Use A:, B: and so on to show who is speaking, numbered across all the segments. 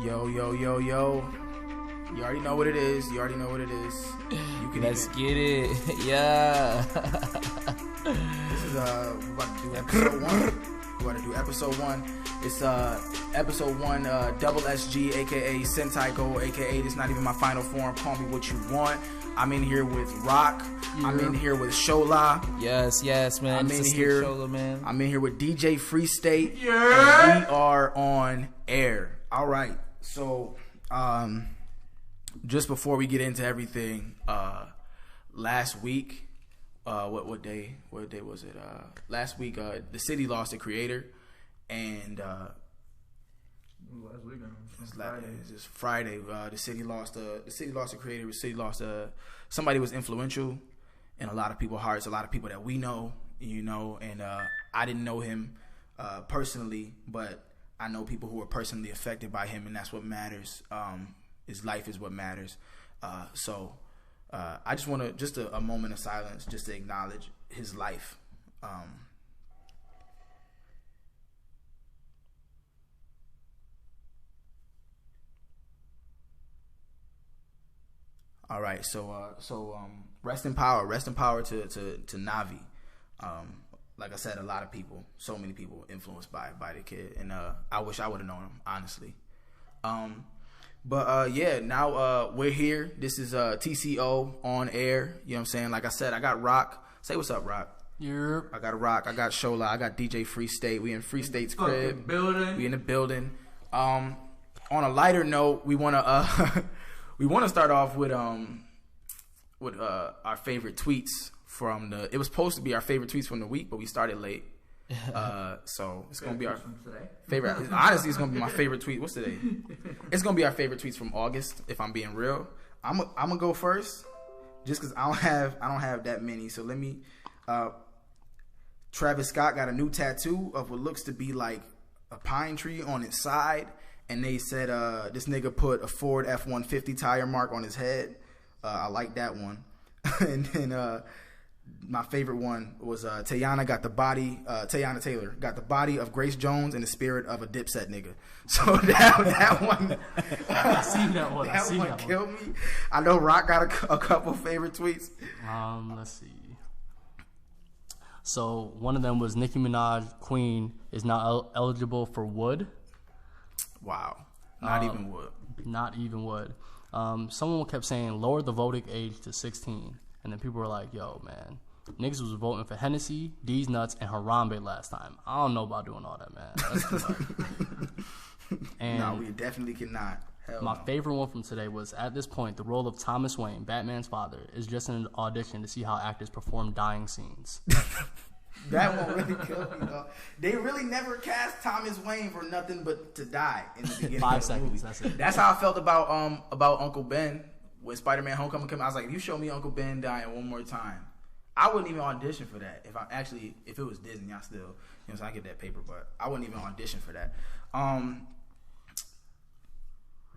A: Yo, yo, yo, yo. You already know what it is. You already know what it is. You can
B: Let's get it. Yeah.
A: This is we're about to do episode 1. We're about to do episode 1. It's episode 1, double SG, aka Sentai Go, aka this not even my final form. Call me what you want. I'm in here with Rock. Yeah. I'm in here with Shola.
B: Yes, man.
A: I'm in here.
B: Shola, man.
A: I'm in here with DJ Free State. Yeah. And we are on air. All right. So, just before we get into everything, last week, what day was it? Last week, the city lost a creator, and
C: last weekend.
A: It's Friday. The city lost a creator. The city lost somebody who was influential in a lot of people's hearts. A lot of people that we know, and I didn't know him personally, but I know people who were personally affected by him, and that's what matters. His life is what matters. So I just want to a moment of silence just to acknowledge his life. All right, so rest in power to Navi. Like I said, a lot of people, so many people influenced by the kid, and I wish I would have known him, honestly. But now we're here. This is TCO on air. You know what I'm saying? Like I said, I got Rock. Say what's up, Rock.
B: Yeah.
A: I got Rock. I got Shola. I got DJ Free State. We in Free State's crib. We in the building. On a lighter note, we wanna start off with our favorite tweets from the. It was supposed to be our favorite tweets from the week, but we started late. So it's gonna be our favorite. Honestly, it's gonna be my favorite tweet. What's today? It's gonna be our favorite tweets from August. If I'm being real, I'm gonna go first, just because I don't have that many. So let me. Travis Scott got a new tattoo of what looks to be like a pine tree on his side, and they said this nigga put a Ford F-150 tire mark on his head. I like that one, and then. My favorite one was Teyana Taylor got the body of Grace Jones and the spirit of a Dipset nigga. So that one,
B: I seen that one.
A: That one killed me. I know Rock got a couple favorite tweets.
B: Let's see. So one of them was Nicki Minaj, Queen, is now eligible for Wood.
A: Wow, not even Wood.
B: Not even Wood. Someone kept saying lower the voting age to 16. And then people were like, yo, man, niggas was voting for Hennessy, D's Nuts, and Harambe last time. I don't know about doing all that, man. That's too much. And
A: no, we definitely cannot.
B: My favorite one from today was, at this point, the role of Thomas Wayne, Batman's father, is just an audition to see how actors perform dying scenes.
A: That one really killed me, though. They really never cast Thomas Wayne for nothing but to die in the beginning
B: 5
A: of the
B: seconds,
A: movie.
B: that's it.
A: That's how I felt about Uncle Ben. When Spider-Man Homecoming came out, I was like, if you show me Uncle Ben dying one more time, I wouldn't even audition for that. If it was Disney, so I get that paper, but I wouldn't even audition for that.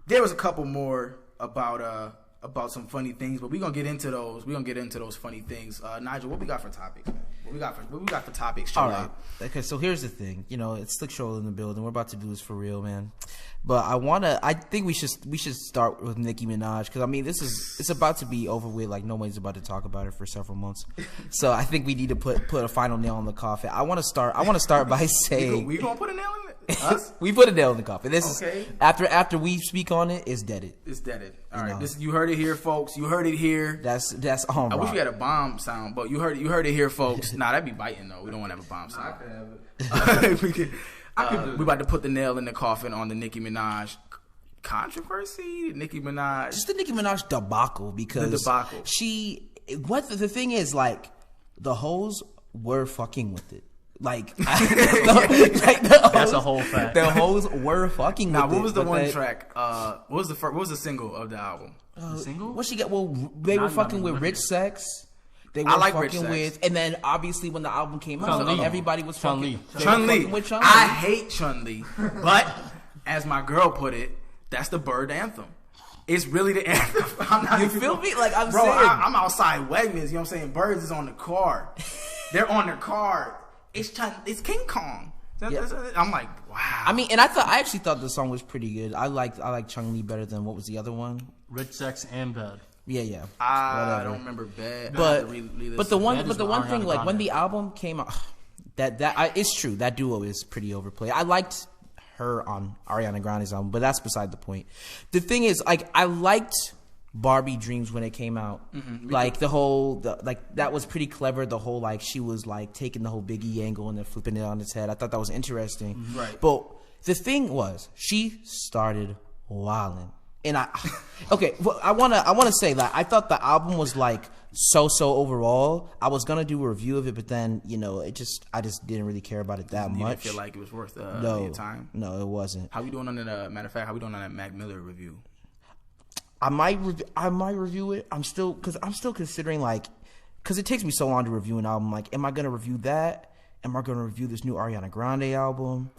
A: There was a couple more about some funny things, but we're gonna get into those. We're gonna get into those funny things. Nigel, what we got for topics, man? What we got for topics?
D: All right. Okay, so here's the thing. It's Slick Show in the building. We're about to do this for real, man. But I think we should start with Nicki Minaj, because it's about to be over with. Like, nobody's about to talk about it for several months. So I think we need to put a final nail in the coffin. I want to start by saying
A: we gonna put a nail in it. Us?
D: We put a nail in the coffin. This
A: okay.
D: is after we speak on it, it's deaded.
A: It's deaded. All right. You heard it here, folks. You heard it here.
D: That's on.
A: I wish we had a bomb sound, but you heard it here, folks. Nah, that'd be biting though. We don't want to have a bomb sound.
C: I could have it.
A: We about to put the nail in the coffin on the Nicki Minaj controversy. Nicki Minaj,
D: just the Nicki Minaj debacle, because
A: the debacle.
D: The thing is, like, the hoes were fucking with it. Like, the hoes,
B: that's a whole fact.
D: The hoes were fucking with it.
A: Now, what was the one track? What was the single of the album?
B: The single?
D: What she got? Well, they were fucking with Rich Sex. They were fucking with, and then obviously when the album came out, everybody was fucking
A: Chun-Li.
D: With Chun-Li.
A: I hate Chun-Li, but as my girl put it, that's the bird anthem. It's really the anthem.
D: You feel me? Like, I'm
A: bro,
D: saying,
A: I'm outside Wegmans. You know what I'm saying? Birds is on the car. They're on the car. It's King Kong.
D: Yeah.
A: I'm like, wow.
D: I mean, and I actually thought the song was pretty good. I like Chung Lee better than what was the other one?
B: Rich, Sex, and Bad.
D: Yeah.
A: I don't remember Bad.
D: But the one thing,
B: Ariana
D: like when
B: Grande.
D: the album came out, it's true. That duo is pretty overplayed. I liked her on Ariana Grande's album, but that's beside the point. The thing is, like, I liked Barbie Dreams when it came out.
A: Mm-hmm.
D: Like that was pretty clever. The whole like she was like taking the whole Biggie angle and then flipping it on its head. I thought that was interesting.
A: Mm-hmm. Right.
D: But the thing was, she started wilding. And I wanna say that I thought the album was like so overall. I was gonna do a review of it, but then I just didn't really care about it that
A: You
D: much.
A: didn't feel like it was worth your time.
D: No, it wasn't.
A: How we doing on that? Matter of fact, how we doing on that Mac Miller review?
D: I might review it. I'm still considering because it takes me so long to review an album. Like, am I gonna review that? Am I gonna review this new Ariana Grande album?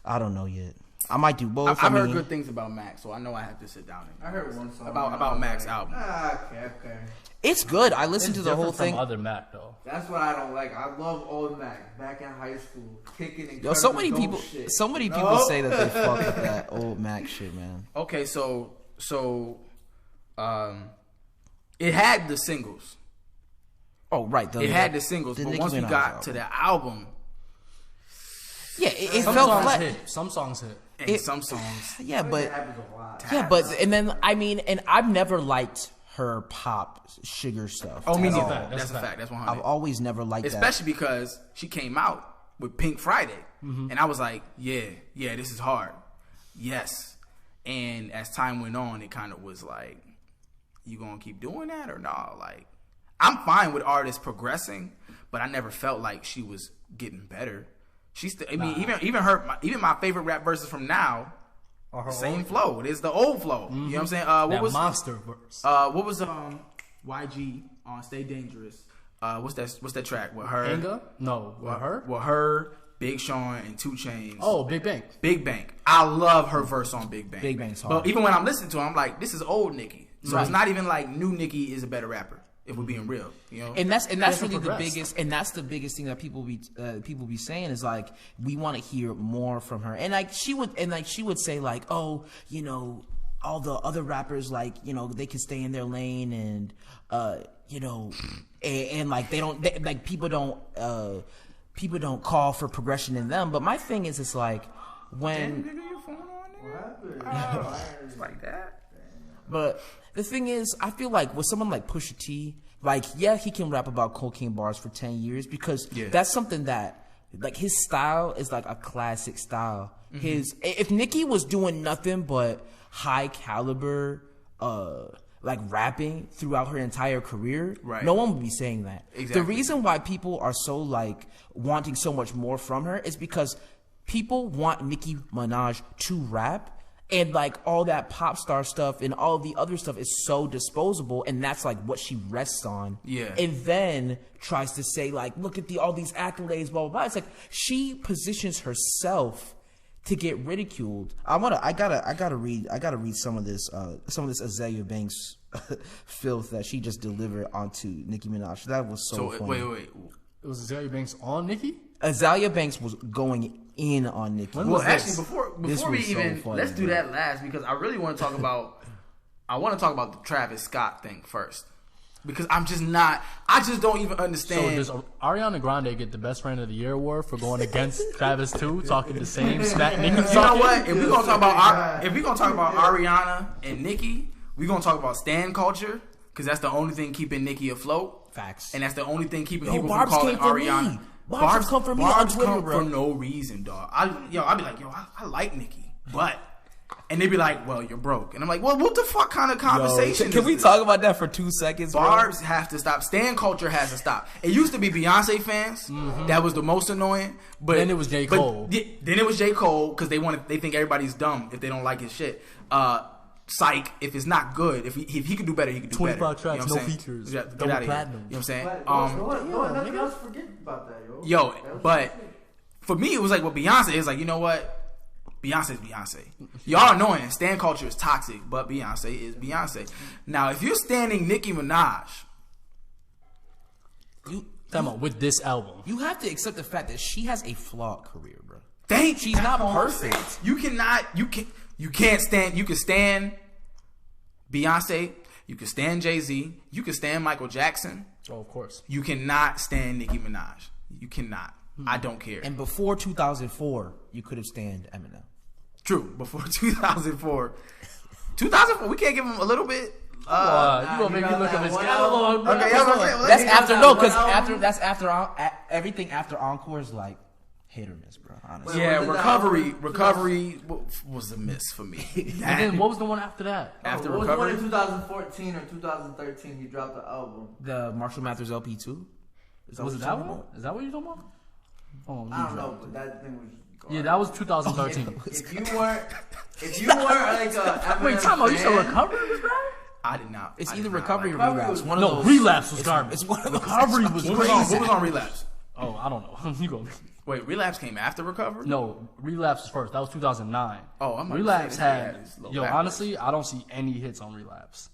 D: I don't know yet. I might do both.
A: I've heard good things about Mac, so I know I have to sit down and
C: I heard one song
A: about Mac's album.
C: Okay.
D: It's good. I listened
B: It's
D: to the whole
B: different from
D: thing.
B: other Mac though.
C: That's what I don't like. I love old Mac. Back in high school, kicking and
D: Yo, so
C: cutting
D: many
C: the dope
D: people,
C: shit.
D: so many people say that they fuck with that old Mac shit, man.
A: Okay, so it had the singles.
D: Oh, right.
A: It had the singles,
D: the
A: but
D: Nicki
A: once we
D: Minaj
A: got
D: album.
A: to the album,
D: Yeah, it
B: Some
D: felt
B: songs
D: flat.
B: hit. Some songs hit.
A: and some songs.
D: Yeah, but
C: It happens a lot.
D: and then I mean, and I've never liked her pop sugar stuff.
A: Oh, me
D: at
A: neither.
D: all.
A: That's a fact. That's 100.
D: I've always never liked that.
A: Especially because she came out with Pink Friday, and I was like, yeah, this is hard. Yes, and as time went on, it kind of was like, you gonna keep doing that or no? Like, I'm fine with artists progressing, but I never felt like she was getting better. She's still, I mean, even my favorite rap verses from now, same flow. It is the old flow. You know what I'm saying? What
B: That
A: was
B: monster verse.
A: what was YG on Stay Dangerous? What's that track with her?
B: Anger? No, with her?
A: With her, Big Sean, and 2 Chainz.
B: Oh, Big Bang.
A: Big Bang. I love her verse on Big Bang.
D: Big Bang's hard.
A: But even when I'm listening to her, I'm like, this is old Nicki. So
D: Right.
A: it's not even like new Nicki is a better rapper. If we're being real, you know.
D: And that's really the
B: progressed.
D: biggest, and that's the biggest thing that people be saying is like, we want to hear more from her. And like she would say like, oh, all the other rappers, like, they can stay in their lane, and and like people don't call for progression in them. But my thing is, it's like when
A: Nigga, your phone on there?
C: What happened?
A: It's like that.
D: But the thing is, I feel like with someone like Pusha T, like, yeah, he can rap about cocaine bars for 10 years because that's something that, like, his style is like a classic style. If Nicki was doing nothing but high caliber, like rapping throughout her entire career,
A: Right.
D: no one would be saying that.
A: Exactly.
D: The reason why people are so like wanting so much more from her is because people want Nicki Minaj to rap. And like all that pop star stuff and all the other stuff is so disposable, and that's like what she rests on.
A: Yeah.
D: And then tries to say like, look at all these accolades, blah blah blah. It's like she positions herself to get ridiculed. I gotta read some of this Azalea Banks filth that she just delivered onto Nicki Minaj. That was so funny.
A: Wait.
B: It was Azalea Banks on Nicki?
D: Azalea Banks was going in on Nicki.
B: When
A: Well,
B: was
A: actually,
B: this?
A: before
D: This
A: we
D: was so
A: even
D: funny,
A: let's do
D: bro.
A: that last because I really want to talk about. I want to talk about the Travis Scott thing first because I just don't even
B: So
A: understand.
B: does Ariana Grande get the Best Friend of the Year award for going against Travis too, talking the same smack Nicki?
A: You know what? If we're gonna talk about Ariana and Nicki, we're gonna talk about stan culture because that's the only thing keeping Nicki afloat.
D: Facts.
A: And that's the only thing keeping
D: Yo,
A: people
D: Barb's
A: from calling
D: came for
A: Ariana.
D: me. Barb's come for me on
A: Barb's
D: Twitter,
A: come
D: bro.
A: for no reason, dog. I'd be like, I like Nicki, but. And they'd be like, well, you're broke. And I'm like, well, what the fuck kind of conversation
D: Can
A: is
D: we
A: this?
D: talk about that for 2 seconds, bro?
A: Barbs have to stop. Stan culture has to stop. It used to be Beyonce fans. That was the most annoying. But
B: Then it was J. Cole.
A: Then it was J. Cole because they think everybody's dumb if they don't like his shit. Psych. If it's not good, if he could do better, he could do
B: 25
A: better.
B: tracks,
A: You know what
B: no
A: I'm saying?
B: features,
A: Get
B: double
A: out of here.
B: platinum.
A: You know what I'm saying?
C: But nothing else forget about that, yo.
A: But for me, it was like, well, Beyonce is like, you know what? Beyonce's Beyonce. Y'all annoying. Stan culture is toxic, but Beyonce is Beyonce. Now, if you're standing Nicki Minaj,
B: Talking about with this album.
D: You have to accept the fact that she has a flawed career, bro. She's not perfect.
A: You can't stand. You can stand Beyonce. You can stand Jay-Z. You can stand Michael Jackson.
B: Oh, of course.
A: You cannot stand Nicki Minaj. You cannot. I don't care.
D: And before 2004, you could have stand Eminem.
A: True. Before 2004. 2004, we can't give him a little bit.
B: You gonna make me look up his catalog, bro.
A: Okay, yeah,
D: That's after that's after everything after Encore is like hit or miss, bro. Honestly.
A: Yeah, recovery was a miss for me.
B: And then what was the one after that?
A: After
C: what was the one
A: recovery,
C: in 2014 or 2013? He dropped the album.
D: The Marshall Mathers LP 2.
B: Was it that one? Is that what you're talking about? Oh,
C: I don't know, but that thing was.
B: Yeah, that was 2013.
C: If you weren't like a
B: Wait, time out. You said recovery was bad?
A: I did not.
D: It's
A: I
D: either
A: did not
D: recovery
A: like
D: or relapse. One of
B: No,
D: those.
B: relapse was garbage.
D: It's one of those.
B: Recovery was
A: What
B: crazy.
A: was on relapse?
B: Oh, I don't know. You go.
A: Wait, relapse came after recovery?
B: No, relapse was first. That was 2009.
A: Oh, I'm about to
B: relapse
A: say,
B: had.
A: yeah, it's a little
B: Yo,
A: backwards.
B: honestly, I don't see any hits on relapse.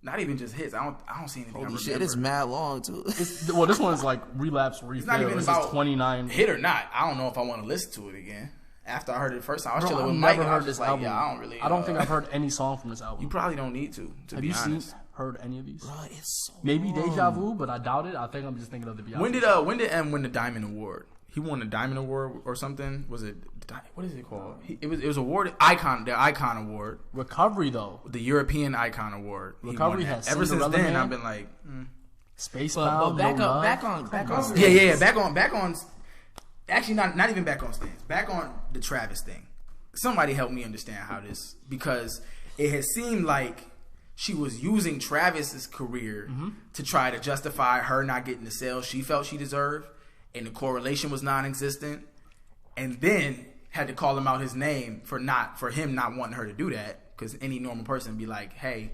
A: Not even just hits. I don't see anything.
D: Holy
A: I
D: shit,
A: remember.
D: it's mad long too.
B: Well, this one's like relapse refill.
A: not even
B: This
A: about
B: is 29.
A: Hit or not. I don't know if I want to listen to it again. After I heard it the first time, I was
B: Bro,
A: chilling
B: I've
A: with Mike.
B: never
A: And I
B: heard
A: was
B: this
A: just like,
B: album.
A: yeah, I don't really.
B: I don't think I've heard any song from this album.
A: You probably don't need to
B: Have
A: be
B: you
A: honest.
B: heard any of these?
D: Bro, it's so
B: Maybe
D: long.
B: Deja Vu, but I doubt it. I think I'm just thinking of the Beyonce.
A: When did M win the Diamond Award? He won the Diamond Award or something. Was it? What is it called? It was awarded the Icon Award,
B: Recovery though.
A: the European Icon Award. He
B: Recovery
A: won that.
B: has
A: Ever since
B: Cinderella
A: then,
B: Man.
A: I've been like,
B: Spacebound.
D: But
B: No Love.
D: back on.
A: yeah. Back on. Actually, not even back on stands. Back on the Travis thing. Somebody help me understand how this, because it has seemed like she was using Travis's career to try to justify her not getting the sales she felt she deserved, and the correlation was non-existent, and then had to call him out his name for him not wanting her to do that, because any normal person would be like, hey,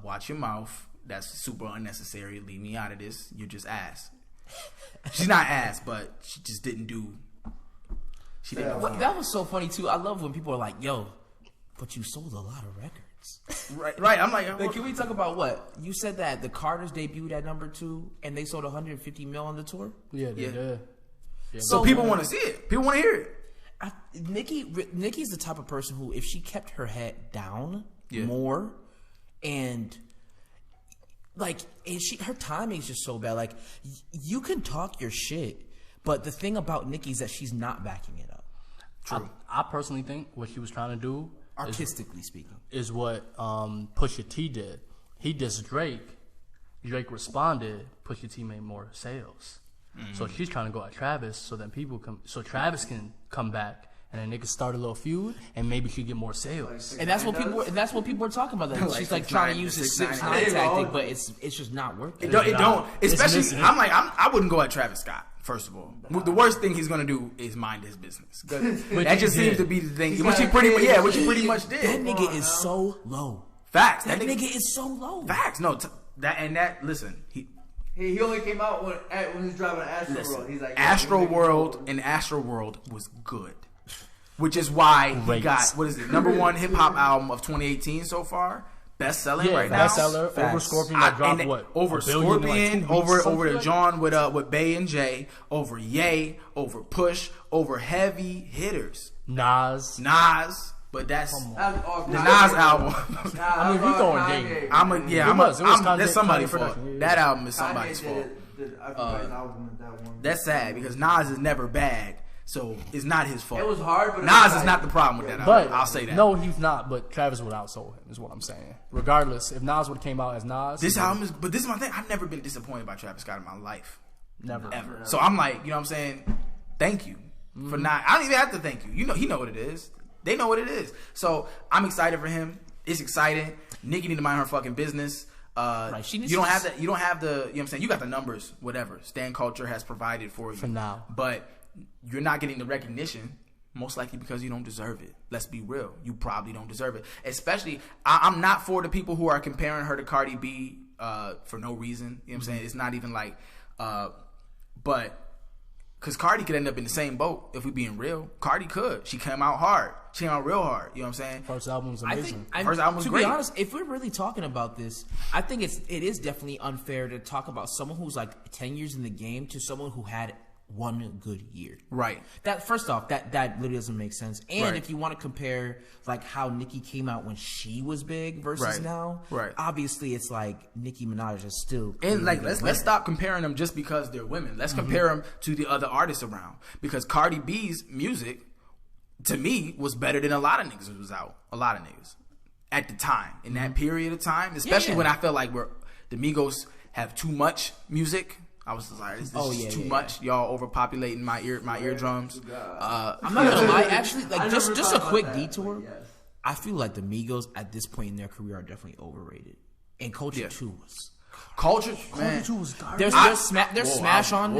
A: watch your mouth, that's super unnecessary, leave me out of this, you're just ass. She's not ass, but she just didn't do. She didn't.
D: Well, that was so funny too. I love when people are like, "Yo, but you sold a lot of records."
A: Right. I'm like,
D: Like, can we talk about what you said that the Carters debuted at number 2 and they sold 150 mil on the tour?
B: Yeah, they
A: Yeah.
B: did. Yeah,
A: so people want to see it. People want to hear it.
D: Nicki's the type of person who, if she kept her head down
A: Yeah.
D: more, and like, her timing is just so bad. Like, you can talk your shit, but the thing about Nicki is that she's not backing it up,
B: I personally think what she was trying to do
D: artistically speaking.
B: is what Pusha T did. He dissed Drake. Drake responded. Pusha T made more sales. So she's trying to go at Travis, so then so Travis can come back, and then they can start a little feud, and maybe she get more sales.
D: And that's what people are talking about. That
A: Like
D: she's like
A: 6ix9ine,
D: trying to use
A: the
D: this
A: 6ix9ine.
D: 6ix9ine tactic, but it's just not working.
A: It don't. Especially,
B: missing.
A: I'm like, I wouldn't go at Travis Scott. First of all, the worst thing he's gonna do is mind his business. That just seems to be the thing. Which he pretty much
D: That
A: did.
D: nigga is so low.
A: Facts.
D: That nigga is so low.
A: Facts. No. Listen.
C: He only came out when he was driving Astro World. He's like,
A: Astro World was good, which is why he
B: Great.
A: got #1 hip hop album of 2018 so far, best selling right now.
B: bestseller over
D: Facts.
B: Scorpion that dropped
A: And
B: what?
A: over
B: $1 billion in, like, 2
A: Scorpion,
B: weeks,
A: over the
B: something
A: John with Bay and Jay, over Ye, over Push, over heavy hitters.
B: Nas.
A: But that's
C: the
A: the Nas album.
B: I mean, we throwing Dame.
A: That's somebody's
B: Kanye
A: fault.
B: production, yeah.
A: That album is somebody's fault.
C: I forgot his album with that one.
A: That's sad because Nas is never bad, so it's not his fault.
C: It was hard, but it
A: Nas
C: was
A: is
C: like-
A: not the problem with that
B: But
A: album. I'll say that.
B: No, he's not. But Travis would outsold him, is what I'm saying. Regardless, if Nas would have came out as Nas,
A: This is my thing. I've never been disappointed by Travis Scott in my life.
B: never
A: Ever. So I'm like, you know what I'm saying? Thank you for not. I don't even have to thank you. You know, he know what it is. They know what it is. So I'm excited for him. It's exciting. Nicki need to mind her fucking business. You don't have the. You know what I'm saying? You got the numbers, whatever. Stan Culture has provided for you.
B: For now.
A: But you're not getting the recognition, most likely because you don't deserve it. Let's be real. You probably don't deserve it. Especially, I'm not for the people who are comparing her to Cardi B for no reason. You know what I'm saying? It's not even like, but because Cardi could end up in the same boat if we being real. Cardi could. She came out hard. She came out real hard. You know what I'm saying?
B: First album was
D: I
B: amazing.
D: think,
A: First album was
D: to
A: great.
D: be honest, if we're really talking about this, I think it is definitely unfair to talk about someone who's like 10 years in the game to someone who had one good year.
A: Right.
D: That first off, that literally doesn't make sense. And
A: Right.
D: if you want to compare like how Nicki came out when she was big versus
A: Right.
D: now,
A: Right.
D: obviously it's like Nicki Minaj is still
A: And like
D: clearly
A: let's stop comparing them just because they're women. Let's compare them to the other artists around. Because Cardi B's music, to me, was better than a lot of niggas who was out. A lot of niggas at the time, in that period of time, especially when I felt like the Migos have too much music. I was just like, this is too much. Y'all overpopulating my eardrums.
D: I'm not gonna lie, actually, like just a quick detour. Yes. I feel like the Migos at this point in their career are definitely overrated. And Culture 2 was
A: Culture
B: 2 was garbage.
D: There's Smash on.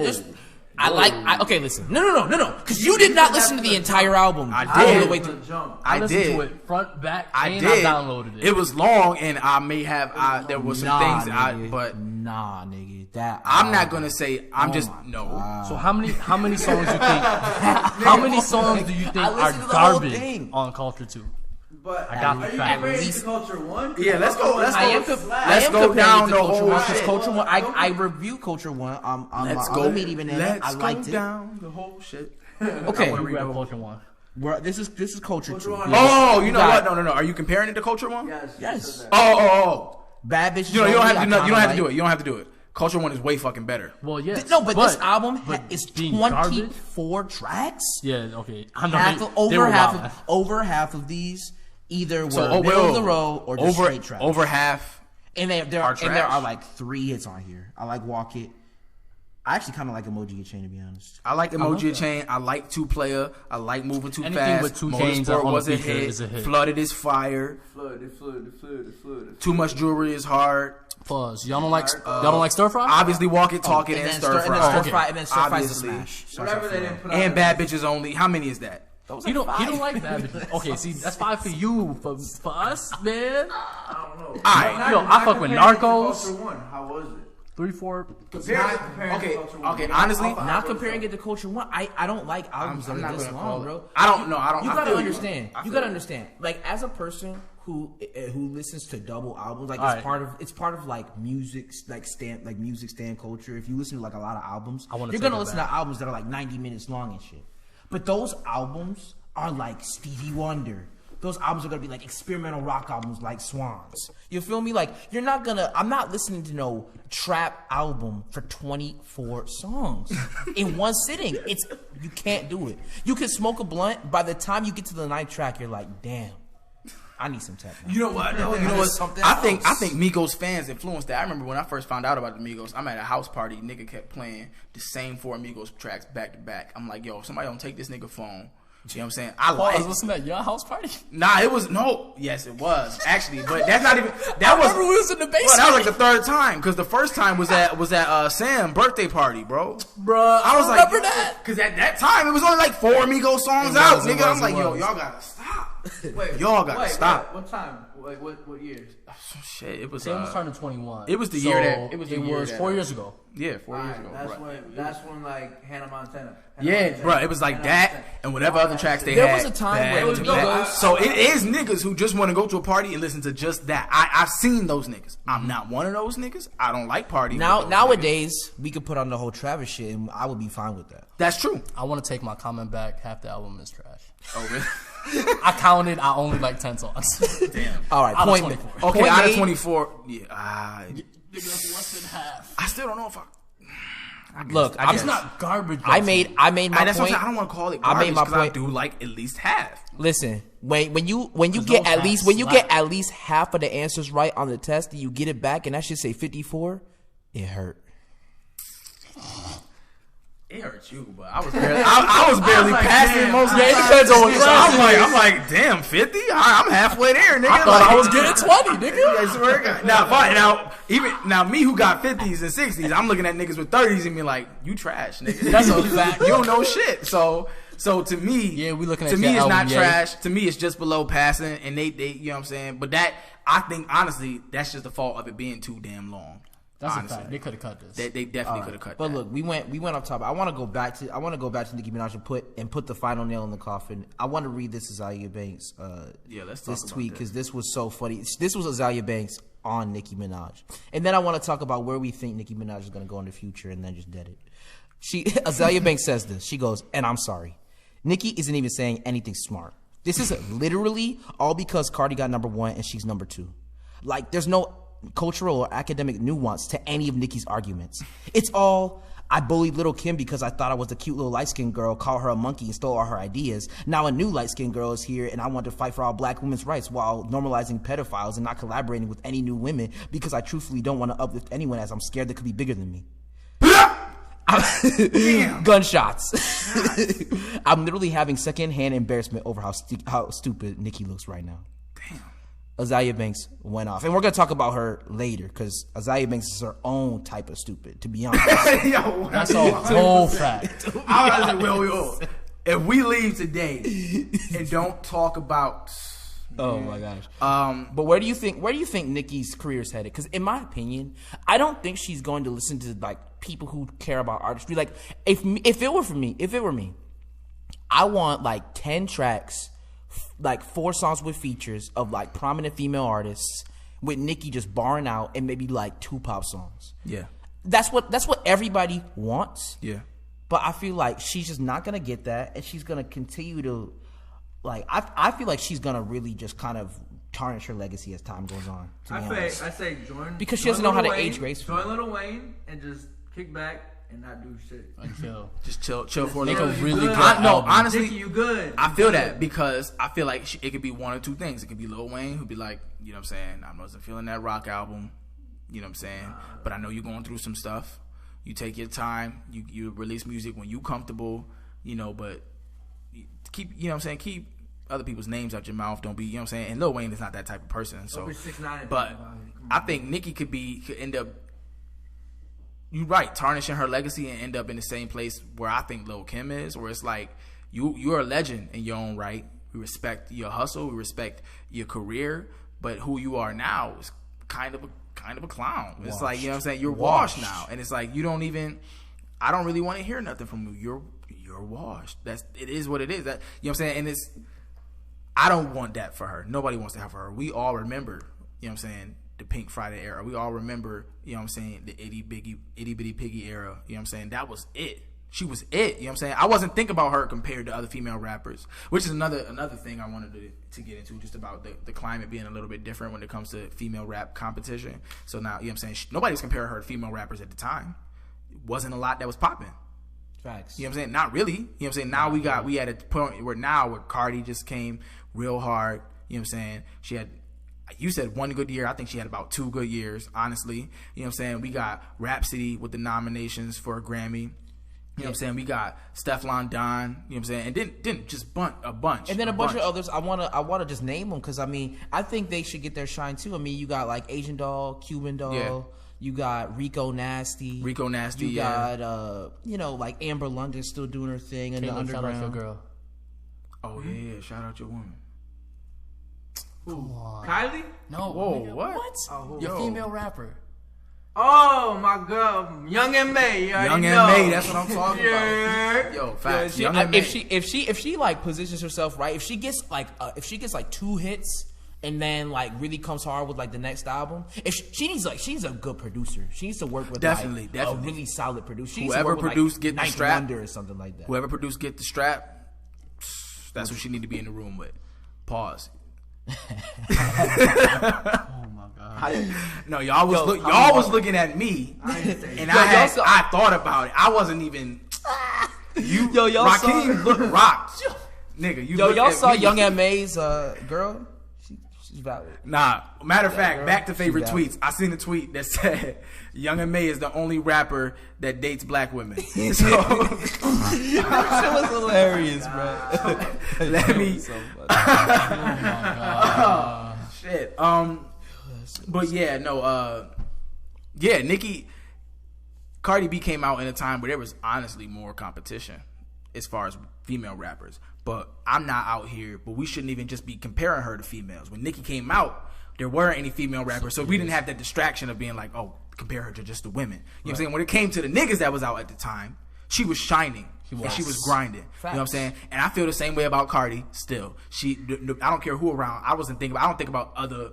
D: Okay, listen. No. Because you did not listen to the entire album.
A: I did.
D: All the way through.
B: I listened to it front, back, and I downloaded it.
A: It was long, and I may have. There were some things,
D: nigga.
A: but
D: nah, nigga. That
A: I'm not gonna say. I'm just no.
B: So how many songs you think? How many songs do you think are garbage on Culture 2?
C: But
B: I got the
C: are you
B: fact.
C: comparing it to Culture 1?
A: Yeah, let's go. Let's
D: I
A: go down the
D: Culture
A: whole
D: 1 because
A: shit.
D: Culture 1. I review Culture 1 on my other media banana.
A: Let's
D: I liked
A: go
D: it.
A: down the whole shit.
D: Okay,
B: We grab Culture 1.
D: this is Culture 2.
A: Oh, you know what? No. Are you comparing it to Culture 1?
C: Yes.
A: Oh.
D: Bad bitches.
A: You don't have to.
D: Only,
A: You don't have to do it. You don't have to do it. Culture 1 is way fucking better.
B: Well, yes.
D: No, but this album is
B: being garbage?
D: 24 tracks.
B: Yeah, okay. I know
D: Over half of these either were
A: So,
D: middle of the road or just straight tracks.
A: Over half.
D: And there
A: are
D: are like 3 hits on here. I like Walk It. I actually kind of like Emoji Chain, to be honest.
A: I like Emoji Chain. I like 2-Player. I like Moving Too
B: Anything
A: Fast.
B: with 2 chains on
A: was
B: the
A: a
B: feature
A: hit.
B: is a hit.
A: Flooded is fire.
C: Flooded.
A: Too Much Jewelry is hard.
B: Pause. Y'all don't like Stir Fry?
A: Obviously, Walk It, Talk It, and Stir Fry.
D: And then Stir Fry's a
A: Obviously.
D: smash.
C: Whatever they didn't put
A: And Bad Bitches Only. How many is that?
B: He don't like that. Okay, see, that's 5 for you. For us, man.
C: I don't know.
A: Alright.
B: Yo, I fuck with Narcos.
C: Culture 1, how was it?
B: 3, 4.
A: Okay, honestly.
D: Not comparing it to Culture 1. I don't like albums that are this long, bro.
A: I don't know.
D: You gotta understand. You gotta understand. Like, as a person who listens to double albums, like it's part of like music stand culture. If you listen to like a lot of albums, you're gonna listen to albums that are like 90 minutes long and shit. But those albums are like Stevie Wonder. Those albums are gonna be like experimental rock albums like Swans. You feel me? Like, I'm not listening to no trap album for 24 songs in one sitting. You can't do it. You can smoke a blunt. By the time you get to the 9th track, you're like, damn, I need some tech.
A: You know what? I think Migos fans influenced that. I remember when I first found out about the Migos, I'm at a house party. Nigga kept playing the same 4 Migos tracks back to back. I'm like, yo, somebody don't take this nigga phone. You know what I'm saying? I
B: was listening to your house party.
A: Nah, it was yes, it was actually, but that's not even. That was.
B: Remember we was in the basement.
A: Well, that was like the 3rd time because the first time was at Sam's birthday party, bro.
B: Bruh,
A: I was
B: remember
A: like,
B: that
A: because at that time it was only like 4 Migos songs out, nigga. I'm like, yo, y'all gotta stop. Y'all gotta stop.
C: What time? Like what years?
A: Oh, shit, it was.
B: Sam was turning 21.
A: It was the year that. It was
B: 4 years ago.
A: Yeah, 4 years ago.
C: That's when like Hannah Montana.
A: Bro, it was like that and whatever other tracks they
D: there
A: had.
D: Was a time where
A: it was
D: Migos.
A: So it is niggas who just want to go to a party and listen to just that. I've seen those niggas. I'm not one of those niggas. I don't like parties.
D: Nowadays, we could put on the whole Travis shit and I would be fine with that.
A: That's true.
B: I want to take my comment back. Half the album is trash.
A: Oh, really?
B: I counted. I only like 10 songs.
A: Damn.
D: All right,
B: out
D: point.
B: of 24.
A: Okay,
D: point
A: out of
D: made.
A: 24. Yeah.
B: Nigga, that's less than half.
A: I still don't know if I.
D: Look,
B: It's not garbage.
D: I made my
A: That's what
D: point.
A: I don't want to call it
D: I
A: garbage
D: made my
A: because I
D: point.
A: do like at least half.
D: Listen, when you get
B: those
D: at least
B: facts
D: when you
B: slap.
D: get at least half of the answers right on the test and you get it back and that should say 54, it hurt.
A: It hurts you, but I was barely, I was barely passing most of
B: Yeah,
A: the
B: it
A: time.
B: depends on what class.
A: I'm like, damn, 50? I'm halfway there, nigga.
B: I thought I was getting 20, nigga.
A: I swear to God. Now, fine. Now, me who got 50s and 60s, I'm looking at niggas with 30s and be like, you trash, nigga.
B: That's a fact.
A: You don't know shit. So to me,
B: Yeah, we looking at
A: to me,
B: your
A: it's not
B: album, yeah.
A: trash. To me, it's just below passing, and they, you know what I'm saying. But that, I think, honestly, that's just the fault of it being too damn long.
B: That's
A: honestly.
B: a fact. They could have cut this.
A: They definitely could have cut
D: But
A: that.
D: look, we went off topic. I want to go back to Nicki Minaj and put the final nail in the coffin. I want to read this Azalea Banks
A: Let's talk
D: this
A: about
D: tweet
A: that.
D: because this was so funny. This was Azalea Banks on Nicki Minaj, and then I want to talk about where we think Nicki Minaj is going to go in the future, and then just dead it. Azalea Banks says this. She goes, and I'm sorry. Nicki isn't even saying anything smart. This is literally all because Cardi got number 1 and she's number 2. Like, there's no cultural or academic nuance to any of Nicki's arguments. It's all, I bullied Little Kim because I thought I was a cute little light-skinned girl, called her a monkey, and stole all her ideas. Now a new light-skinned girl is here, and I want to fight for all black women's rights while normalizing pedophiles and not collaborating with any new women because I truthfully don't want to uplift anyone as I'm scared they could be bigger than me. Gunshots. I'm literally having secondhand embarrassment over how stupid Nicki looks right now.
A: Damn.
D: Azalea Banks went off. And we're going to talk about her later because Azalea Banks is her own type of stupid, to be honest.
A: Yo,
B: That's a whole fact.
A: I was like, well, if we leave today and don't talk about...
D: Oh my gosh. But where do you think Nicki's career is headed? Because in my opinion, I don't think she's going to listen to like people who care about artistry. Like if it were me, I want like 10 tracks, like 4 songs with features of like prominent female artists with Nicki just barring out, and maybe like 2 pop songs.
A: Yeah.
D: That's what everybody wants.
A: Yeah.
D: But I feel like she's just not gonna get that, and she's gonna continue to. Like I feel like she's gonna really just kind of tarnish her legacy as time goes on.
C: I say join
D: because she doesn't know how to age gracefully.
C: Join Lil Wayne and just kick back and not do shit.
A: Just chill for a
B: Make
A: little
B: a
A: bit.
B: really good
A: No,
B: album.
A: honestly,
C: Nicki, you good.
A: I feel that because I feel like it could be one or 2 things. It could be Lil Wayne who'd be like, you know what I'm saying, I wasn't feeling that rock album, you know what I'm saying, but I know you're going through some stuff. You take your time. You release music when you comfortable, you know, but keep, you know what I'm saying, keep other people's names out your mouth. Don't be, you know what I'm saying. And Lil Wayne is not that type of person. So, but I think Nicki could end up. You're right, tarnishing her legacy and end up in the same place where I think Lil Kim is, where it's like you're a legend in your own right. We respect your hustle, we respect your career, but who you are now is kind of a clown. Washed. It's like, you know what I'm saying. You're washed now, and it's like you don't even. I don't really want to hear nothing from you. You're washed. It is what it is. That, you know what I'm saying, and it's. I don't want that for her. Nobody wants to have her. We all remember, you know what I'm saying, the Pink Friday era. We all remember, you know what I'm saying, the itty bitty piggy era. You know what I'm saying? That was it. She was it. You know what I'm saying? I wasn't thinking about her compared to other female rappers, which is another thing I wanted to get into, just about the climate being a little bit different when it comes to female rap competition. So now, you know what I'm saying, nobody was comparing her to female rappers at the time. It wasn't a lot that was popping.
D: Facts.
A: You know what I'm saying? Not really. You know what I'm saying? Now we at a point where Cardi just came real hard. You know what I'm saying? She had, you said 1 good year. I think she had about 2 good years, honestly. You know what I'm saying? We got Rhapsody with the nominations for a Grammy. You know what I'm saying? We got Stefflon Don. You know what I'm saying? And didn't just a bunch.
D: And then a bunch of others. I wanna just name them because I mean I think they should get their shine too. I mean you got like Asian Doll, Cuban Doll. Yeah. You got Rico Nasty. You got you know, like Amber London still doing her thing in the underground.
B: Shout out your girl.
A: Oh yeah, shout out your woman.
B: Come on.
C: Kylie?
B: No.
A: Whoa,
B: nigga,
A: what?
C: Oh,
B: Your female rapper.
C: Oh my girl, Young and May.
A: Young and May, that's what I'm talking about. Yo, facts.
D: Yeah, if she like positions herself right, if she gets like 2 hits and then like really comes hard with like the next album, if she's a good producer. She needs to work with
A: definitely
D: a really solid producer. She
A: whoever produced Get the Strap
D: or something like that.
A: Whoever produced Get the Strap, that's who she need to be in the room with. Pause.
B: Oh my god!
A: No, y'all was looking at me, and I thought about it. I wasn't even. Rakeem looked rocked, nigga.
D: Y'all saw Young M.A.'s girl. She's valid.
A: Nah, matter of fact, back to favorite tweets. I seen a tweet that said Young M.A. is the only rapper that dates black women. So
D: that shit was hilarious, bro.
A: Let me. Shit. But yeah, no. Yeah, Cardi B came out in a time where there was honestly more competition as far as female rappers. But I'm not out here. But we shouldn't even just be comparing her to females. When Nicki came out, there weren't any female rappers, so we didn't have that distraction of being like, oh, compare her to just the women. You know what I'm saying? When it came to the niggas that was out at the time, she was shining. And she was grinding. Facts. You know what I'm saying? And I feel the same way about Cardi still. I don't care who around. I don't think about other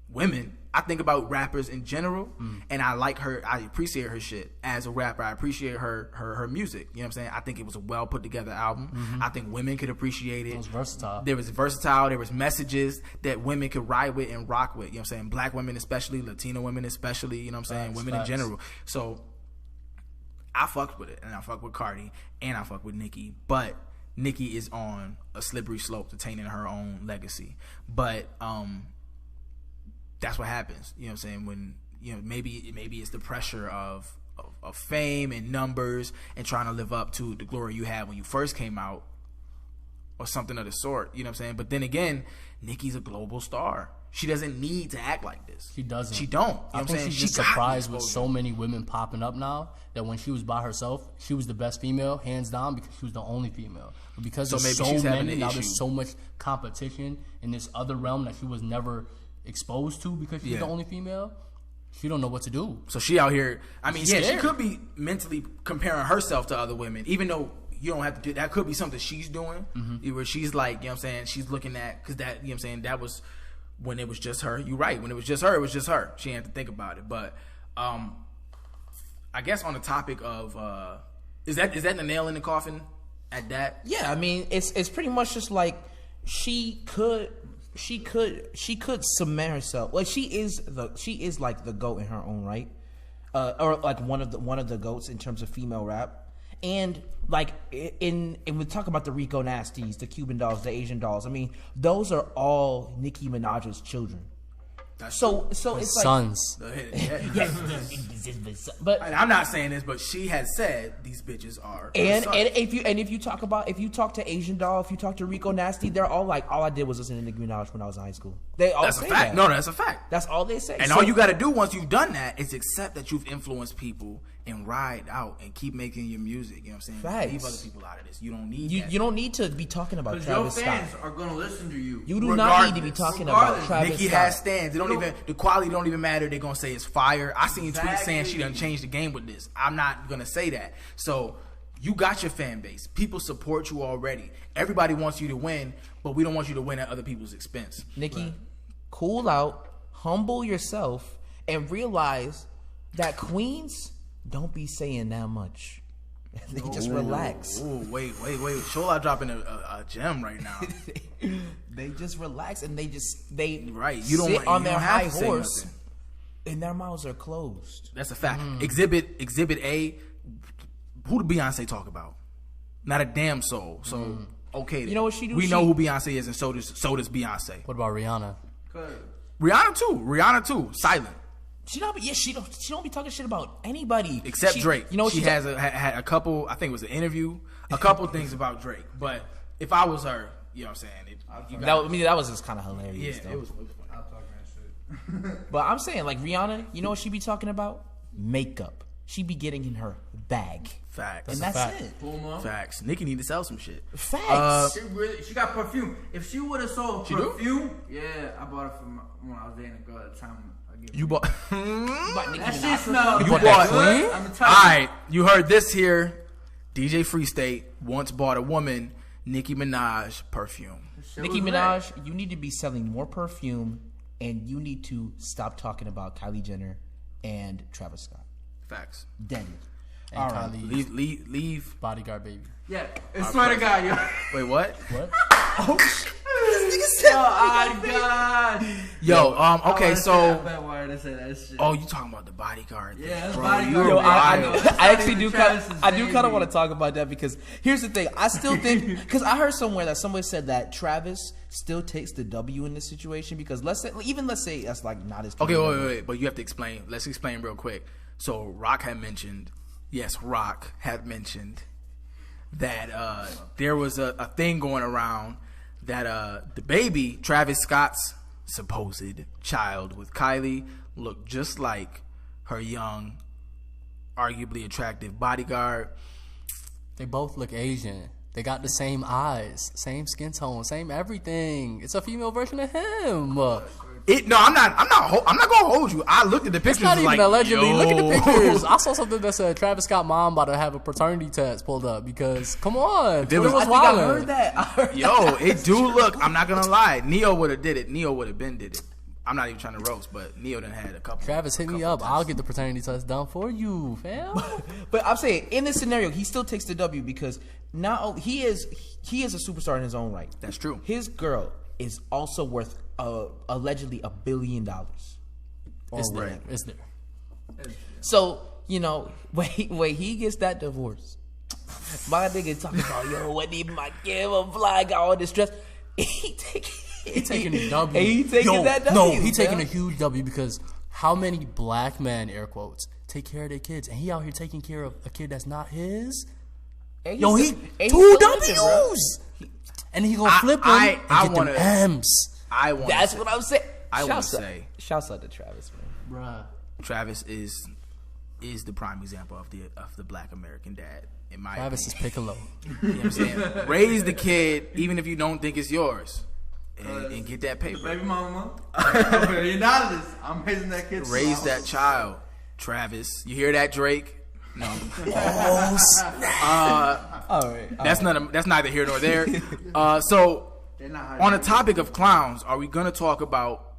A: women. I think about rappers in general, and I like her. I appreciate her shit as a rapper. I appreciate her music. You know what I'm saying? I think it was a well put together album. I think women could appreciate it.
B: It was versatile.
A: There was versatile. There was messages that women could ride with and rock with. You know what I'm saying? Black women especially, Latino women especially. You know what I'm saying? Women in general. So I fucked with it, and I fucked with Cardi, and I fucked with Nicki, but Nicki is on a slippery slope to tainting her own legacy. But that's what happens. You know what I'm saying? When, you know, maybe it's the pressure of fame and numbers and trying to live up to the glory you had when you first came out or something of the sort. You know what I'm saying? But then again, Nicki's a global star. She doesn't need to act like this.
B: She doesn't.
A: She don't. You know
B: I
A: what I'm
B: think
A: saying?
B: she's just surprised with so many women popping up now that when she was by herself, she was the best female, hands down, because she was the only female. But because there's so many, now there's so much competition in this other realm that she was never exposed to because she's the only female. She don't know what to do.
A: So she out here. I mean, she could be mentally comparing herself to other women, even though you don't have to do that. Could be something she's doing where she's like, you know what I'm saying? She's looking at, because that, you know what I'm saying, that was when it was just her. You're right. When it was just her, it was just her. She didn't have to think about it. But I guess on the topic of is that the nail in the coffin at that?
D: Yeah, I mean, it's pretty much just like she could cement herself. Like she is like the GOAT in her own right, or like one of the GOATs in terms of female rap. And like and we talk about the Rico Nasties, the Cuban dolls, the Asian dolls. I mean, those are all Nicki Minaj's children. So it's like
B: sons.
D: But
A: I'm not saying this, but she has said these bitches are.
D: And if you talk to Asian doll, if you talk to Rico Nasty, they're all like, all I did was listen to Nicki Minaj when I was in high school. They all
A: that's
D: say
A: a fact.
D: that.
A: No, that's a fact.
D: That's all they say.
A: And all you got to do once you've done that is accept that you've influenced people and ride out and keep making your music. You know what I'm saying?
D: Facts.
A: Leave other people out of this. You don't need
D: you.
A: that.
D: You don't need to be talking about Travis
C: your fans
D: Scott.
C: are gonna listen to you.
D: You do not need to be talking about Travis
A: Nicki
D: Scott.
A: has stands. The quality don't even matter. They're gonna say it's fire. I seen tweets saying she done changed the game with this. I'm not gonna say that. So you got your fan base. People support you already. Everybody wants you to win, but we don't want you to win at other people's expense.
D: Nicki, cool out, humble yourself, and realize that queens don't be saying that much. They just relax.
A: Oh, wait. Shola dropping a gem right now.
D: They just relax and they
A: right. You don't
D: sit on their high
A: to
D: horse, and their mouths are closed.
A: That's a fact. Exhibit A. Who did Beyonce talk about? Not a damn soul. So okay, then.
D: You know what she do?
A: We know who Beyonce is, and so does Beyonce.
B: What about Rihanna?
A: Rihanna too. Silent.
D: She don't be talking shit about anybody
A: Except Drake.
D: You know,
A: she had a couple. I think it was an interview. A couple things about Drake. But if I was her, you know what I'm saying.
D: That was just kind of hilarious.
A: Yeah,
D: though.
A: it was funny.
C: I'll talk that shit.
D: But I'm saying, like, Rihanna, you know what she be talking about? Makeup. She be getting in her bag.
A: Facts.
D: And that's it.
C: Puma.
A: Facts. Nicki need to sell some shit.
D: Facts.
C: She got perfume. If she would have sold
A: She do?
C: perfume, yeah, I bought it from when I was dating a girl at the time.
A: You bought.
C: That shit smells.
A: You bought
C: good.
A: clean?
C: I'm
A: All
C: telling you.
A: right, you heard this here. DJ Free State once bought a woman Nicki Minaj perfume.
D: Nicki Minaj, you need to be selling more perfume, and you need to stop talking about Kylie Jenner and Travis Scott.
A: Facts.
D: Dead.
B: And
D: All right.
B: Kylie,
A: Leave.
B: bodyguard baby.
C: Yeah, I swear to God, yo.
A: Wait, what?
B: What?
D: Oh, shit.
C: Oh, God.
A: Yo, okay, so.
C: I bet why to say that shit.
A: Oh, you talking about the bodyguard?
C: Yeah, that's
A: bro,
C: bodyguard.
A: you
D: Yo, I
A: wild.
D: actually do kind
C: Travis's
D: of
C: baby.
D: want to talk about that, because here's the thing. I still think, because I heard somewhere that somebody said that Travis still takes the W in this situation, because let's say that's like not as
A: Okay, wait, but you have to explain. Let's explain real quick. So Rock had mentioned that there was a thing going around that the baby, Travis Scott's supposed child with Kylie, looked just like her young, arguably attractive bodyguard.
B: They both look Asian. They got the same eyes, same skin tone, same everything. It's a female version of him.
A: I'm not gonna hold you. I looked at the pictures.
B: It's not even
A: like,
B: allegedly.
A: yo.
B: Look at the pictures. I saw something that said Travis Scott mom about to have a paternity test pulled up because come on, Twitter was
D: I think I
B: wildin'.
D: heard that.
A: Yo, it do look. I'm not gonna lie. Neo would have did it. Neo would have been did it. I'm not even trying to roast, but Neo done had a couple.
B: Travis, hit me up. I'll get the paternity test done for you, fam.
D: But I'm saying in this scenario, he still takes the W because now he is a superstar in his own right.
A: That's true.
D: His girl is also worth allegedly $1 billion.
B: It's there. It's there.
D: So when he gets that divorce, my nigga talking about wasn't even my give a fly, got all this stress. He
B: taking a W.
D: He taking that W.
B: No, he taking a huge W because how many black men, air quotes, take care of their kids, and he out here taking care of a kid that's not his.
D: And
B: Yo, he
D: and
B: 2 W's, and he gonna flip them and get
A: wanna-
B: them M's.
D: That's what I'm saying.
A: I want to say,
D: shouts out to Travis, man.
B: Bruh.
A: Travis is the prime example of the black American dad. In my
B: Travis
A: opinion.
B: is Piccolo.
A: You know what I'm saying? Raise the kid, even if you don't think it's yours, and get that paper.
C: Baby mama. I'm $1 million. I'm raising that kid.
A: Raise that child, Travis. You hear that, Drake? No.
D: All right.
A: That's neither here nor there. So, on the topic of clowns, are we gonna talk about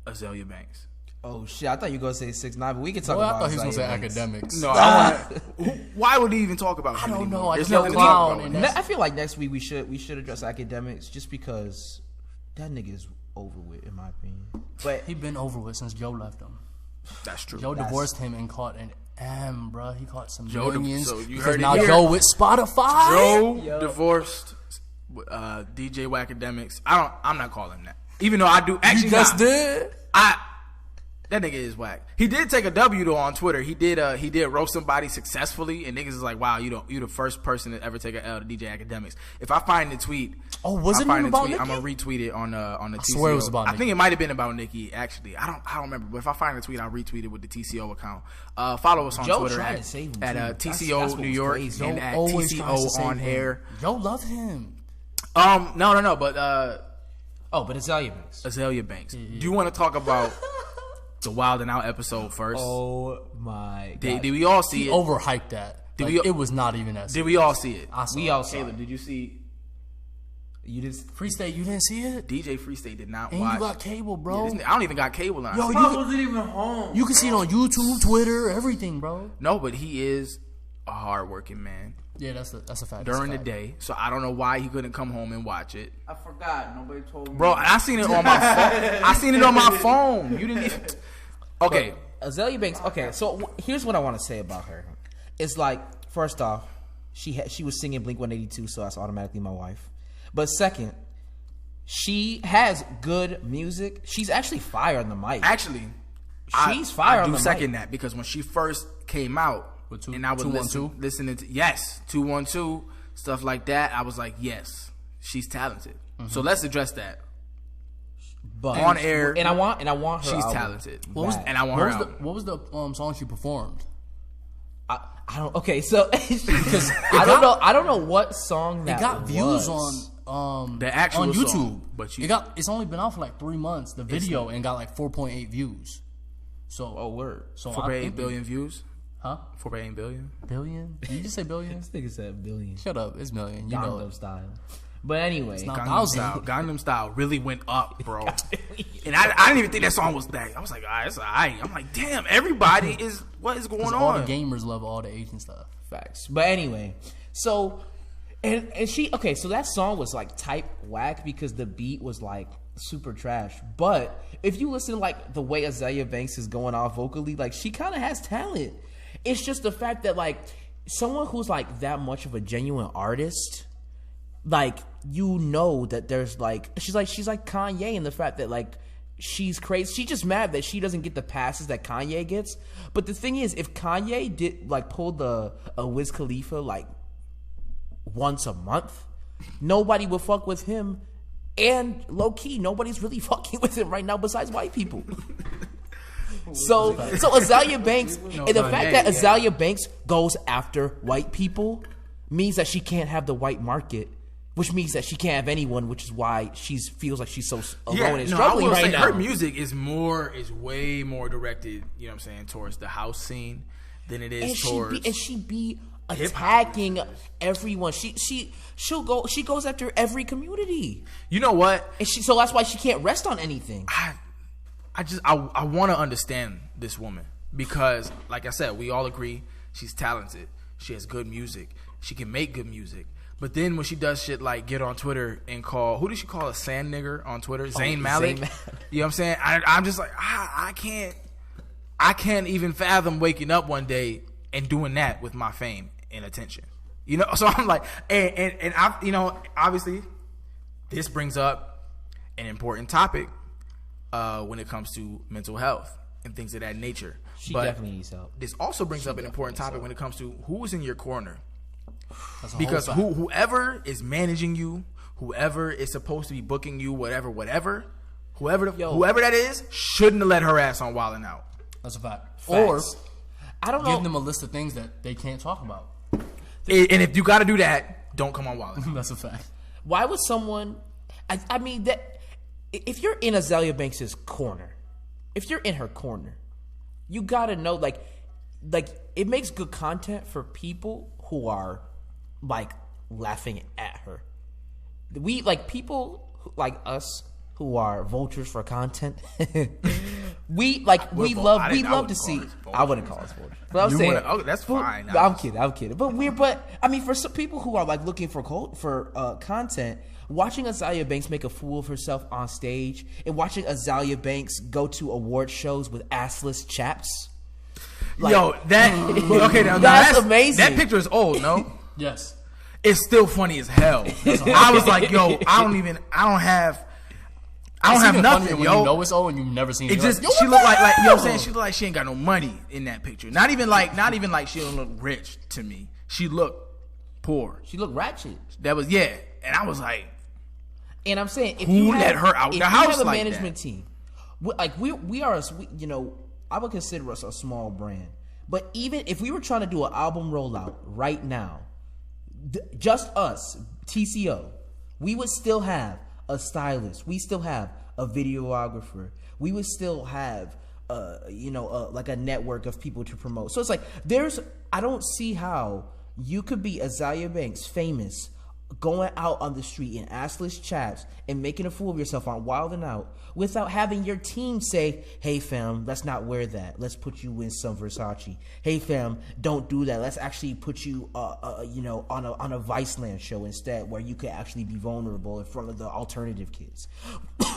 A: Azalea Banks?
D: Oh shit! I thought you were gonna say 6ix9ine, but we can talk
B: Well,
D: about.
B: I thought he was gonna say
D: Azalea Banks.
B: academics.
A: No, why would he even talk about him?
B: I don't know.
A: anymore?
B: I
A: There's
B: feel
A: nothing to
B: clown
A: talk about.
B: and that's-
D: I feel like next week we should address academics just because that nigga is over with, in my opinion. But
B: He been over with since Joe left him.
A: That's true.
B: Joe divorced him and caught an M, bro. He caught some
A: Joe
B: millions.
A: so you
B: because
A: heard it
B: now
A: here.
B: Joe with Spotify.
A: Joe divorced DJ Wacademics. I'm not calling him that. Even though I do actually.
B: He just did.
A: That nigga is whack. He did take a W though on Twitter. He did roast somebody successfully, and niggas is like, "Wow, you the first person to ever take an L to DJ Academics." If I find the tweet,
B: Oh, was it even about Nicki?
A: I'm gonna retweet it on the TCO.
B: swear it was about
A: I think
B: Nicki.
A: it might have been about Nicki. Actually, I don't remember. But if I find the tweet, I'll retweet it with the TCO account. Follow us on
D: Joe
A: Twitter
D: tried to save him,
A: at
D: too.
A: TCO
D: That's what
A: New
D: was
A: York
D: crazy.
A: and
B: Joe
A: at
B: always tries to
A: TCO
B: save
A: on
B: him.
A: air.
B: Joe loved him.
A: No, but
D: but Azalea Banks.
A: Azalea Banks. Do you want to talk about the Wildn Out episode first?
D: Oh my god!
A: Did we all see
B: He
A: it?
B: overhyped that. Like,
A: we-
B: it was not even that.
A: Did we all see it?
B: I saw
D: We
B: it.
D: all saw
A: Caleb,
D: it.
A: did you see?
D: You just
B: Free State, you didn't see it?
A: DJ Free State did not
B: And
A: watch.
B: you got cable, bro.
A: I don't even got cable now.
B: Yo,
C: I wasn't even home.
B: you can see it on YouTube, Twitter, everything, bro.
A: No, but he is a hardworking man
B: Yeah, that's a fact.
A: during the
B: That's a fact.
A: day, so I don't know why he couldn't come home and watch it,
C: I forgot. Nobody told me.
A: bro. And I seen it on my phone. I seen it on my phone. You didn't even. Okay,
D: Azalea Banks. Okay, so here's what I want to say about her. It's like, first off, she was singing Blink-182, so that's automatically my wife. But second, she has good music. She's actually fire on the mic.
A: actually,
D: She's fire
A: I
D: on
A: do
D: the
A: second
D: mic.
A: that because when she first came out,
B: With two-
A: and I would
B: 212?
A: listening to 212 stuff like that, I was like, yes, she's talented. So let's address that.
D: But
A: On air,
D: and I want her.
A: she's
D: album.
A: talented.
B: What was,
A: And I want her album.
B: what was the song she performed?
D: I don't. Okay, so because I don't know what song that
B: It got views
D: was.
B: on
A: The actual
B: on YouTube,
A: song, but
B: it's only been out for like 3 months. The video and got like 4.8 views. So
D: Oh word!
B: so
A: 4.8 billion views.
B: Huh?
A: 4.8 billion.
B: Billion? Did you just say billion?
D: This nigga said billion.
B: Shut up! It's million. You know
D: Gangnam
B: it.
D: style. But anyway,
B: not-
A: Gangnam Style really went up, bro. And I didn't even think that song was that. I was like, it's alright. I'm like, damn, everybody is what is going
B: 'Cause all the
A: on?
B: gamers love all the Asian stuff.
D: facts. But anyway, so and she so that song was like type whack because the beat was like super trash. But if you listen to like the way Azalea Banks is going off vocally, like she kind of has talent. It's just the fact that like someone who's like that much of a genuine artist, like you know that there's like she's like Kanye in the fact that like she's crazy. She's just mad that she doesn't get the passes that Kanye gets. But the thing is, if Kanye did like pull a Wiz Khalifa like once a month, nobody would fuck with him. And low key, nobody's really fucking with him right now besides white people. So Azalea Banks, and the fact that Azalea Banks goes after white people means that she can't have the white market, which means that she can't have anyone, which is why she feels like she's so alone and
A: I
D: struggling
A: will
D: right
A: say
D: now.
A: her music is way more directed, you know what I'm saying, towards the house scene than it is towards
D: she be attacking everyone. She goes after every community.
A: You know what?
D: And so that's why she can't rest on anything.
A: I want to understand this woman because, like I said, we all agree she's talented. She has good music. She can make good music. But then when she does shit like get on Twitter and call, who did she call a sand nigger on Twitter? Zayn Malik. You know what I'm saying? I'm just like, I can't even fathom waking up one day and doing that with my fame and attention. You know, so I'm like, and I, you know, obviously, this brings up an important topic when it comes to mental health and things of that nature.
D: She definitely needs help.
A: This also brings up an important topic when it comes to who's in your corner. Because whoever is managing you, whoever is supposed to be booking you, whatever that is, shouldn't have let her ass on Wildn Out.
B: That's a fact.
D: Facts.
B: Or
D: I don't know.
B: give them a list of things that they can't talk about.
A: And if you got to do that, don't come on Wildn Out.
B: That's a fact.
D: Why would someone? I mean that if you're in Azalea Banks' corner, if you're in her corner, you gotta know like it makes good content for people who are like laughing at her. We like people like us who are vultures for content. we love to see. I wouldn't call us vultures. But I'm saying
A: that's fine.
D: I'm kidding. But I mean, for some people who are like looking for content, watching Azalea Banks make a fool of herself on stage and watching Azalea Banks go to award shows with assless chaps.
A: Like, yo, okay, now
D: that's amazing.
A: That picture is old, no?
B: Yes.
A: It's still funny as hell. I was like, yo, I don't have nothing,
B: when
A: yo.
B: You know it's old and you've never seen it.
A: Just
B: like,
A: she looked like you know what I'm saying? She looked like she ain't got no money in that picture. Not even like she don't look rich to me. She looked poor.
D: She looked ratchet.
A: That was and I was like,
D: and I'm saying if
A: who
D: you
A: let her out the house
D: have a
A: like
D: management
A: that?
D: team, we are you know, I would consider us a small brand. But even if we were trying to do an album rollout right now, just us, TCO, we would still have a stylist. We still have a videographer. We would still have, like a network of people to promote. So it's like I don't see how you could be Azalea Banks, famous, going out on the street in assless chaps and making a fool of yourself on Wildn Out without having your team say, hey fam, let's not wear that, let's put you in some Versace. Hey fam, don't do that, let's actually put you on a Viceland show instead, where you could actually be vulnerable in front of the alternative kids.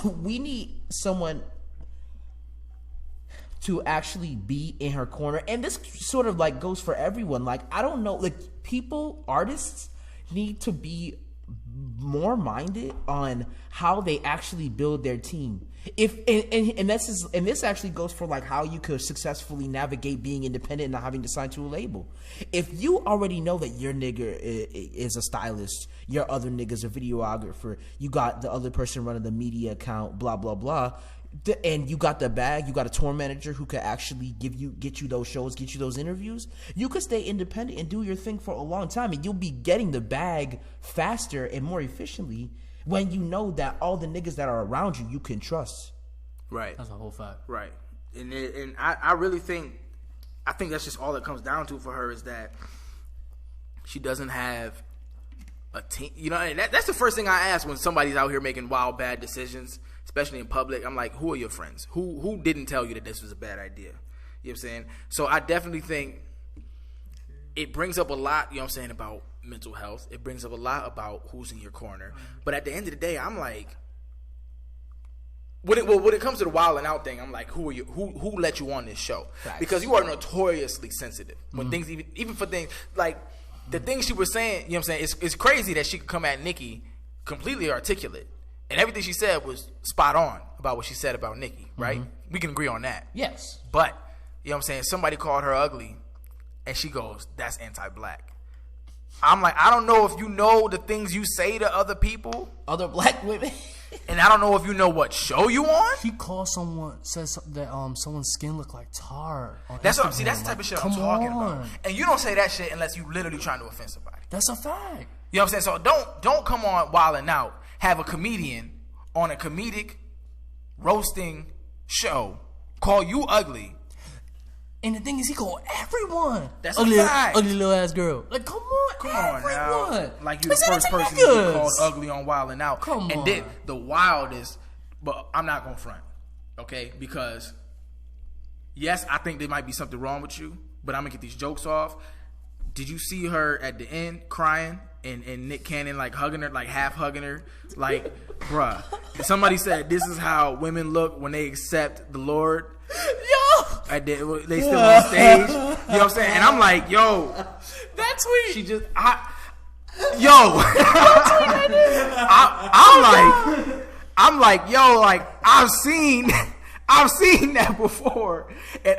D: We need someone to actually be in her corner, and this sort of like goes for everyone. Like, I don't know, like artists need to be more minded on how they actually build their team. And this actually goes for like how you could successfully navigate being independent and not having to sign to a label. If you already know that your nigga is a stylist, your other nigga's a videographer, you got the other person running the media account, blah blah blah, and you got the bag, you got a tour manager who could actually get you those shows, get you those interviews, you could stay independent and do your thing for a long time, and you'll be getting the bag faster and more efficiently when you know that all the niggas that are around you can trust.
A: Right.
B: That's a whole fact.
A: Right. And I really think that's just all it comes down to for her, is that she doesn't have a team. You know, and that's the first thing I ask when somebody's out here making wild, bad decisions, especially in public. I'm like, who are your friends? Who didn't tell you that this was a bad idea? You know what I'm saying? So I definitely think it brings up a lot, you know what I'm saying, about mental health. It brings up a lot about who's in your corner. But at the end of the day, I'm like, when it comes to the Wildn Out thing, I'm like, who are you? Who let you on this show?
D: Facts.
A: Because you are notoriously sensitive when things, even for things like the things she was saying. You know what I'm saying? It's crazy that she could come at Nicki completely articulate, and everything she said was spot on about what she said about Nicki. Right? We can agree on that.
D: Yes.
A: But you know what I'm saying? Somebody called her ugly, and she goes, "That's anti-black." I'm like, I don't know if you know the things you say to other people,
D: Other black women.
A: and I don't know if you know what show you on.
B: He called says that someone's skin looked like tar.
A: That's what I'm
B: Instagram.
A: see. That's the type of shit I'm
B: Come
A: talking
B: on.
A: about. And you don't say that shit unless you literally trying to offend somebody.
B: That's a fact.
A: You know what I'm saying? So don't come on Wildn Out, have a comedian on a comedic roasting show call you ugly.
B: And the thing is, he called everyone.
A: That's
B: ugly,
A: a fact.
B: ugly little ass girl. Like, come on, everyone.
A: Now. Like you the
B: Is that
A: first
B: the
A: person to get
B: niggas?
A: called ugly on Wildn Out.
B: Come
A: and
B: on.
A: then the wildest, but I'm not gonna front. Okay, because yes, I think there might be something wrong with you, but I'm gonna get these jokes off. Did you see her at the end crying and Nick Cannon like hugging her, like half hugging her? Like, bruh, somebody said this is how women look when they accept the Lord. Yo, they still on stage. You know what I'm saying? And I'm like, yo,
B: That tweet.
A: she just, I'm like, yo, like I've seen that before, and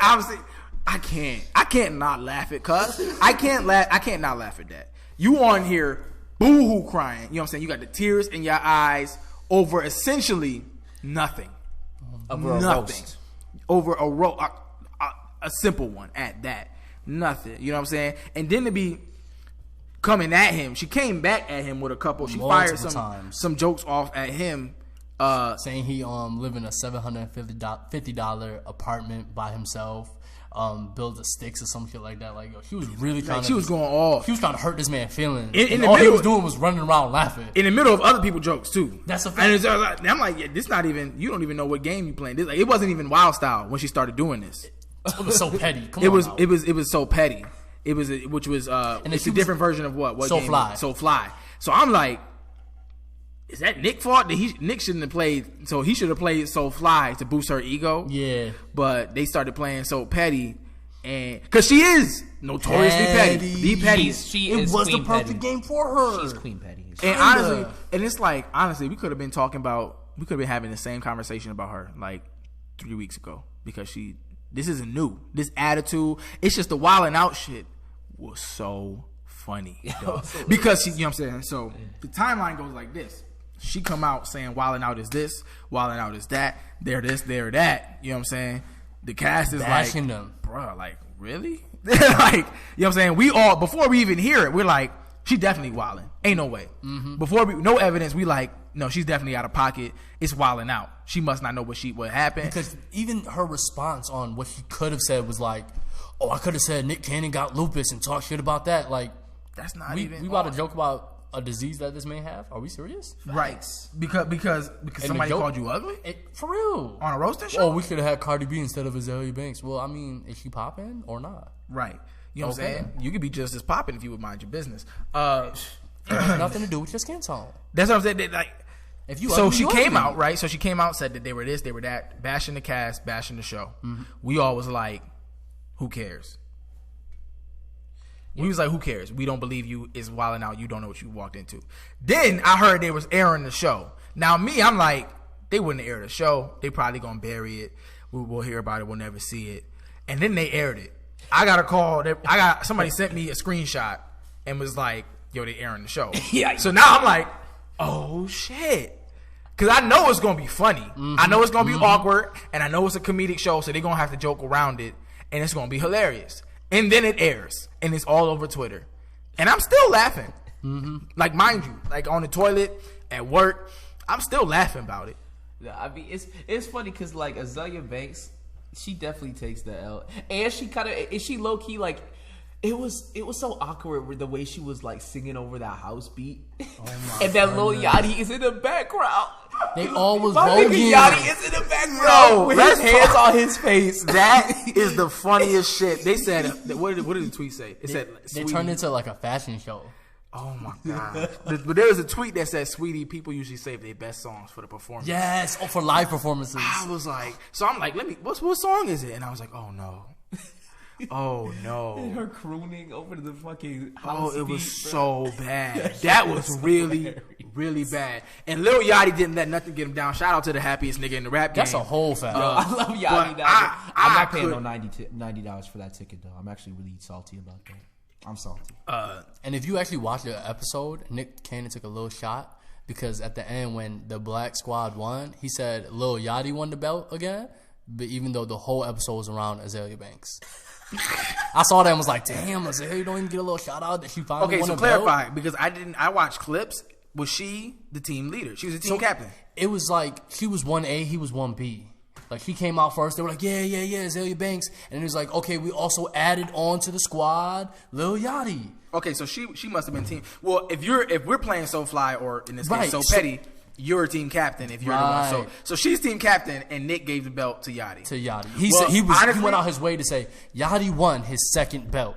A: I can't not laugh at cuz I can't not laugh at that. You on here boohoo crying, you know what I'm saying? You got the tears in your eyes over essentially nothing,
D: Over a
A: nothing,
D: roast.
A: over a simple one at that, nothing. You know what I'm saying? And then to be coming at him, she came back at him with a couple. She fired some jokes off at him.
B: Saying he live in a $750 apartment by himself, build the sticks or some shit like that. Like, yo, she was really trying.
A: She was going off.
B: She was trying to hurt this man's feelings.
A: In the
B: all he
A: middle-
B: was doing was running around laughing.
A: In the middle of other people's jokes too.
B: That's a fact.
A: And I'm like, yeah, this not even. You don't even know what game you playing. This, like, it wasn't even Wild Style when she started doing this.
B: It was so petty. Come
A: It
B: on
A: was
B: now.
A: it was so petty. It was which was
B: And
A: it's
B: she
A: a different version of what
B: So
A: game?
B: Fly.
A: So Fly. So I'm like, is that Nick's fault? Nick shouldn't have played. So he should have played So Fly to boost her ego.
B: Yeah.
A: But they started playing So Petty, and because she is notoriously petty, the pettiest.
D: She
B: It
D: is
B: was the
D: Queen
B: perfect
D: Petty.
B: game for her.
D: She's Queen Petty.
A: And honestly, and it's like, honestly, we could have been having the same conversation about her like 3 weeks ago, because this isn't new. This attitude, it's just the Wildn Out shit was so funny. Though. Because you know what I'm saying? So the timeline goes like this. She come out saying Wildn Out is this, Wildn Out is that, they're this, they're that. You know what I'm saying? The cast is
B: Bashing
A: like,
B: them.
A: bruh, like, really? Like, you know what I'm saying? We all, before we even hear it, we're like, she definitely wildin'. Ain't no way. Before no evidence, we like, no, she's definitely out of pocket. It's Wildn Out. She must not know what happened.
B: Because even her response on what she could have said was like, oh, I could have said Nick Cannon got lupus and talk shit about that. Like,
A: That's not
B: we
A: even.
B: about to joke about a disease that this may have? Are we serious?
A: Right. Because somebody
B: joke-
A: called you ugly
B: For real.
A: on a roasting show?
B: Oh, we should have had Cardi B instead of Azalea Banks. Well, I mean, is she popping or not?
A: Right. You know what I'm
B: Okay.
A: saying? You could be just as popping if you would mind your business.
B: It has nothing to do with your skin tone.
A: That's what I'm saying. They, like,
B: If you
A: so
B: ugly,
A: she
B: you
A: came
B: ugly.
A: out, right? So she came out, said that they were this, they were that, bashing the cast, bashing the show. We all was like, who cares? We was like, who cares? We don't believe you. It's Wildn Out. You don't know what you walked into. Then I heard they was airing the show. Now me, I'm like, they wouldn't air the show. They probably gonna bury it. We'll hear about it. We'll never see it. And then they aired it. I got a call. Somebody sent me a screenshot and was like, yo, they airing the show.
D: Yeah.
A: So now I'm like, oh shit. Cause I know it's gonna be funny. I know it's gonna be awkward, and I know it's a comedic show, so they're gonna have to joke around it, and it's gonna be hilarious. And then it airs, and it's all over Twitter, and I'm still laughing. Like, mind you, like on the toilet, at work, I'm still laughing about it.
C: Yeah, I mean, it's funny because like Azalea Banks, she definitely takes the L, and she kind of is she low key like. It was so awkward with the way she was like singing over that house beat, and that Lil Yachty is in the background.
B: They all was
C: My nigga
B: voguing.
C: Yachty is in the background
A: Yo,
C: with his
A: let's
C: hands
A: talk-
C: on his face.
A: That is the funniest shit. They said, what did the tweet say? It said,
B: They
A: "Sweetie."
B: turned into like a fashion show.
A: Oh my god! But there was a tweet that said, "Sweetie, people usually save their best songs for the performance."
B: Yes, for live performances.
A: I was like, so I'm like, what song is it? And I was like, oh no, oh no.
C: Her crooning over the fucking
A: Oh,
C: house
A: it was
C: beat, bro.
A: so bad. That was really, really bad. And Lil Yachty didn't let nothing get him down. Shout out to the happiest nigga in the rap game.
B: That's a whole fact.
C: I love Yachty.
A: But
C: Now, I'm not paying
A: could-
C: no $90 for that ticket though. I'm actually really salty about that. I'm salty.
B: And if you actually watch the episode, Nick Cannon took a little shot because at the end when the Black Squad won, he said Lil Yachty won the belt again, but even though the whole episode was around Azalea Banks. I saw that and was like, damn, Azalea don't even get a little shout out that she finally
A: Okay,
B: won
A: so
B: a belt.
A: clarify, because I watched clips. Was she the team leader? She was the team captain.
B: It was like she was 1A, he was 1B. Like he came out first, they were like, yeah, Azalea Banks, and it was like, okay, we also added on to the squad Lil Yachty.
A: Okay, so she must have been team. Well, if we're playing So Fly or in this case
B: Right,
A: So
B: so-
A: Petty, you're team captain if you're the one. So she's team captain, and Nick gave the belt to Yachty.
B: He said he went out his way to say Yachty won his second belt,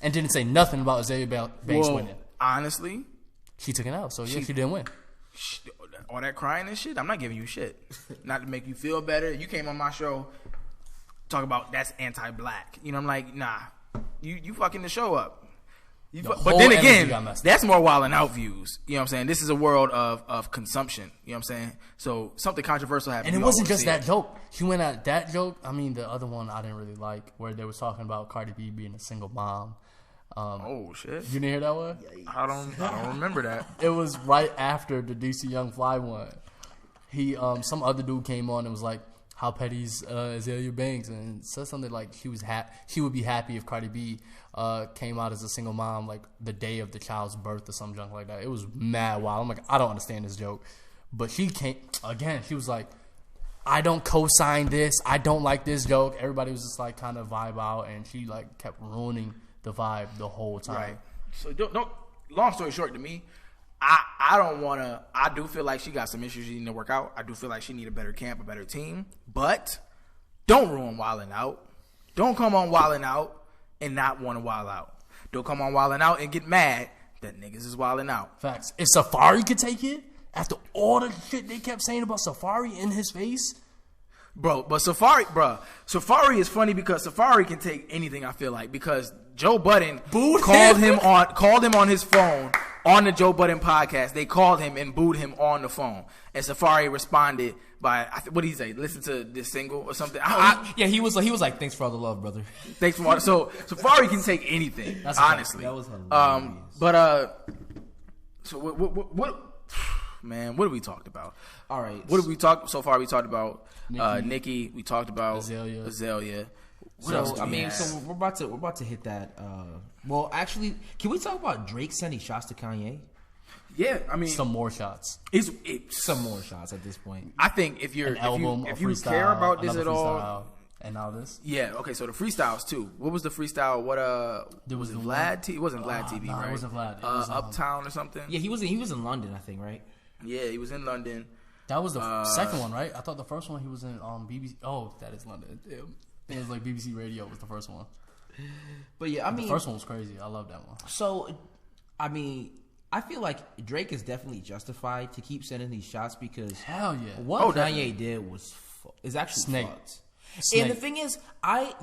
B: and didn't say nothing about Azalea Banks winning.
A: Honestly,
B: she took it out, so she didn't win.
A: All that crying and shit, I'm not giving you shit. Not to make you feel better. You came on my show, talk about that's anti-black. You know, I'm like, nah, you fucking the show up. But then again, that's more Wildn Out views. You know what I'm saying? This is a world of consumption. You know what I'm saying? So something controversial happened.
B: And it wasn't just that joke. He went at that joke. I mean, the other one I didn't really like, where they was talking about Cardi B being a single mom.
A: Oh shit!
B: You didn't hear that one?
A: I don't remember that.
B: It was right after the DC Young Fly one. He some other dude came on and was like, "How petty's Azalea Banks?" and said something like he would be happy if Cardi B came out as a single mom like the day of the child's birth or some junk like that. It was mad wild. I'm like, I don't understand this joke, but she came again. She was like, I don't co-sign this. I don't like this joke. Everybody was just like kind of vibe out, and she like kept ruining the vibe the whole time.
A: Right. So don't. Long story short, to me, I don't want to. I do feel like she got some issues she need to work out. I do feel like she need a better camp, a better team. But don't ruin Wildn Out. Don't come on Wildn Out and not want to wild out. Don't come on Wildn Out and get mad that niggas is wilding out.
B: Facts. If Safari could take it after all the shit they kept saying about Safari in his face.
A: But Safari is funny because Safari can take anything. I feel like because Joe Budden called him on his phone on the Joe Budden podcast. They called him and booed him on the phone, and Safari responded by what did he say? Listen to this single or something.
C: He was like, thanks for all the love, brother.
A: Thanks for all. So Safari can take anything. That's honestly.
C: That was hilarious.
A: So what? Man, what have we talked about?
D: All right.
A: What have we talked so far? We talked about Nicki. We talked about Azalea. What else?
D: So we're about to hit that. Well, actually, can we talk about Drake sending shots to Kanye?
A: Yeah, I mean,
B: some more shots.
D: Some more shots at this point.
A: I think if you care about this at all,
B: and now this.
A: Yeah. Okay. So the freestyles too. What was the freestyle? What was it Vlad TV? It wasn't Vlad TV, right?
B: It wasn't Vlad. It was,
A: Uptown or something.
D: Yeah, he was in London, I think, right?
A: Yeah, he was in London.
B: That was the second one, right? I thought the first one he was in BBC. Oh, that is London. It was like BBC Radio was the first one.
D: But yeah, I mean,
B: the first one was crazy. I love that one.
D: So, I mean, I feel like Drake is definitely justified to keep sending these shots because
B: hell yeah,
D: what Kanye did is actually fucked. And the thing is,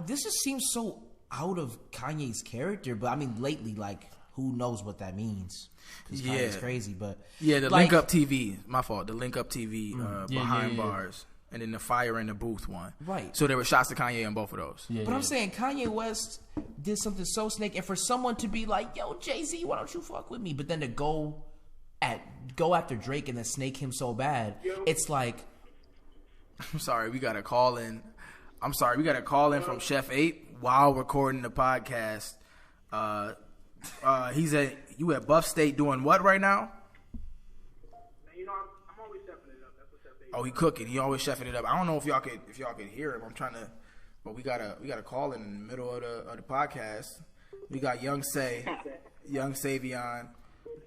D: this just seems so out of Kanye's character. But I mean, lately, like, who knows what that means? Because Kanye's crazy. But
A: yeah, the Link Up TV, my fault. The Link Up TV behind bars. And then the Fire in the Booth one.
D: Right.
A: So there were shots to Kanye on both of those.
D: Yeah, but I'm saying Kanye West did something so snake. And for someone to be like, yo, Jay-Z, why don't you fuck with me? But then to go after Drake and then snake him so bad, it's like.
A: I'm sorry, we got a call in. From Chef 8 while recording the podcast. He's you at Buff State doing what right now? Oh, he cooking. He always chefing it up. I don't know if y'all could hear him. I'm trying to, but we got a call in the middle of the podcast. We got Young Savion.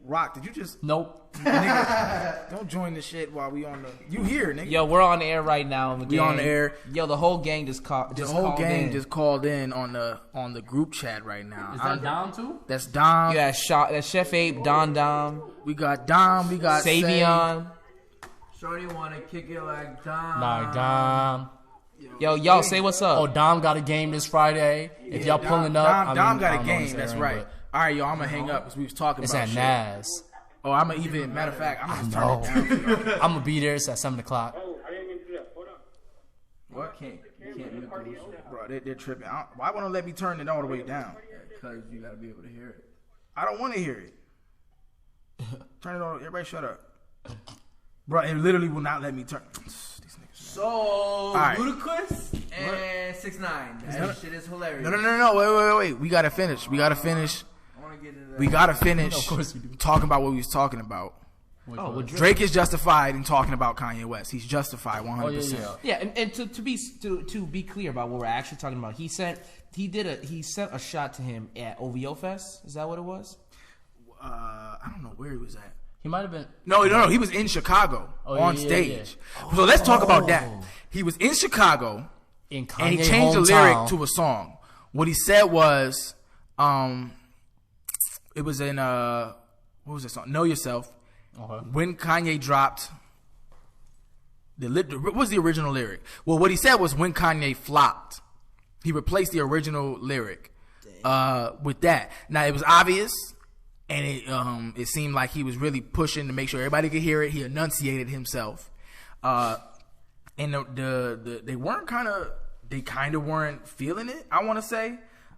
A: Rock, did you just
B: nope?
A: Nigga, don't join the shit while we on the. You here, nigga?
C: Yo, we're on the air right now.
A: We on the air.
C: Yo, the whole gang just called
A: in on the group chat right now.
B: Is that Dom too?
A: That's Dom.
C: Yeah, that's Chef Ape, Dom.
A: We got Dom. We got
C: Savion.
E: Shorty wanna kick it like Dom.
B: Like Dom.
C: Yo, y'all say what's up.
B: Oh, Dom got a game this Friday. If y'all pulling up,
A: Dom got a game. That's right. All right, yo, I'm gonna hang up because we was talking
B: it's
A: about
B: shit. It's at Nas.
A: Oh, I'm gonna even. Matter of fact, I'm gonna turn it down.
B: I'm gonna be there. It's at 7:00.
E: Oh, I didn't mean to do that. Hold on.
A: What? You can't mute the bro. They're tripping. Why won't they let me turn it all the way down?
E: Because you gotta be able to hear it.
A: I don't want to hear it. Turn it on. Everybody, shut up. Bro, it literally will not let me turn. These niggas,
E: so, right. Ludacris and 6ix9ine. That shit is hilarious.
A: No. Wait. We gotta finish. I
E: want to get into that.
A: We gotta finish
B: of course you do.
A: Talking about what we was talking about. Drake is justified in talking about Kanye West. He's justified 100%.
D: Yeah, and to be clear about what we're actually talking about, he sent a shot to him at OVO Fest. Is that what it was?
A: I don't know where he was at.
B: He might have been.
A: No. He was in Chicago on stage. So let's talk about that. He was in Chicago,
B: In Kanye
A: and he changed the
B: hometown.
A: lyric to a song. What he said was, it was in what was that song? Know Yourself.
B: Okay.
A: When Kanye dropped what was the original lyric? Well, what he said was when Kanye flopped, he replaced the original lyric with that. Now it was obvious, and it seemed like he was really pushing to make sure everybody could hear it. He enunciated himself, and they kind of weren't feeling it. I want to say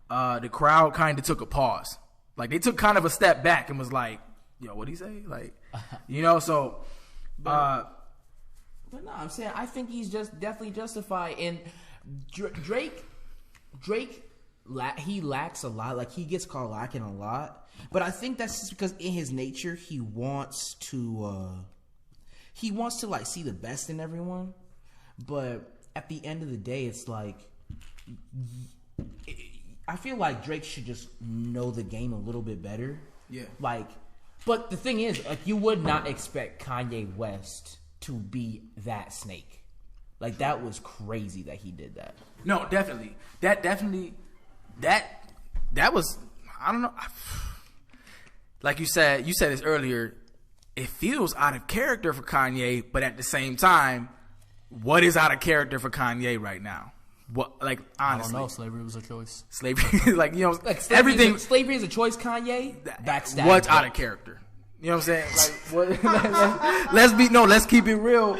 A: the crowd kind of took a pause, like they took kind of a step back and was like, "Yo, what'd he say?" Like, so.
C: But no, I'm saying I think he's just definitely justified. And Drake, he lacks a lot. Like he gets caught lacking a lot. But I think that's just because in his nature he wants to like see the best in everyone. But at the end of the day, it's like I feel like Drake should just know the game a little bit better.
A: Yeah.
C: Like, but the thing is, like, you would not expect Kanye West to be that snake. Like, that was crazy that he did that.
A: No, definitely. That was, I don't know. Like you said this earlier, it feels out of character for Kanye, but at the same time, what is out of character for Kanye right now? What, like, honestly.
B: I don't know. Slavery was a choice.
A: Slavery, like,
C: Like, slavery is a choice, Kanye. Backstab.
A: What's out of character? You know what I'm saying? Like, what? let's keep it real.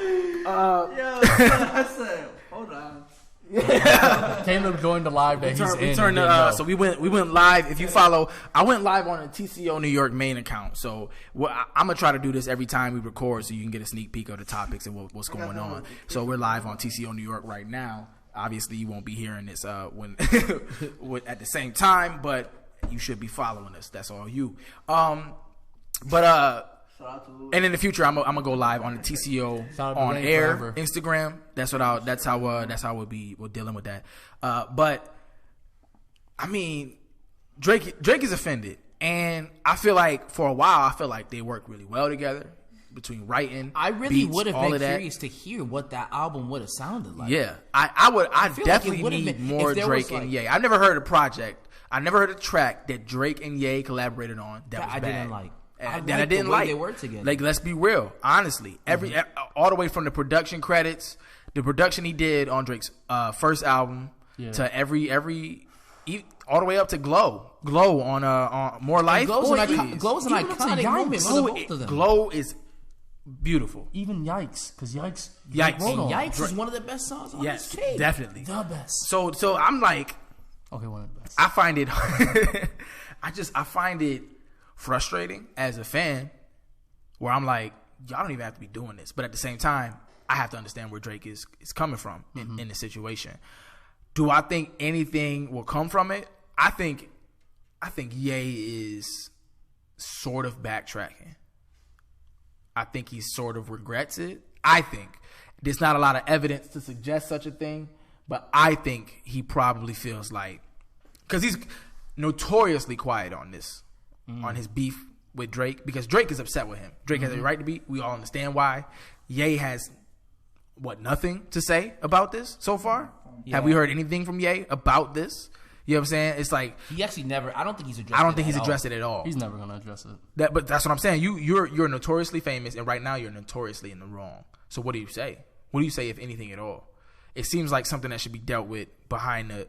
E: I said, hold on.
B: Caleb joined the live that he's in.
A: So we went live. If you follow, I went live on a TCO New York main account. So I'm gonna try to do this every time we record, so you can get a sneak peek of the topics and what's going on. So we're live on TCO New York right now. Obviously, you won't be hearing this when at the same time, but you should be following us. That's all you. And in the future, I'm gonna go live on the TCO on air
B: forever.
A: Instagram. That's how we're dealing with that. But I mean, Drake is offended, and I feel like for a while, I feel like they work really well together between writing.
C: I really
A: beats,
C: would have
A: all
C: been
A: of that.
C: curious to hear what that album would have sounded like.
A: Yeah, I
C: feel
A: definitely
C: like it
A: need
C: would've been-
A: more
C: if there
A: Drake
C: was,
A: and
C: like-
A: Ye. I've never heard a project. I never heard a track that Drake and Ye collaborated on that was
C: I
A: bad.
C: didn't like.
A: That I
C: liked
A: didn't
C: the way
A: like.
C: they worked together.
A: Like, let's be real, honestly. All the way from the production credits, the production he did on Drake's first album to every all the way up to Glow on More Life.
C: Glow's an iconic moment for the
A: Glow,
C: both of them.
A: Glow is beautiful.
B: Even Yikes, because Yikes.
A: Yikes.
B: wrote on.
C: Yikes is one of the best songs on
A: Yes,
C: this tape.
A: definitely.
B: The best.
A: So I'm like,
B: Okay, one of the best.
A: I find it I find it frustrating as a fan, where I'm like, y'all don't even have to be doing this. But at the same time, I have to understand where Drake is coming from in the situation. Do I think anything will come from it? I think Ye is sort of backtracking. I think he sort of regrets it. I think there's not a lot of evidence to suggest such a thing, but I think he probably feels like, because he's notoriously quiet on this, on his beef with Drake, because Drake is upset with him. Drake has a right to be. We all understand why. Ye has nothing to say about this so far.
C: Yeah.
A: Have we heard anything from Ye about this? You know what I'm saying? It's like,
C: He actually never. I don't think he's addressed.
A: I don't think he's addressed it at all.
B: He's never gonna address it.
A: But that's what I'm saying. You're notoriously famous, and right now you're notoriously in the wrong. So what do you say? What do you say, if anything at all? It seems like something that should be dealt with behind the,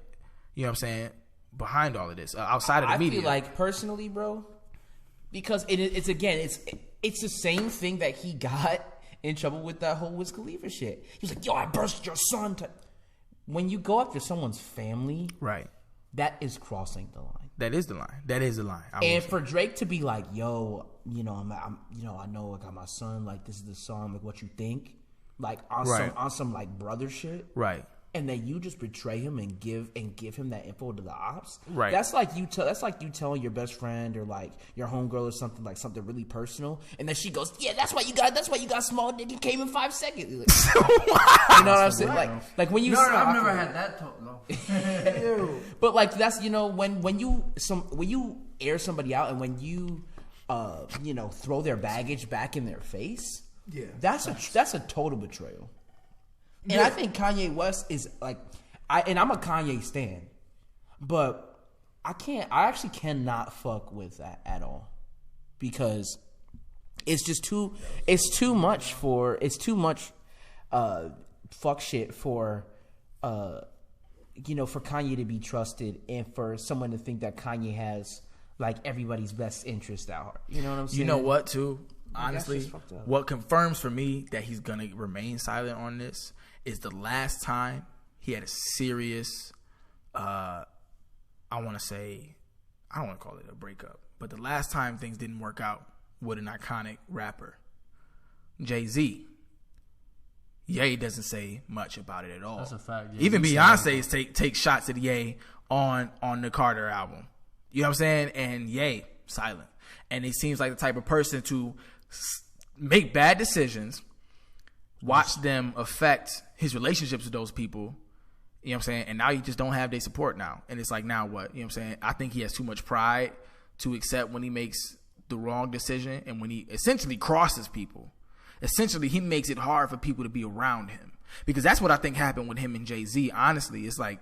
A: you know what I'm saying, behind all of this, outside of the media.
C: I feel like personally, bro, because it's the same thing that he got in trouble with that whole Wiz Khalifa shit. He was like, "Yo, I burst your son." When you go after someone's family,
A: right?
C: That is crossing the line.
A: That is the line. That is the line.
C: And for Drake to be like, "Yo, I know I got my son. Like, this is the song. Like, what you think? Like, on some like brother shit,
A: right?"
C: And then you just betray him and give him that info to the ops.
A: Right.
C: That's like you telling your best friend or like your homegirl or something, like something really personal, and then she goes, "Yeah, that's why you got small dick. You came in 5 seconds." Like, you know what I'm saying? Like when you.
E: No, I've never had that talk. No.
C: But like that's when you air somebody out, and when you throw their baggage back in their face.
A: Yeah,
C: that's a total betrayal. And I think Kanye West is like, I'm a Kanye stan, but I actually cannot fuck with that at all, because it's just too much fuck shit for for Kanye to be trusted, and for someone to think that Kanye has like everybody's best interest at heart. You know what I'm saying?
A: You know what, too? Honestly, what confirms for me that he's gonna remain silent on this is the last time he had a serious, I don't want to call it a breakup, but the last time things didn't work out with an iconic rapper, Jay-Z. Ye doesn't say much about it at all.
B: That's a fact. Yeah,
A: even Beyonce take shots at Ye on the Carter album. You know what I'm saying? And Ye silent. And he seems like the type of person to make bad decisions, watch them affect his relationships with those people. You know what I'm saying? And now you just don't have their support now. And it's like, now what? You know what I'm saying? I think he has too much pride to accept when he makes the wrong decision, and when he essentially crosses people. Essentially, he makes it hard for people to be around him. Because that's what I think happened with him and Jay-Z. Honestly, it's like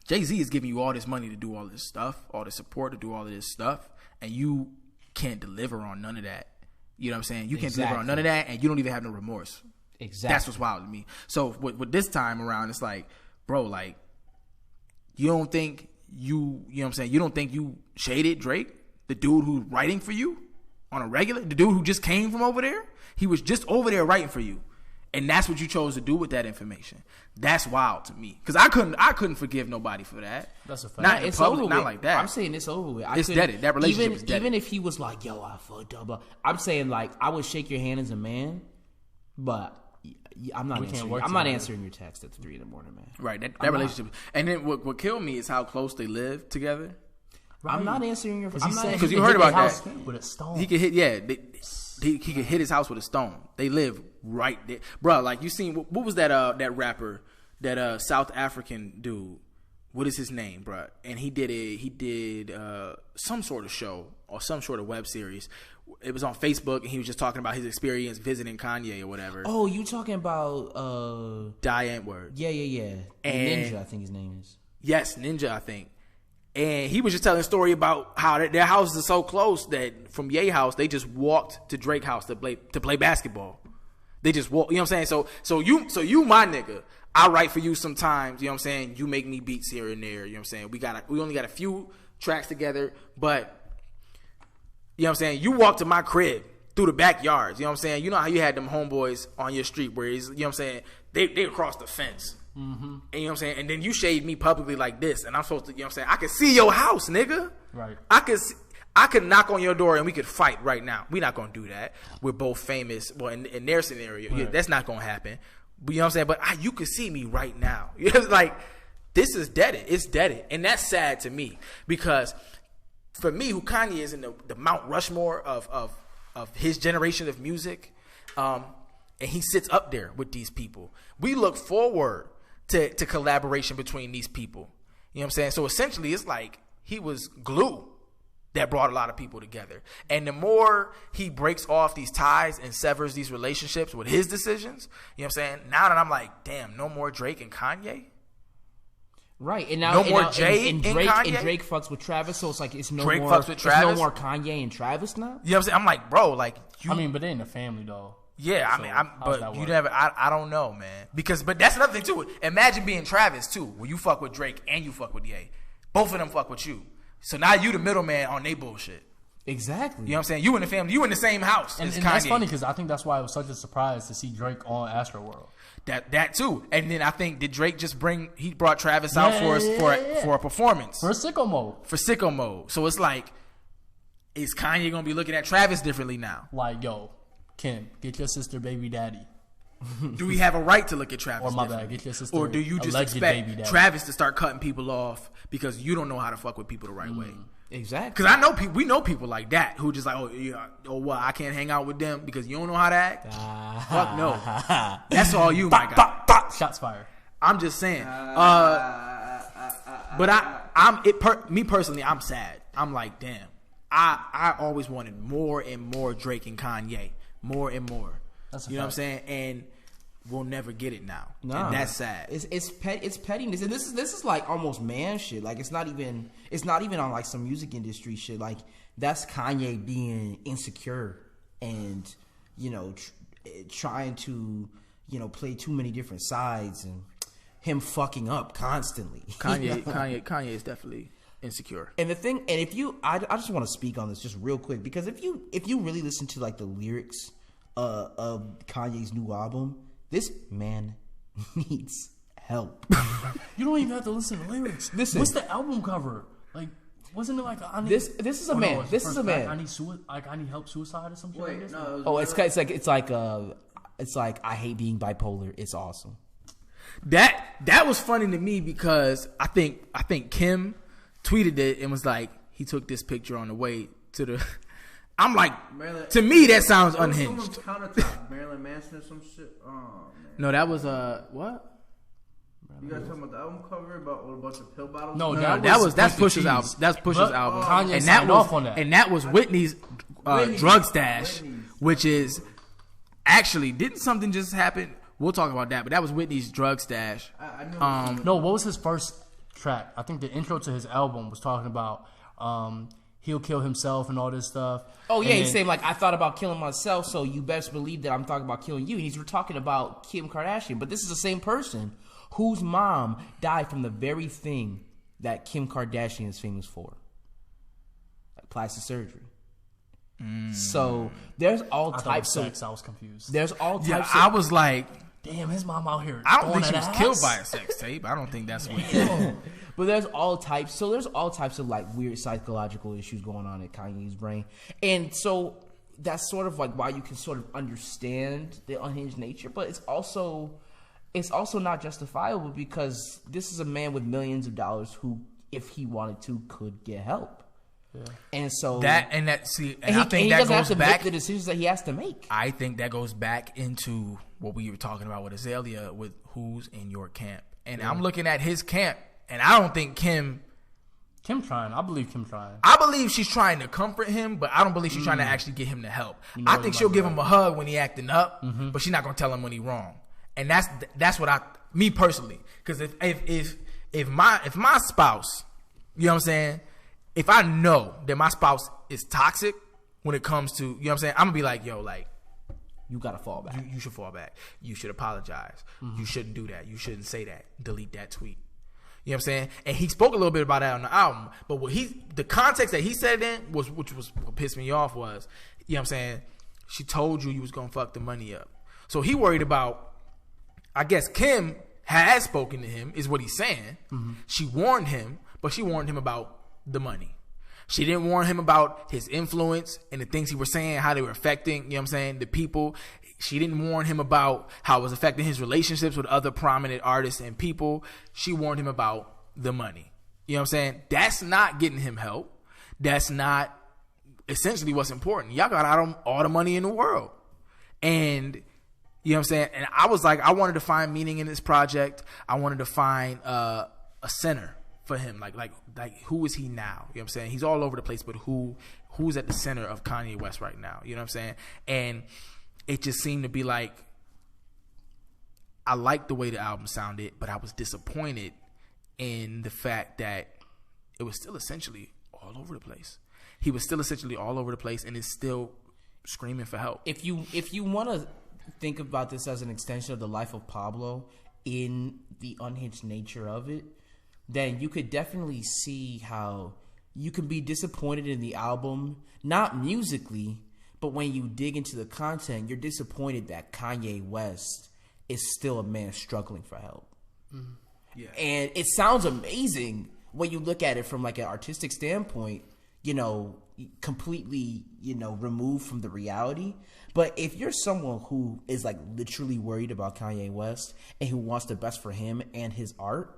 A: Jay-Z is giving you all this money to do all this stuff, all the support to do all of this stuff, and you can't deliver on none of that. You know what I'm saying? You can't deliver on none of that, and you don't even have no remorse.
C: Exactly.
A: That's what's wild to me. So with this time around, it's like, bro, like, you don't think you know what I'm saying? You don't think you shaded Drake, the dude who's writing for you on a regular, the dude who just came from over there? He was just over there writing for you. And that's what you chose to do with that information. That's wild to me. Because I couldn't forgive nobody for that.
B: That's a fact.
A: Not in public, not like that.
C: I'm saying it's over with.
A: It's dead. That relationship is dead.
C: Even if he was like, yo, I fucked up. I'm saying, like, I would shake your hand as a man, but I'm not answering your text at 3 a.m, man.
A: Right. That relationship. And then what killed me is how close they live together.
C: Right. I'm not answering your.
A: Because you heard about that
B: with a stone.
A: He could hit. Yeah, he could hit his house with a stone. They live right there, bro. Like, you seen what was that rapper, that South African dude? What is his name, bro? And he did some sort of show or some sort of web series. It was on Facebook, and he was just talking about his experience visiting Kanye or whatever.
C: Oh, you talking about
A: Diane Word?
C: Yeah. And Ninja, I think his name is.
A: Yes, Ninja, I think. And he was just telling a story about how their houses are so close that from Ye house they just walked to Drake house to play basketball. They just walk. You know what I'm saying? So you my nigga. I write for you sometimes. You know what I'm saying? You make me beats here and there. You know what I'm saying? We only got a few tracks together, but you know what I'm saying? You walk to my crib through the backyards. You know what I'm saying? You know how you had them homeboys on your street where you know what I'm saying? They across the fence. Mm-hmm. And you know what I'm saying? And then you shade me publicly like this, and I'm supposed to, you know what I'm saying? I can see your house, nigga.
B: Right.
A: I could knock on your door and we could fight right now. We're not gonna do that. We're both famous. Well, in their scenario, yeah, that's not gonna happen. But you know what I'm saying? But you can see me right now. Like, this is deaded. It's deaded, and that's sad to me, because for me, who Kanye is in the Mount Rushmore of his generation of music, and he sits up there with these people. We look forward to collaboration between these people. You know what I'm saying? So essentially, it's like he was glue that brought a lot of people together. And the more he breaks off these ties and severs these relationships with his decisions, you know what I'm saying? Now that I'm like, damn, no more Drake and Kanye?
C: Right. And now,
A: no more Jay and
C: Drake,
A: Kanye?
C: and Drake fucks with Travis, so it's like it's no
A: Drake
C: more
A: fucks with Travis?
C: It's no more Kanye and Travis now?
A: You know what I'm saying? I'm like, bro, like, you...
B: I mean, but they in the family, though.
A: Yeah,
B: So,
A: but you never. I don't know, man. But that's another thing too. Imagine being Travis too, where you fuck with Drake and you fuck with Ye. Both of them fuck with you. So now you the middleman on they bullshit.
C: Exactly.
A: You know what I'm saying? You in the family. You in the same house.
B: And
A: as Kanye.
B: that's funny because I think that's why it was such a surprise to see Drake on Astroworld.
A: That too. And then I think did Drake just he brought Travis out for a performance
B: for Sicko Mode.
A: For Sicko Mode. So it's like, is Kanye gonna be looking at Travis differently now?
B: Like, yo, Kim, get your sister baby daddy.
A: Do we have a right to look at Travis?
B: Or my bad, get your sister.
A: Or do you just expect Travis to start cutting people off because you don't know how to fuck with people the right way?
C: Exactly.
A: Because I know we know people like that who just like, what? I can't hang out with them because you don't know how to act. Fuck no. That's all you, my guy.
B: Shots fired.
A: I'm just saying. But me personally, I'm sad. I'm like, damn. I always wanted more and more Drake and Kanye, more and more.
B: That's a
A: you know
B: fact.
A: what I'm saying? And we'll never get it now.
D: Nah.
A: And that's sad.
D: It's pettiness, and this is like almost man shit. Like it's not even on like some music industry shit. Like that's Kanye being insecure and trying to play too many different sides and him fucking up constantly.
A: Kanye is definitely insecure.
D: And the thing, and if you, I just want to speak on this just real quick because if you really listen to like the lyrics of Kanye's new album, this man needs help.
B: You don't even have to listen to the lyrics.
D: Listen.
B: What's the album cover? Like, wasn't it like
D: This is a man. This is a man.
B: I need help, suicide or something like this.
E: no.
D: It's like I hate being bipolar. It's awesome.
A: That was funny to me because I think Kim tweeted it and was like, he took this picture on the way to the. I'm like, to me that sounds unhinged.
E: Someone's countertop, Marilyn Manson or some shit. Oh man.
A: No, that was what?
E: You guys talking about the album cover about a bunch of pill bottles?
B: No,
A: That's Pusha's
B: Cheese.
A: album. That's Pusha's
B: But
A: album.
B: Kanye
A: and
B: signed
A: that was
B: off on that.
A: And that was Whitney's drug stash, which is actually didn't something just happen? We'll talk about that. But that was Whitney's drug stash.
E: I know.
B: No, what was his first track? I think the intro to his album was talking about he'll kill himself and all this stuff.
D: Oh yeah,
B: And
D: he's
B: then-
D: saying like I thought about killing myself, so you best believe that I'm talking about killing you. We're talking about Kim Kardashian, but this is the same person whose mom died from the very thing that Kim Kardashian is famous for, like plastic surgery. So there's all
B: I thought it
D: types
B: was
D: of.
B: sex. I was confused.
D: There's all types.
A: Yeah,
D: of,
A: I was like,
B: Damn, his mom out here.
A: I don't think she
B: throwing
A: was
B: that
A: killed
B: ass.
A: by a sex tape. I don't think that's what.
D: But there's all types. So there's all types of like weird psychological issues going on in Kanye's brain, and so that's sort of like why you can sort of understand the unhinged nature. But it's also not justifiable because this is a man with millions of dollars who, if he wanted to, could get help. Yeah. And so
A: I think
D: he
A: that
D: doesn't have
A: goes
D: to
A: back.
D: make the decisions that he has to make.
A: I think that goes back into what we were talking about with Azalea, with who's in your camp. And I'm looking at his camp, and I don't think Kim
B: trying. I believe Kim trying.
A: I believe she's trying to comfort him, but I don't believe she's trying to actually get him the help. I think she'll give him a hug when he acting up, but she's not gonna tell him when he wrong. And that's what me personally, because if my spouse, you know what I'm saying, if I know that my spouse is toxic when it comes to, you know what I'm saying, I'm gonna be like, yo, like,
D: You gotta fall back.
A: you should fall back. You should apologize. You shouldn't do that. You shouldn't say that. Delete that tweet. You know what I'm saying? And he spoke a little bit about that on the album. But the context that he said it in which was what pissed me off was, you know what I'm saying? She told you was gonna fuck the money up. So he worried about, I guess Kim had spoken to him, is what he's saying. She warned him, but she warned him about the money. She didn't warn him about his influence and the things he was saying, how they were affecting, you know what I'm saying, the people. She didn't warn him about how it was affecting his relationships with other prominent artists and people. She warned him about the money. You know what I'm saying? That's not getting him help. That's not essentially what's important. Y'all got all the money in the world. And you know what I'm saying? And I was like, I wanted to find meaning in this project. I wanted to find a center for him. Like who is he now? You know what I'm saying? He's all over the place, but who's at the center of Kanye West right now? You know what I'm saying? And it just seemed to be like, I liked the way the album sounded, but I was disappointed in the fact that it was still essentially all over the place. He was still essentially all over the place and is still screaming for help.
D: If you want to think about this as an extension of the life of Pablo in the unhinged nature of it, then you could definitely see how you can be disappointed in the album, not musically, but when you dig into the content, you're disappointed that Kanye West is still a man struggling for help.
A: Yeah.
D: And it sounds amazing when you look at it from like an artistic standpoint, you know, completely, you know, removed from the reality. But if you're someone who is like literally worried about Kanye West and who wants the best for him and his art,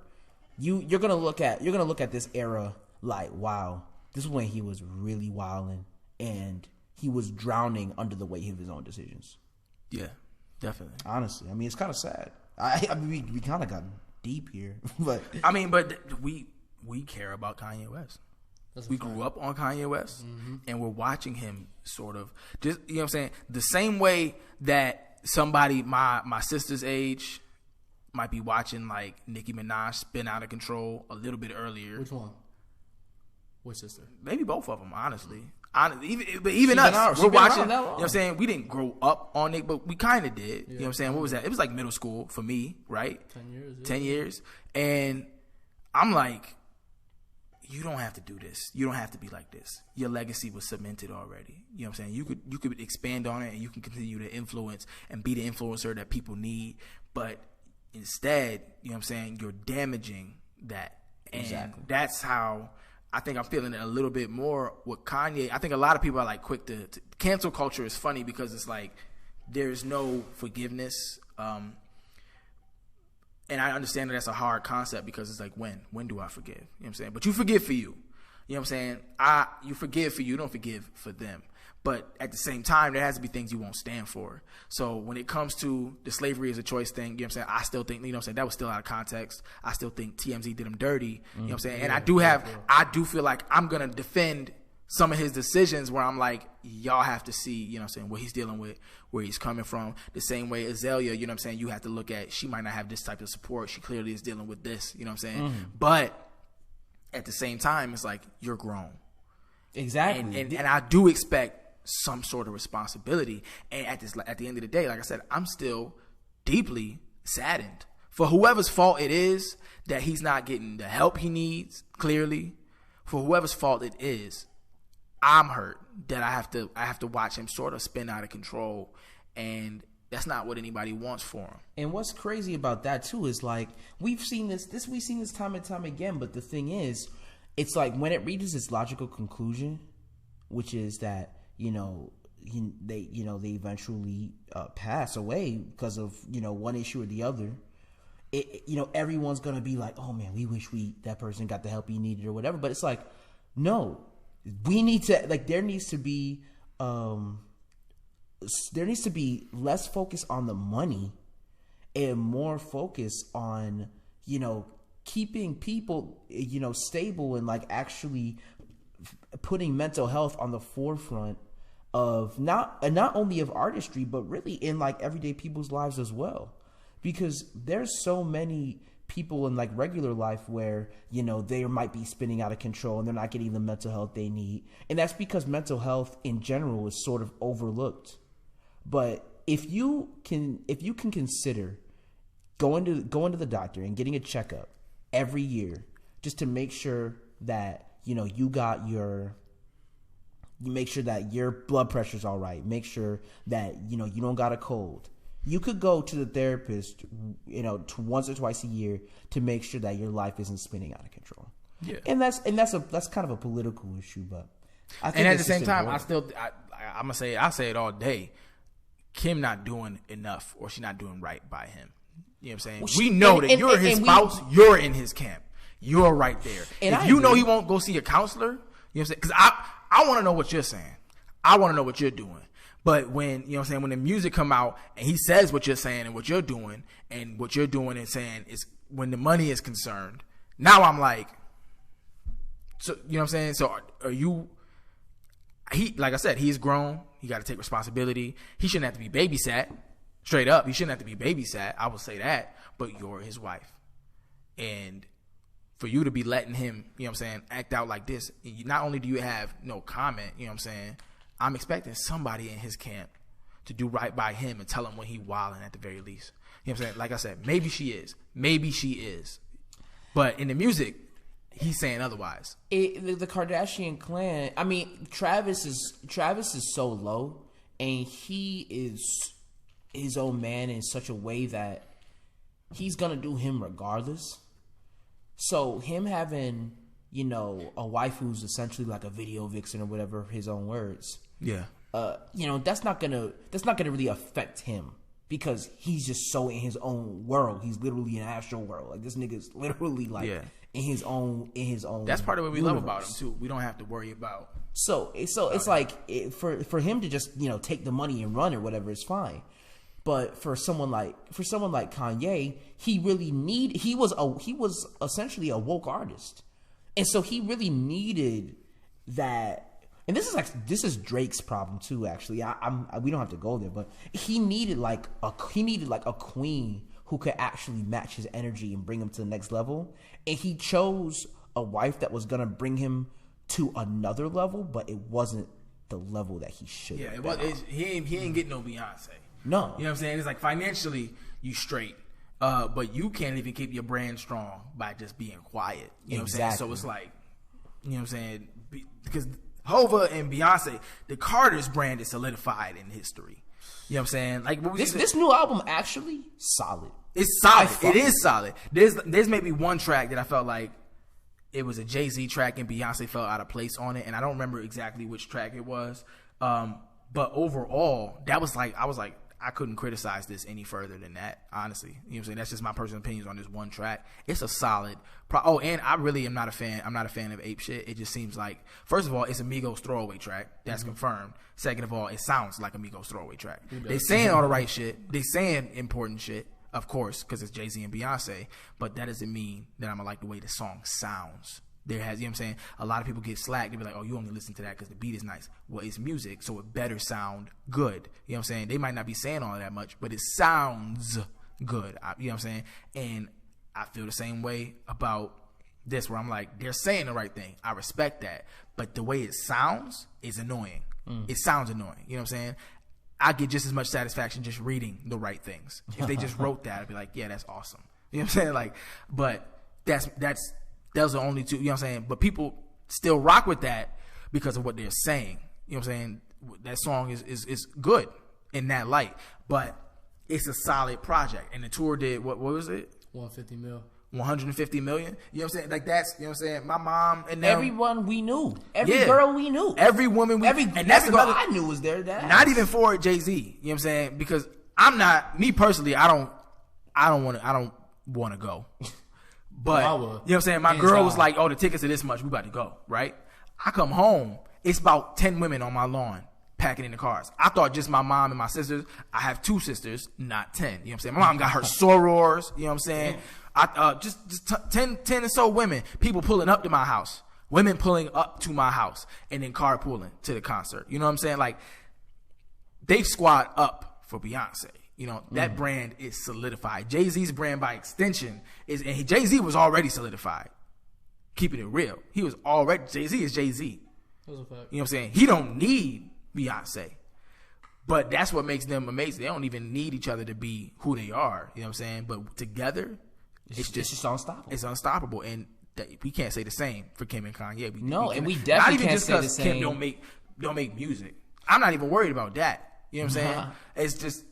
D: you're gonna look at this era like, wow, this is when he was really wilding and he was drowning under the weight of his own decisions.
A: Yeah, definitely.
D: Honestly, I mean, it's kind of sad. I mean, we kind of got deep here, but
A: I mean, but we care about Kanye West. We grew up on Kanye West, and we're watching him sort of just, you know what I'm saying? The same way that somebody my sister's age might be watching like Nicki Minaj spin out of control a little bit earlier.
B: Which one? Which sister?
A: Maybe both of them, honestly. Even us, we're watching. You know what I'm saying? We didn't grow up on it, but we kind of did. You know what I'm saying? What was that? It was like middle school for me, right?
B: 10 years. Yeah.
A: 10 years. And I'm like, you don't have to do this. You don't have to be like this. Your legacy was cemented already. You know what I'm saying? You could expand on it, and you can continue to influence and be the influencer that people need. But instead, you know what I'm saying, you're damaging that. And
D: Exactly.
A: That's how I think I'm feeling it a little bit more with Kanye. I think a lot of people are like quick to cancel culture is funny because it's like there's no forgiveness. And I understand that that's a hard concept because it's like, when do I forgive? You know what I'm saying? But you forgive for you. You know what I'm saying? You forgive for you, don't forgive for them. But at the same time, there has to be things you won't stand for. So when it comes to the slavery is a choice thing, you know what I'm saying? I still think, you know what I'm saying, that was still out of context. I still think TMZ did him dirty. You know what I'm saying? And I do feel like I'm going to defend some of his decisions where I'm like, y'all have to see, you know what I'm saying, what he's dealing with, where he's coming from. The same way Azalea, you know what I'm saying, you have to look at, she might not have this type of support. She clearly is dealing with this, you know what I'm saying? But at the same time, it's like, you're grown.
D: Exactly.
A: And I do expect some sort of responsibility. And at the end of the day, like I said, I'm still deeply saddened for whoever's fault it is that he's not getting the help he needs, clearly. For whoever's fault it is, I'm hurt that I have to watch him sort of spin out of control, and that's not what anybody wants for him.
D: And what's crazy about that too is like we've seen this time and time again. But the thing is, it's like when it reaches its logical conclusion, which is that they eventually pass away because of one issue or the other. Everyone's gonna be like, oh man, we wish that person got the help he needed or whatever. But it's like, no. We need to there needs to be less focus on the money and more focus on keeping people stable and like actually putting mental health on the forefront of not only of artistry but really in like everyday people's lives as well, because there's so many people in like regular life where they might be spinning out of control and they're not getting the mental health they need, and that's because mental health in general is sort of overlooked. But if you can consider going to the doctor and getting a checkup every year just to make sure that you make sure that your blood pressure's all right, make sure that you don't got a cold. You could go to the therapist, once or twice a year to make sure that your life isn't spinning out of control. Yeah, and that's kind of a political issue, but I think. And
A: at the same time, I'm gonna say I say it all day. Kim not doing enough, or she's not doing right by him. You know what I'm saying? We know that you're his spouse. You're in his camp. You're right there. And if you know he won't go see a counselor, you know what I'm saying? Because I want to know what you're saying. I want to know what you're doing. But when, when the music come out and he says what you're saying and what you're doing and what you're doing and saying is when the money is concerned, now I'm like, so, you know what I'm saying? So are you, like I said, he's grown. He got to take responsibility. He shouldn't have to be babysat. Straight up. He shouldn't have to be babysat. I will say that. But you're his wife. And for you to be letting him, act out like this, not only do you have no comment, I'm expecting somebody in his camp to do right by him and tell him when he wilding at the very least. You know what I'm saying? Like I said, maybe she is. Maybe she is. But in the music, he's saying otherwise.
D: The Kardashian clan, I mean, Travis is so low, and he is his own man in such a way that he's going to do him regardless. So him having, a wife who's essentially like a video vixen or whatever, his own words.
A: Yeah.
D: That's not gonna really affect him because he's just so in his own world. He's literally in an astral world. Like this nigga's literally like in his own.
A: That's part of what we love about him too. We don't have to worry about.
D: So it's like for him to just take the money and run or whatever is fine. But for someone like Kanye, he was essentially a woke artist. And so he really needed and this is Drake's problem too. Actually, we don't have to go there, but he needed like a queen who could actually match his energy and bring him to the next level, and he chose a wife that was gonna bring him to another level, but it wasn't the level that he should.
A: Yeah, he ain't getting no Beyonce.
D: No,
A: you know what I'm saying? It's like financially you straight, but you can't even keep your brand strong by just being quiet. You know what I'm saying? So it's like, you know what I'm saying? Because Hova and Beyonce, the Carter's brand is solidified in history. You know what I'm saying? Like
D: this new album actually solid.
A: It's solid. It is solid. There's maybe one track that I felt like it was a Jay-Z track and Beyonce felt out of place on it, and I don't remember exactly which track it was. But overall, that was like I couldn't criticize this any further than that, honestly. You know what I'm saying? That's just my personal opinions on this one track. It's a solid and I really am not a fan. I'm not a fan of Ape Shit. It just seems like, first of all, it's a Migos throwaway track. That's confirmed. Second of all, it sounds like a Migos throwaway track. They saying all the right shit. They saying important shit, of course, because it's Jay-Z and Beyonce. But that doesn't mean that I'm going to like the way the song sounds. You know what I'm saying? A lot of people get slack. They be like, oh, you only listen to that because the beat is nice. Well, it's music, so it better sound good. You know what I'm saying? They might not be saying all of that much, but it sounds good. You know what I'm saying? And I feel the same way about this, where I'm like, they're saying the right thing. I respect that. But the way it sounds is annoying. It sounds annoying. You know what I'm saying? I get just as much satisfaction just reading the right things. If they just wrote that, I'd be like, yeah, that's awesome. You know what I'm saying? Like, but those are the only two, you know what I'm saying? But people still rock with that because of what they're saying. You know what I'm saying? That song is good in that light. But it's a solid project. And the tour did, what was it?
B: 150 mil.
A: 150 million? You know what I'm saying? Like that's, you know what I'm saying? My mom and them.
D: Everyone we knew. Every girl we knew.
A: Every woman we knew.
D: And that's girl I knew was there.
A: Not even for Jay-Z. You know what I'm saying? Because I'm not, me personally, I don't want to go. But, you know what I'm saying? My girl was like, oh, the tickets are this much. We about to go, right? I come home. It's about 10 women on my lawn packing in the cars. I thought just my mom and my sisters. I have 2 sisters, not 10. You know what I'm saying? My mom got her sorors. You know what I'm saying? Just 10 or so women. People pulling up to my house. Women pulling up to my house. And then carpooling to the concert. You know what I'm saying? Like, they squad up for Beyonce. You know, that brand is solidified. Jay-Z's brand by extension is, and Jay-Z was already solidified. Keeping it real. He was already, Jay-Z is Jay-Z.
B: That's a fact.
A: You know what I'm saying? He don't need Beyonce. But that's what makes them amazing. They don't even need each other to be who they are. You know what I'm saying? But together, it's just
D: unstoppable.
A: It's unstoppable. And we can't say the same for Kim and Kanye.
D: We definitely can't say the same.
A: Kim don't make music. I'm not even worried about that. You know what I'm saying? It's just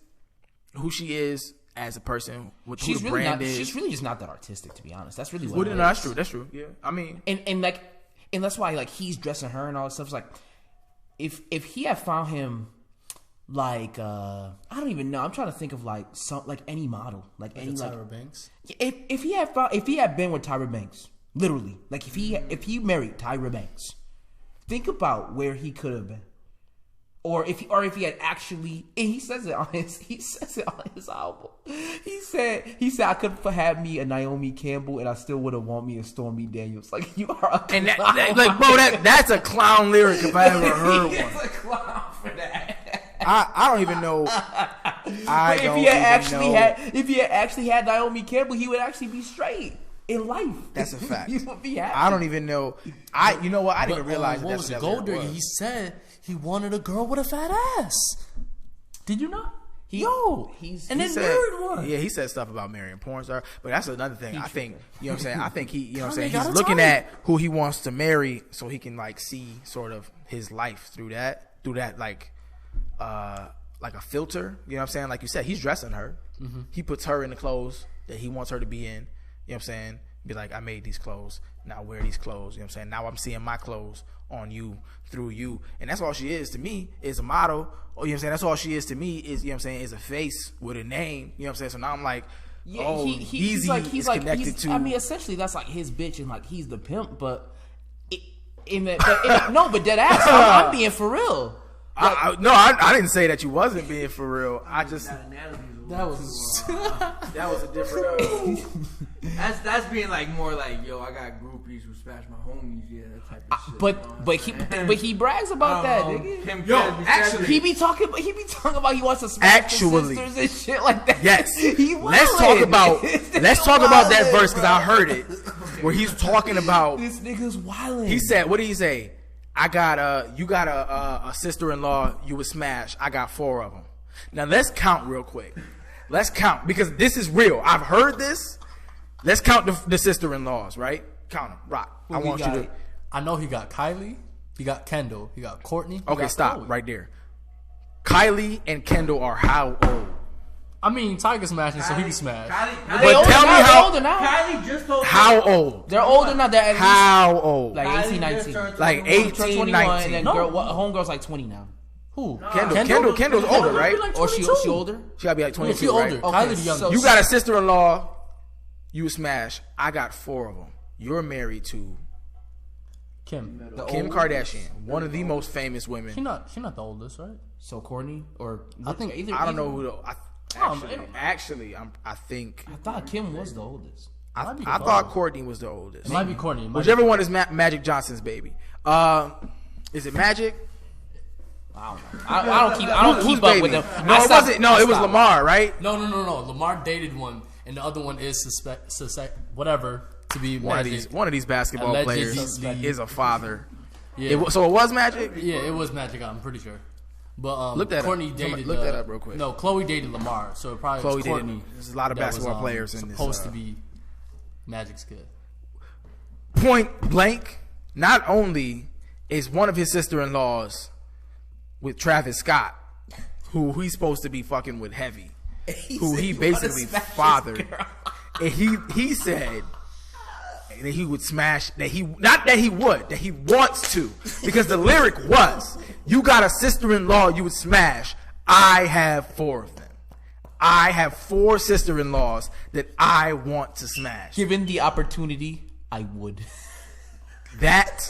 A: who she is as a person, who the brand is.
D: She's really just not that artistic, to be honest. That's really what it is.
A: That's true. That's true. Yeah. I mean,
D: and that's why like he's dressing her and all that stuff. It's like if he had found him like I don't even know. I'm trying to think of like any model, like any
B: Tyra Banks.
D: If he had been with Tyra Banks, literally, like if he married Tyra Banks, think about where he could have been. Or if he had actually, and he says it on his album. He said I could have had me a Naomi Campbell, and I still would have want me a Stormy Daniels. Like you are,
A: and that's a clown lyric if I ever heard one.
D: He's a clown for that.
A: I don't even know.
D: If he had actually had Naomi Campbell, he would actually be straight in life.
A: That's a fact.
D: He would be happy.
A: I don't even know. You know what? I didn't even realize
B: what was it? Gold Digger. He said he wanted a girl with a fat ass. Did you not? He's married one.
A: Yeah, he said stuff about marrying porn star, but that's another thing. I think, you know what I'm saying? I think he's looking at who he wants to marry so he can like see sort of his life through that like a filter. You know what I'm saying? Like you said, he's dressing her. Mm-hmm. He puts her in the clothes that he wants her to be in. You know what I'm saying? Be like, I made these clothes. Now wear these clothes. You know what I'm saying? Now I'm seeing my clothes on you, through you. And that's all she is to me, is a model. Or, you know what I'm saying? That's all she is to me, is, you know what I'm saying, is a face with a name. You know what I'm saying? So now I'm like, he's connected to.
D: I mean, essentially, that's like his bitch, and like he's the pimp, but dead ass. I'm being for real.
A: I didn't say that you wasn't being for real. I just.
B: That was
A: That was a different.
E: That's being like more like, yo, I got groupies who smash my homies, yeah, that type of shit.
C: But he brags about that, nigga.
E: Actually,
C: He be talking about he wants to smash his sisters and shit like that.
A: Yes.
C: He
A: Let's talk about that verse because I heard it where he's talking about.
C: This nigga's wildin'.
A: He said, "What did he say? I got you got a sister-in-law you would smash. I got 4 of them. Now let's count real quick. Let's count because this is real. I've heard this. Let's count the sister-in-laws, right? Count them. Rock. I want you to.
B: I know he got Kylie. He got Kendall. He got Courtney. He
A: Okay,
B: got
A: stop
B: Chloe.
A: right there. Kylie and Kendall are how old?
B: I mean, Tiger smashing, so he can smash.
A: But tell me how.
C: older now.
E: Kylie just told
A: How old?
C: They're older now. They're at least
A: How old?
C: like 18,
E: Kylie just
C: 19.
E: turned
A: Like
E: 21.
A: 18,
C: 21,
A: 19.
C: and then
B: No.
C: homegirl's like 20 now.
B: Who?
A: Kendall's older, right?
B: Like
C: Or she
B: 22.
C: older?
A: She gotta be like
B: Yeah,
A: 22,
B: she older.
A: right?
C: Okay,
B: Kylie the youngest.
C: so-
A: You got a sister-in-law you would smash. I got 4 of them. You're married to
B: Kim.
A: Kim Kardashian, one of the most famous women.
B: She not the oldest, right?
C: So Courtney or
B: I think-
C: either.
A: I don't know who the.
B: Oh,
A: Actually, I think
C: I thought Kim was the oldest.
B: Might be
A: I
B: the
A: thought
B: oldest.
A: Courtney was the oldest.
B: It might be Courtney. It might
A: Whichever
B: be-
A: one is Magic Johnson's baby. Is it Magic?
C: I don't know. I don't
A: Who's
C: keep up
A: baby?
C: with them.
A: No,
C: I
A: it
C: stopped-
A: wasn't. No,
C: I
A: it was
C: stopped.
A: Lamar, right?
B: No. Lamar dated one, and the other one is suspect whatever to be Magic.
A: One of these basketball
B: Allegedly.
A: players is a father.
B: Yeah.
A: So it was Magic.
B: Yeah, it was Magic. I'm pretty sure. But
A: Look that up.
B: Courtney
A: Somebody
B: dated.
A: look that up real quick.
B: No, Chloe dated Lamar, so it probably
A: Chloe
B: was
A: dated-
B: Courtney.
A: there's a lot of
B: that was,
A: basketball players in this,
B: supposed to be Magic's kid.
A: Point blank. Not only is one of his sister-in-laws with Travis Scott, who he's supposed to be fucking with heavy, who he basically fathered, and he said that he would smash, that he wants to, because the lyric was, you got a sister-in-law you would smash. I have 4 of them. I have 4 sister-in-laws that I want to smash.
C: Given the opportunity, I would.
A: That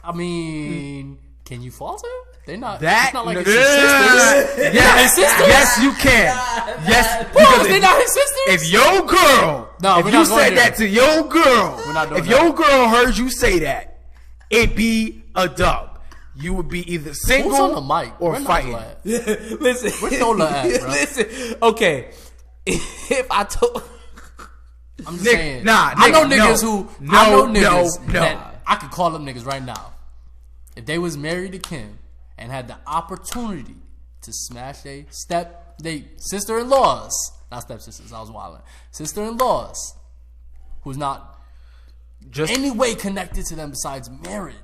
B: I mean, can you fault her? They're not.
A: that
B: it's not like
A: no,
B: it's his sisters.
A: yes,
B: His sisters?
A: yes, you can. Yes,
B: Pause,
A: because
B: they're not his sisters.
A: if your girl,
B: No,
A: if
B: we're
A: you
B: not going
A: said
B: there.
A: that to your girl,
B: We're not doing
A: if
B: that.
A: your girl heard you say that, it'd be a dub. You would be either single
B: Who's on the mic?
A: or
B: Where
A: fighting.
B: Nola at?
C: Listen,
B: Where's Nola at, bro?
C: Listen, okay. If I told,
B: I'm just
A: Nick,
B: saying.
A: nah,
B: I know
A: Nick,
B: niggas
A: no.
B: who.
A: No,
B: I know
A: no,
B: niggas
A: no.
B: that I could call up niggas right now. If they was married to Kim and had the opportunity to smash they sister-in-laws, not stepsisters, I was wilding. Sister-in-laws, who's not
A: Just
B: any way connected to them besides marriage,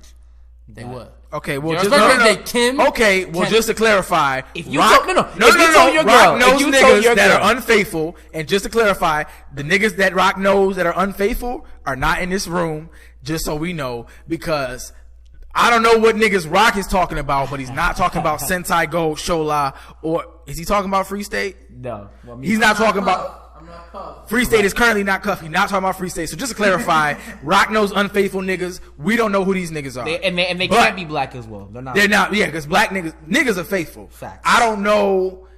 B: they would.
A: okay. Well,
B: Your
A: just
B: birthday, Kim,
A: Okay, well,
B: Ken-
A: just to clarify,
C: If you told- no, if you told your
A: Rock
C: girl- if
A: knows
C: you told
A: niggas
C: your
A: that
C: girl-
A: are unfaithful, and just to clarify, the niggas that Rock knows that are unfaithful are not in this room. Just so we know, because I don't know what niggas Rock is talking about, but he's not talking about Sentai Go, Shola, or is he talking about Free State?
C: no. Well,
A: He's not talking about.
E: I'm not puffed.
A: Free State is currently not cuffed. He's not talking about Free State. So just to clarify, Rock knows unfaithful niggas. We don't know who these niggas are.
C: They
A: But
C: can't be black as well. They're not.
A: They're not, yeah, because black niggas are faithful.
C: Facts.
A: I don't know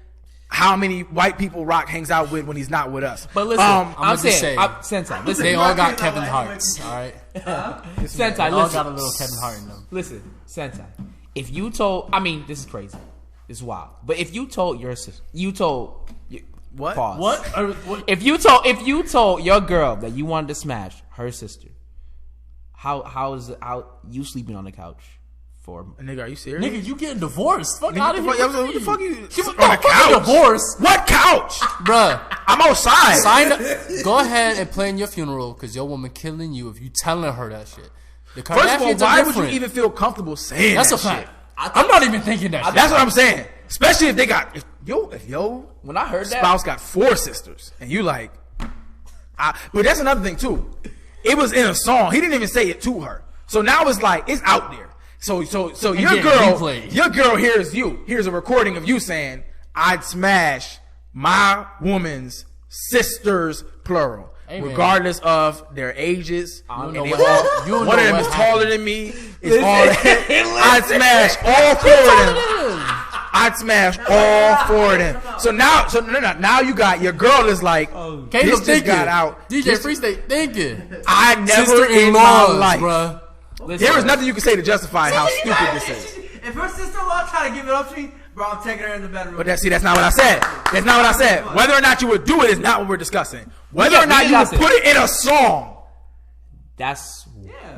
A: how many white people Rock hangs out with when he's not with us.
C: But listen,
A: Um,
C: I'm
B: just say,
C: saying, Sensei, listen,
B: They all got Kevin Hearts, all right?
C: Sensei,
B: They all
C: listen,
B: got a little Kevin Hart in them.
C: listen, Sensei. If you told, I mean, this is crazy, this is wild. But if you told your sister,
A: What?
C: Pause.
B: What?
C: If you told your girl that you wanted to smash her sister, how is it out you sleeping on the couch for?
A: Nigga, are you serious?
B: Nigga, you getting divorced? Fuck
A: Nigga,
B: out of here.
A: what the fuck you?
B: She was
A: on the couch?
B: divorce,
A: What couch?
B: bruh.
A: I'm outside.
B: Sign up. Go ahead and plan your funeral because your woman killing you if you telling her that shit. The
A: First of all,
B: Kardashians
A: why
B: are
A: would you
B: different.
A: even feel comfortable saying
B: That's
A: that
B: a fact.
A: shit?
B: I'm not even thinking that shit.
A: That's what I'm saying. Especially if they got if yo
C: When I heard that,
A: spouse got 4 sisters and you like, but that's another thing too. It was in a song. He didn't even say it to her. So now it's like it's out there. So your
B: getting
A: girl,
B: replayed.
A: your girl hears a recording of you saying, "I'd smash my woman's sisters, plural,
B: Hey, man.
A: regardless of their ages."
B: I don't
A: And
B: know
A: they
B: what
A: all-
B: happened. You don't
A: one
B: know
A: of them
B: what
A: is
B: happened.
A: taller than me. Is all I'd smash all 4 of them. I'd smash all 4 of them. So now you got your girl is like, this just got out.
B: DJ Free State thinking.
A: I never in my life.
B: Bruh.
A: There is nothing you can say to justify how stupid this is.
E: If her sister-in-law try to give it up to me, bro, I'm taking her in the bedroom.
A: But that's not what I said. That's not what I said. Whether or not you would do it is not what we're discussing. Whether or not you would put it in a song.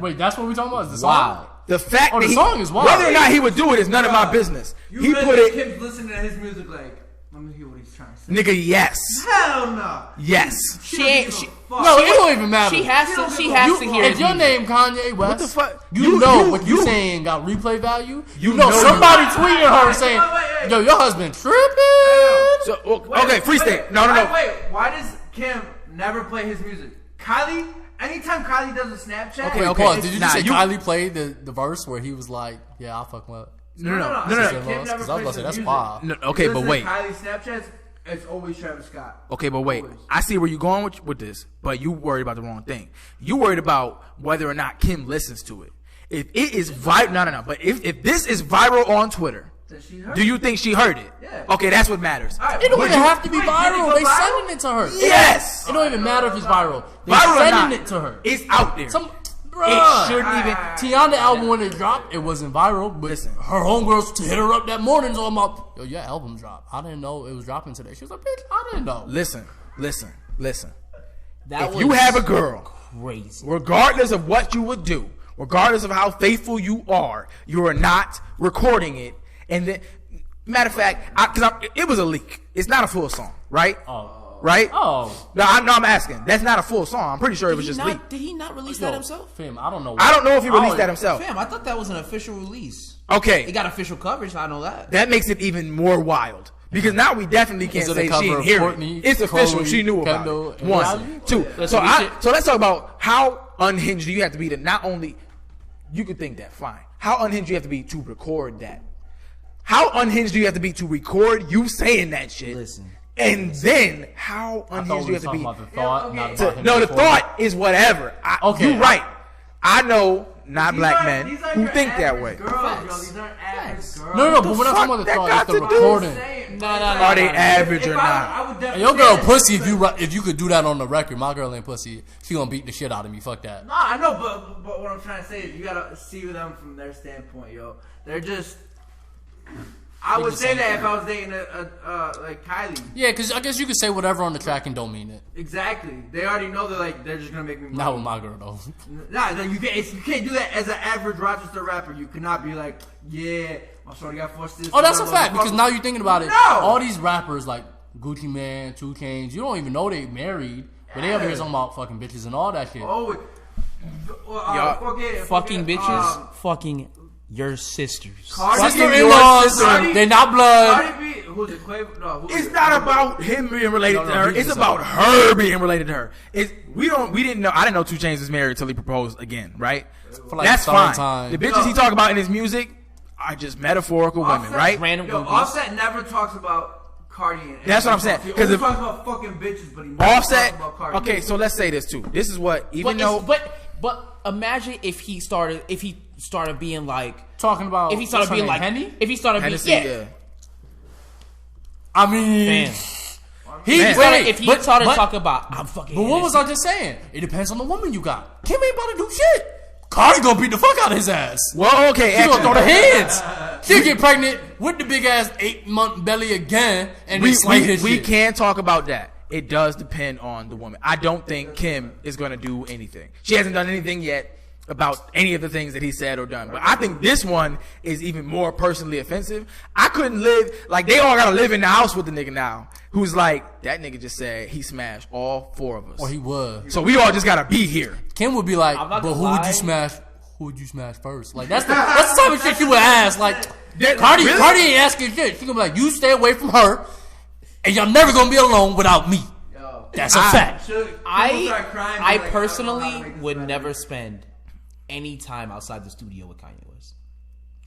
B: Wait, that's what we're talking about? Is the song?
C: Wow.
A: The fact that
B: the song is wild.
A: whether or not he would do it is none of my business. He put it.
E: Kim's listening to his music like, let me hear what he's trying to say.
A: Nigga, yes.
E: Hell no.
A: Yes.
C: She ain't.
B: No, it don't even matter.
C: She has to. She has to hear.
B: If your name Kanye West,
A: What the fuck?
B: You know what you saying got replay value.
A: You
B: know
A: know
B: somebody
A: you-
B: tweeting her saying,
E: wait.
B: "Yo, your husband tripping."
A: So okay, Free State. No.
E: Wait, why does Kim never play his music? Kylie, anytime Kylie does a Snapchat.
B: Okay, pause. Did you just say
A: you-
B: Kylie played the verse where he was like, "Yeah, I'll fuck with."
E: No.
A: No.
E: Kim never
B: Because I was
E: plays
B: about to
E: his
B: say that's
E: music.
B: wild.
A: No, okay, but
E: Listen to
A: wait.
E: Kylie Snapchats, it's always Travis Scott.
A: Okay, but wait.
E: Always.
A: I see where you're going with this, but you worried about the wrong thing. You worried about whether or not Kim listens to it. If it is viral, no. But if this is viral on Twitter,
E: That she heard.
A: do you think she heard it?
E: Yeah.
A: Okay, that's what matters.
E: All right,
B: It don't
E: would
B: even
E: you-
B: have to be
E: wait, did it
B: viral.
E: go
B: They
E: viral?
B: sending it to her.
A: Yes.
B: It don't even matter if it's viral. They
A: Viral or not,
B: sending it to her.
A: it's out there.
B: Bruh.
A: It shouldn't even.
B: Tiana album when it dropped, it wasn't viral, but
A: Listen.
B: her homegirls hit her up that morning talking about, "Yo, your album dropped. I didn't know it was dropping today." She was like, "Bitch, I didn't know."
A: Listen.
C: That
A: If you have a girl,
C: crazy.
A: regardless of what you would do, regardless of how faithful you are not recording it. And then, matter of fact, it was a leak. It's not a full song, right? Right?
B: Oh.
A: No, I'm asking. That's not a full song. I'm pretty sure it was just leaked.
D: Did he not release that himself?
B: Fam, I don't know.
A: I don't know if he released that himself.
D: Fam, I thought that was an official release.
A: Okay.
D: It got official coverage. I know that.
A: That makes it even more wild. Because now we definitely can't
B: Is it a
A: say
B: cover
A: she didn't
B: of
A: hear
B: Courtney,
A: it. It's official.
B: Chloe,
A: She knew about
B: Kendall,
A: it.
B: and
A: One.
B: Riley?
A: Two.
B: Listen,
A: So let's talk about how unhinged do you have to be to not only, you could think that, fine. How unhinged do you have to be to record that? How unhinged do you have to be to record you saying that shit?
D: Listen.
A: And then how
B: I
A: unhinged
B: thought
A: do
B: we
A: you
B: were
A: have to
B: talking
A: be?
B: about the thought, not
E: To-
B: about him.
A: No, the
B: recording.
A: thought is whatever.
B: Okay.
A: You're right. I know not
E: These
A: black
E: aren't-
A: men
E: these aren't
A: who
E: your
A: think that
E: average
A: way.
E: Girls, yo. These aren't average girls.
B: No, but we're not talking about the
A: that
B: thought.
A: got
B: It's the
A: to do?
B: recording.
A: Are they average or not?
E: I would definitely
B: Your girl
E: say
B: pussy. If you could do that on the record, my girl ain't pussy. She gonna beat the shit out of me. Fuck that.
E: Nah, I know, but what I'm trying to say is you gotta see them from their standpoint, yo. They're just. I would say that if I was dating like Kylie.
B: Yeah, because I guess you could say whatever on the track and don't mean it.
E: Exactly. They already know they're just gonna make me money.
B: Not with my girl though.
E: Nah, you can't do that as an average Rochester rapper. You cannot be like, yeah, my shorty got 4 sisters.
B: Oh, that's a fact. Because now you're thinking about it.
E: No.
B: All these rappers like Gucci Man, 2 Chainz, you don't even know they married, but they over here talking about fucking bitches and all that shit.
E: Oh,
D: Fucking bitches. Fucking your sisters.
B: Sister-in-laws, they're not blood.
E: Cardi B, who's it? Quavo? No,
A: It's not about him being related to her. It's about her being related to her. We didn't know. I didn't know 2 Chainz was married until he proposed again, right?
B: For like
A: That's
B: the
A: fine.
B: third time.
A: The bitches he talk about in his music are just metaphorical women, right?
D: Random
E: Yo,
D: groupies.
E: Offset never talks about Cardi. And
A: That's what I'm saying.
E: He
A: 'Cause
E: only
A: if-
E: talks about fucking bitches, but he never
A: Offset.
E: talks about Cardi.
A: Okay, so let's say this too. This is what even though
D: But imagine if he started being like
B: Talking about
D: if he started
B: what's her
D: being
B: name,
D: like
B: Henny?
D: if he started being
A: Hennessy,
D: yeah.
B: I mean,
D: Man.
B: he
A: Man.
B: wait,
D: If he
B: but-
D: started
B: but-
D: talking about I'm fucking
B: But what was I just saying? It depends on the woman you got. Kim ain't about to do shit. Cardi gonna beat the fuck out of his ass.
A: well, okay,
B: She gonna throw the
A: actually,
B: hands. She'll get pregnant with the big ass 8-month belly again, and
A: we
B: slay his
A: we
B: shit.
A: can talk about that. It does depend on the woman. I don't think Kim is going to do anything. She hasn't done anything yet about any of the things that he said or done. But I think this one is even more personally offensive. I couldn't live, like, they all got to live in the house with the nigga now, who's like, that nigga just said he smashed all 4 of us.
B: Or he would.
A: So we all just got to be here.
B: Kim would be like,
C: I'm not
B: but
C: gonna
B: who would
C: lie.
B: you smash? Who would you smash first? Like that's the type of shit she would ask. Like
A: That-
B: Cardi
A: really?
B: ain't asking shit. She gonna be like, you stay away from her, and y'all never gonna be alone without me.
E: Yo.
B: That's a fact.
D: I personally would never spend any time outside the studio with Kanye West.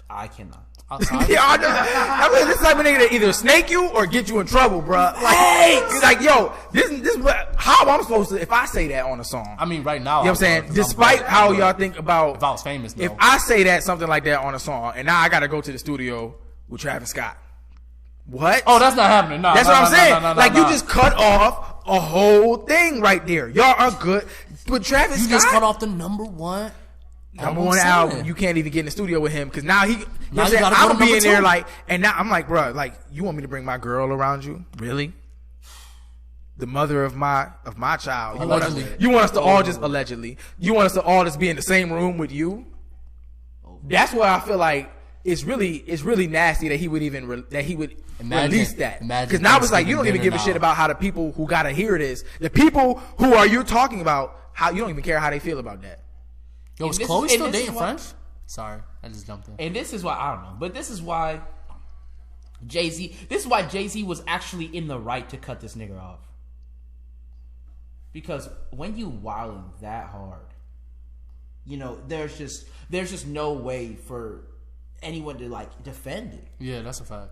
D: I cannot.
B: Outside.
A: Yeah, I mean, this type of nigga that either snake you or get you in trouble, bruh. Like, he's like, yo, this is what, how I'm supposed to, if I say that on a song.
B: I mean, right now.
A: You know what I'm saying? Despite how y'all think about,
B: if I was famous,
A: if
B: though.
A: I say that something like that on a song, and now I got to go to the studio with Travis Scott, What?
B: Oh, that's not happening. Nah,
A: That's
B: nah,
A: what I'm
B: nah,
A: saying.
B: nah, nah, nah,
A: Like,
B: nah.
A: you just cut off a whole thing right there. Y'all are good. But Travis
B: You
A: Scott,
B: just cut off the number one
A: album. You can't even get in the studio with him because now he. You know
B: Now
A: what
B: you
A: I'm
B: gotta
A: saying?
B: go
A: I'm
B: to
A: be in
B: number
A: there
B: two.
A: like, and now I'm like, bro, like, you want me to bring my girl around you? Really? The mother of my child.
B: Allegedly.
A: You want us to all just allegedly. You want us to all just be in the same room with you? That's why I feel like it's really nasty that he would even release that. Because now it's like you don't even give a shit about how the people who gotta hear this, the people who are you talking about, how you don't even care how they feel about that.
B: Yo, is
C: And this
B: Chloe
C: is-
B: still
C: and this
B: dating
C: is why-
B: French? Sorry, I just jumped in.
C: And this is why I don't know, but this is why Jay-Z. This is why Jay-Z was actually in the right to cut this nigga off. Because when you wilding that hard, you know, there's just no way for anyone to like defend it.
B: Yeah, that's a fact.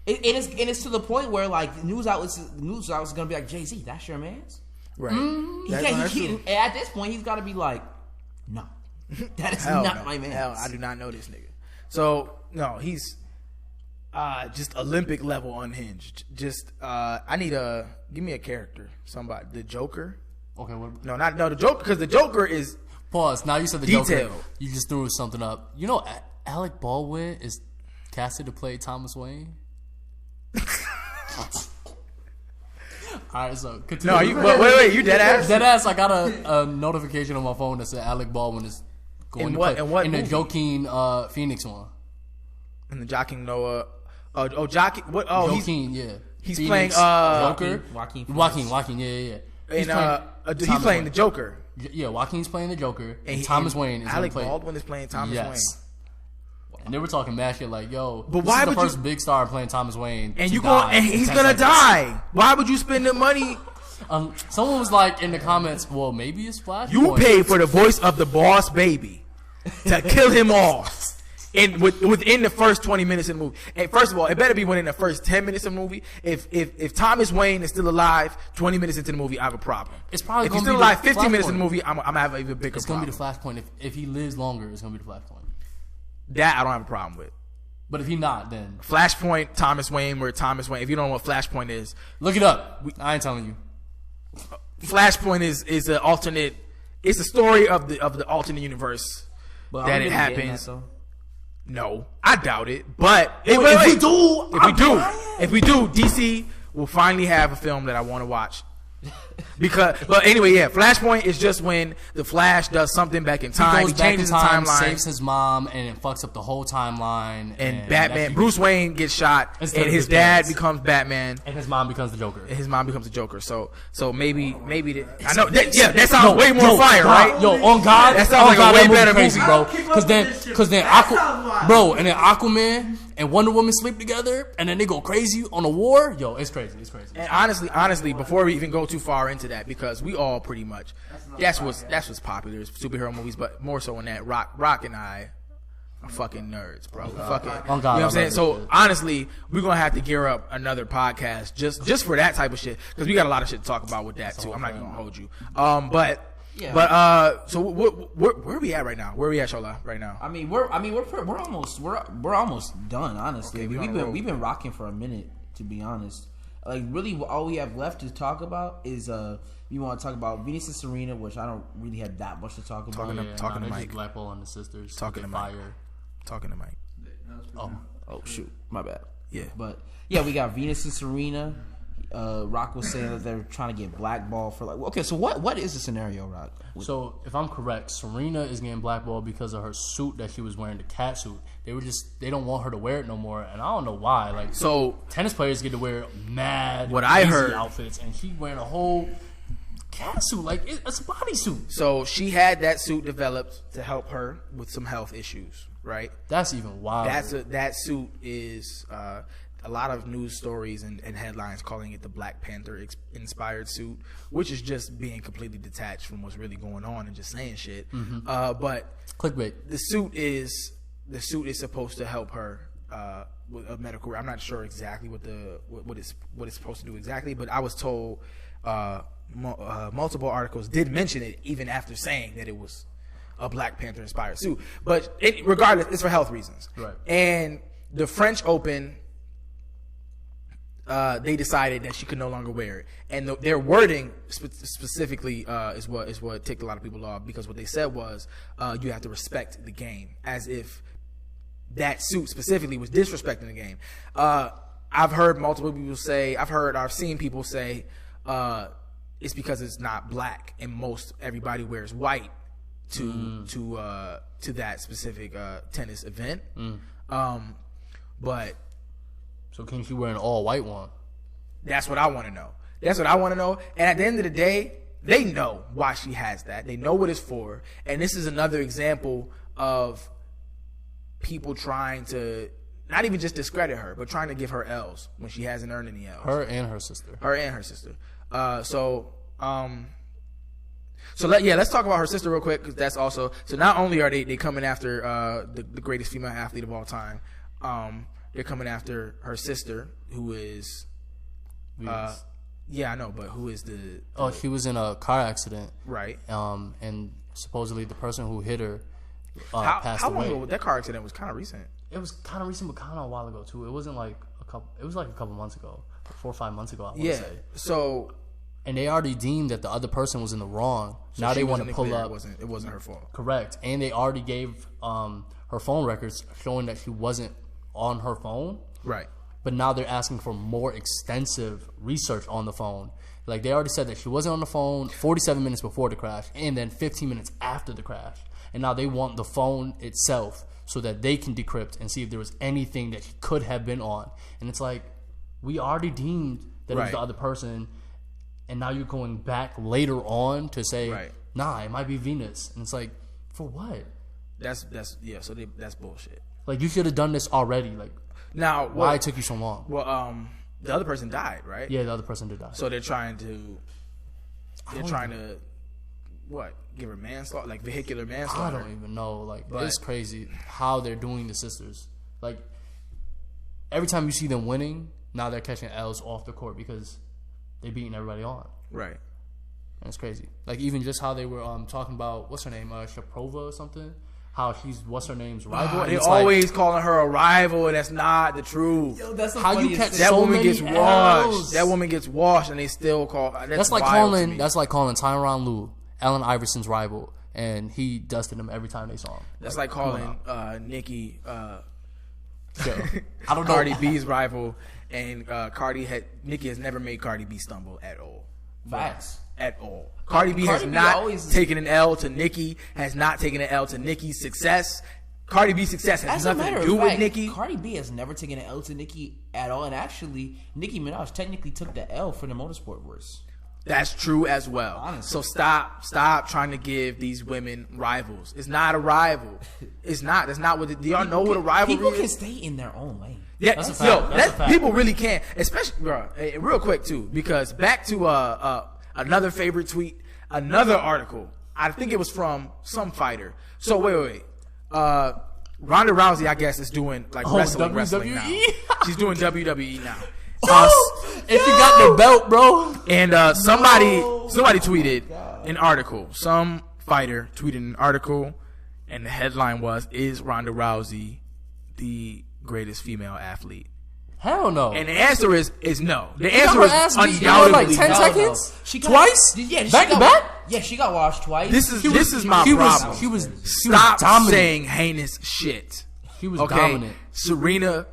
C: It's to the point where like news outlets gonna be like, Jay-Z, that's your man's.
A: Right.
C: That's true. At this point, he's got to be like, no, that is
A: Hell
C: not
A: no.
C: my man's.
A: Hell, I do not know this nigga. So no, he's just Olympic level unhinged. Just give me a character. Somebody, the Joker.
B: Okay, what?
A: No, the Joker, because the Joker is
B: Pause. Now you said the
A: detailed.
B: Joker. You just threw something up. You know, Alec Baldwin is casted to play Thomas Wayne. All right, so continue.
A: No, wait, you dead ass?
B: Dead ass. I got a notification on my phone that said Alec Baldwin is going
A: In
B: to
A: what-
B: play
A: in what
B: in the
A: movie?
B: Joaquin Phoenix one.
A: And the Joaquin Noah. Joaquin. What? Oh,
B: Joaquin, yeah.
A: he's
B: Phoenix,
A: playing,
B: Joker.
C: Joaquin
B: Joaquin, yeah.
A: he's
B: Thomas
A: playing the
B: Wayne.
A: Joker.
B: Yeah, Joaquin's playing the Joker, and
A: And
B: Thomas Wayne is going
A: Alec
B: to play.
A: Baldwin is playing Thomas
B: yes.
A: Wayne.
B: And they were talking mad shit like, yo,
A: But
B: this
A: why
B: is the
A: would you-
B: first big star playing Thomas Wayne.
A: And
B: to
A: you
B: die
A: going and
B: in
A: he's
B: 10
A: gonna
B: seconds.
A: die. Why would you spend the money?
B: Someone was like in the comments, well, maybe it's Flashpoint.
A: You paid for the voice of the boss baby to kill him off within the first 20 minutes of the movie. And first of all, it better be within the first 10 minutes of the movie. If Thomas Wayne is still alive 20 minutes into the movie, I have a problem.
B: It's probably
A: if he's
B: gonna
A: still
B: be
A: alive
B: the
A: 15 minutes in the
B: Flashpoint.
A: movie, I'm gonna have an even bigger
B: It's going to
A: problem.
B: be the Flashpoint. If he lives longer, it's going to be the Flashpoint.
A: That I don't have a problem with.
B: But if he not, then
A: Flashpoint, Thomas Wayne, where Thomas Wayne. If you don't know what Flashpoint is,
B: look it up. I ain't telling you.
A: Flashpoint is an alternate. It's a story of the alternate universe
C: But
A: that
C: I'm
A: it
C: really getting
A: happens.
C: that, though.
A: No, I doubt it. But
C: If
A: we do, DC will finally have a film that I want to watch. But anyway, yeah, Flashpoint is just when the Flash does something back in time. He
B: He goes back in
A: changes the
B: time,
A: timeline,
B: saves his mom, and it fucks up the whole timeline.
A: and
B: that's
A: Batman,
B: you-
A: Bruce Wayne gets shot,
B: Instead
A: and
B: of
A: his
B: his
A: dad
B: parents.
A: becomes Batman.
B: and his mom becomes the Joker.
A: And his mom becomes a Joker. So maybe I know. That sounds way more fire,
B: God,
A: right?
B: Yo, on God,
A: That sounds
B: on
A: like a
B: God,
A: way
B: that movie
A: better
B: crazy,
A: movie.
B: bro.
E: I don't keep up
B: Because then,
E: with this shit,
B: because then,
E: that sounds wild.
B: bro, and then Aquaman and Wonder Woman sleep together, and then they go crazy on a war. Yo, it's crazy. It's crazy.
A: And honestly, before we even go too far into that, because we all pretty much that's what's popular is superhero movies, but more so in that Rock and I are fucking nerds, bro. Fucking,
B: Oh, God,
A: you know what I'm
B: I
A: saying?
B: love
A: So
B: this shit.
A: honestly, we're gonna have to gear up another podcast just for that type of shit because we got a lot of shit to talk about with that too. I'm not even gonna hold you. So where we at right now? Where we at, Shola, right now?
C: I mean, we're almost done. Honestly,
A: Okay, we on a roll.
C: we've been rocking for a minute, to be honest. Like, really, all we have left to talk about is we want to talk about Venus and Serena, which I don't really have that much to talk about.
A: Talking to
B: they're
A: Mike.
B: just blackballing the sisters.
A: Talking
B: Get
A: to Mike.
B: fire.
A: Talking to Mike.
C: Oh shoot, my bad.
A: Yeah.
C: But yeah, we got Venus and Serena. Rock was saying that they're trying to get blackballed for like. Okay, so what is the scenario, Rock?
B: So if I'm correct, Serena is getting blackballed because of her suit that she was wearing, the cat suit. They don't want her to wear it no more, and I don't know why. Like,
A: So
B: tennis players get to wear mad
A: What I
B: crazy
A: heard-
B: outfits, and she wearing a whole cat suit. Like, it's a bodysuit.
A: So she had that suit developed to help her with some health issues, right?
B: That's even wild.
A: That suit is a lot of news stories and headlines calling it the Black Panther inspired suit, which is just being completely detached from what's really going on and just saying shit. But
B: clickbait.
A: the suit is supposed to help her with a medical. I'm not sure exactly what it's supposed to do exactly, but I was told multiple articles did mention it even after saying that it was a Black Panther inspired suit. But regardless, it's for health reasons.
B: Right.
A: And the French Open they decided that she could no longer wear it, and their wording specifically is what ticked a lot of people off, because what they said was you have to respect the game, as if that suit specifically was disrespecting the game. I've heard multiple people say, I've seen people say it's because it's not black, and everybody wears white to that specific tennis event. But
B: So can she wear an all white one?
A: that's what I want to know. And at the end of the day, they know why she has that. They know what it's for. And this is another example of people trying to not even just discredit her, but trying to give her L's when she hasn't earned any L's.
B: Her and her sister.
A: Let's talk about her sister real quick, because that's also, so not only are they coming after the greatest female athlete of all time, they're coming after her sister, who is I know, but who is the
B: she was in a car accident,
A: right?
B: And supposedly the person who hit her passed
A: how
B: away.
A: long ago? That car accident was kind of recent.
B: It was kind of recent, but kind of a while ago too. It wasn't like a couple. It was like a couple months ago, 4 or 5 months ago. I want to say.
A: So,
B: and they already deemed that the other person was in the wrong. Now they want to pull up.
A: It wasn't her fault.
B: Correct, and they already gave her phone records showing that she wasn't on her phone.
A: Right.
B: But now they're asking for more extensive research on the phone. Like, they already said that she wasn't on the phone 47 minutes before the crash, and then 15 minutes after the crash. And now they want the phone itself so that they can decrypt and see if there was anything that she could have been on. And it's like, we already deemed that it was the other person, and now you're going back later on to say, nah, it might be Venus. And it's like, for what?
A: That's bullshit.
B: Like, you should have done this already. Like,
A: now,
B: why it took you so long?
A: Well, the other person died, right?
B: Yeah, the other person did die.
A: So they're trying to what? Give her manslaughter, like vehicular manslaughter.
B: I don't even know. Like, it's crazy how they're doing the sisters. Like, every time you see them winning, now they're catching L's off the court because they're beating everybody on.
A: Right.
B: And it's crazy. Like, even just how they were talking about, what's her name, Shaprova or something? How she's, what's her name's rival?
A: They always calling her a rival, and that's not the truth.
C: Yo, that's
B: how you catch
A: that
B: so
A: woman
B: many
A: gets
B: L's.
A: washed. That woman gets washed, and they still call. That's
B: like
A: wild to
B: calling.
A: me.
B: That's like calling Tyronn Lue, Allen Iverson's rival, and he dusted him every time they saw him.
A: That's like calling Nicki.
B: I don't know.
A: Cardi B's rival, and Nicki has never made Cardi B stumble at all.
C: Facts.
A: At all. Cardi B has not taken an L to Nicki. Has not taken an L to Nicki's success. Cardi B's success has nothing to do with Nicki.
C: Cardi B has never taken an L to Nicki at all, and actually, Nicki Minaj technically took the L for the motorsport verse.
A: That's true as well.
C: Honestly.
A: So stop trying to give these women rivals. It's not a rival. It's not. That's not what. Do y'all know what a rivalry is?
C: People can stay in their own lane.
A: Yeah,
B: That's a fact. That's a fact.
A: People really can, especially, bro. Real quick too, because back to another favorite tweet, another article. I think it was from some fighter. So wait. Ronda Rousey, I guess, is doing like wrestling now. She's doing WWE now.
B: If you got the belt, bro.
A: And somebody tweeted an article. Some fighter tweeted an article, and the headline was, "Is Ronda Rousey the greatest female athlete?"
B: Hell no.
A: And the answer is no. The
B: She got
A: answer
B: her
A: is
B: ass beat
A: undoubtedly
B: like 10
A: no.
B: seconds?
C: She
B: Twice? Back to back?
C: Yeah, she got washed twice.
A: This is my problem.
B: She was
A: Stop
B: dominant.
A: saying heinous shit.
B: She was
A: Okay,
B: dominant.
A: Serena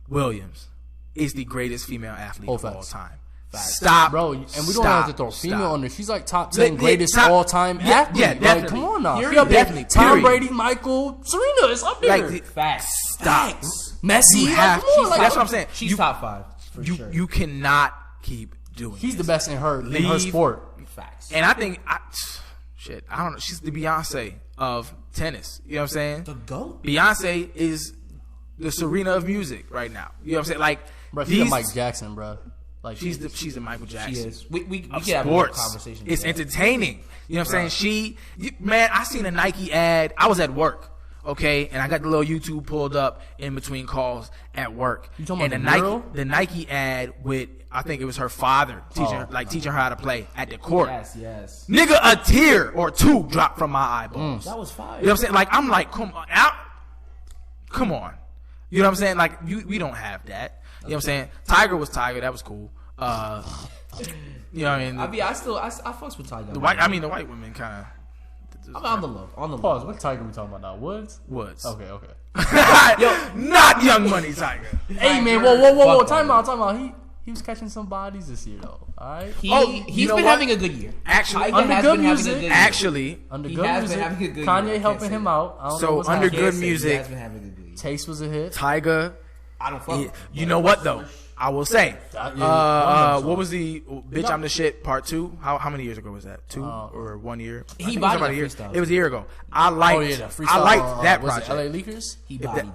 A: Williams is the greatest female athlete of all
B: facts.
A: time. Stop,
B: Bro, and we don't have to throw female on there. She's like top 10
A: Yeah,
B: greatest
A: top-
B: all-time
A: yeah,
B: athlete.
A: yeah,
B: Like,
A: definitely.
B: come on now.
A: Period,
B: She up there.
A: definitely,
B: Tom
A: period.
B: Brady, Michael, Serena is up there.
A: Like,
C: Facts.
A: stop.
B: Messi,
A: You have.
B: come on, like,
A: That's what I'm saying.
C: She's top 5 for sure.
A: You cannot keep doing.
B: She's the
A: this.
B: best in her
A: Leave.
B: sport.
C: Facts.
A: And I think, I don't know. She's the Beyonce of tennis. You know what I'm saying?
C: The GOAT.
A: Beyonce is the Serena of music right now. You know what I'm saying? Like,
B: Bro, she's a Mike Jackson, bro. Like,
A: she's the Michael Jackson.
C: She is. We
A: Of
C: can have a more
A: sports.
C: conversation.
A: It's
C: today.
A: entertaining. You know what I'm saying? Man, I seen a Nike ad. I was at work, okay, and I got the little YouTube pulled up in between calls at work.
B: You talking
A: and
B: about
A: the Nike ad with, I think it was her father teaching her how to play at the court.
C: Yes.
A: Nigga, a tear or two dropped from my eyeballs.
C: That was fire.
A: You know what I'm saying? Like, I'm like, come on. You know what I'm saying? Like, we don't have that. what I'm saying? Tiger was Tiger. That was cool. You know what I mean?
C: I fucks with Tiger.
A: The white women kind of.
C: I'm on the low. On the
B: Pause.
C: low.
B: What Tiger we talking about now? Woods?
A: Woods.
B: Okay.
A: Yo, not Young Money Tiger.
B: Hey man, whoa! Time out. He was catching some bodies this year though. All right.
C: He's been having a good year.
A: Actually,
C: Tiger
B: under
C: has
B: good
C: been
B: music.
C: having a good year.
A: Actually,
B: Under
C: He
B: good
C: has
B: music,
C: been having a good year.
B: Kanye
C: I
B: helping
C: can't
B: him
C: say
B: out. I don't
A: So
B: know what's
A: under
B: happening.
A: good
C: He
A: music,
C: has been having a good year.
B: Taste was a hit.
A: Tiger.
C: I don't fuck.
A: You know what though? I will say.
B: Yeah.
A: What was the Bitch I'm the Shit Part 2? How many years ago was that? 2 or 1 year? I think it was
C: bodied
A: about
C: that
A: a year.
C: freestyle.
A: It was a year ago. I liked.
B: that freestyle.
A: I liked that
B: was
A: project.
B: it LA Leakers?
C: He bodied.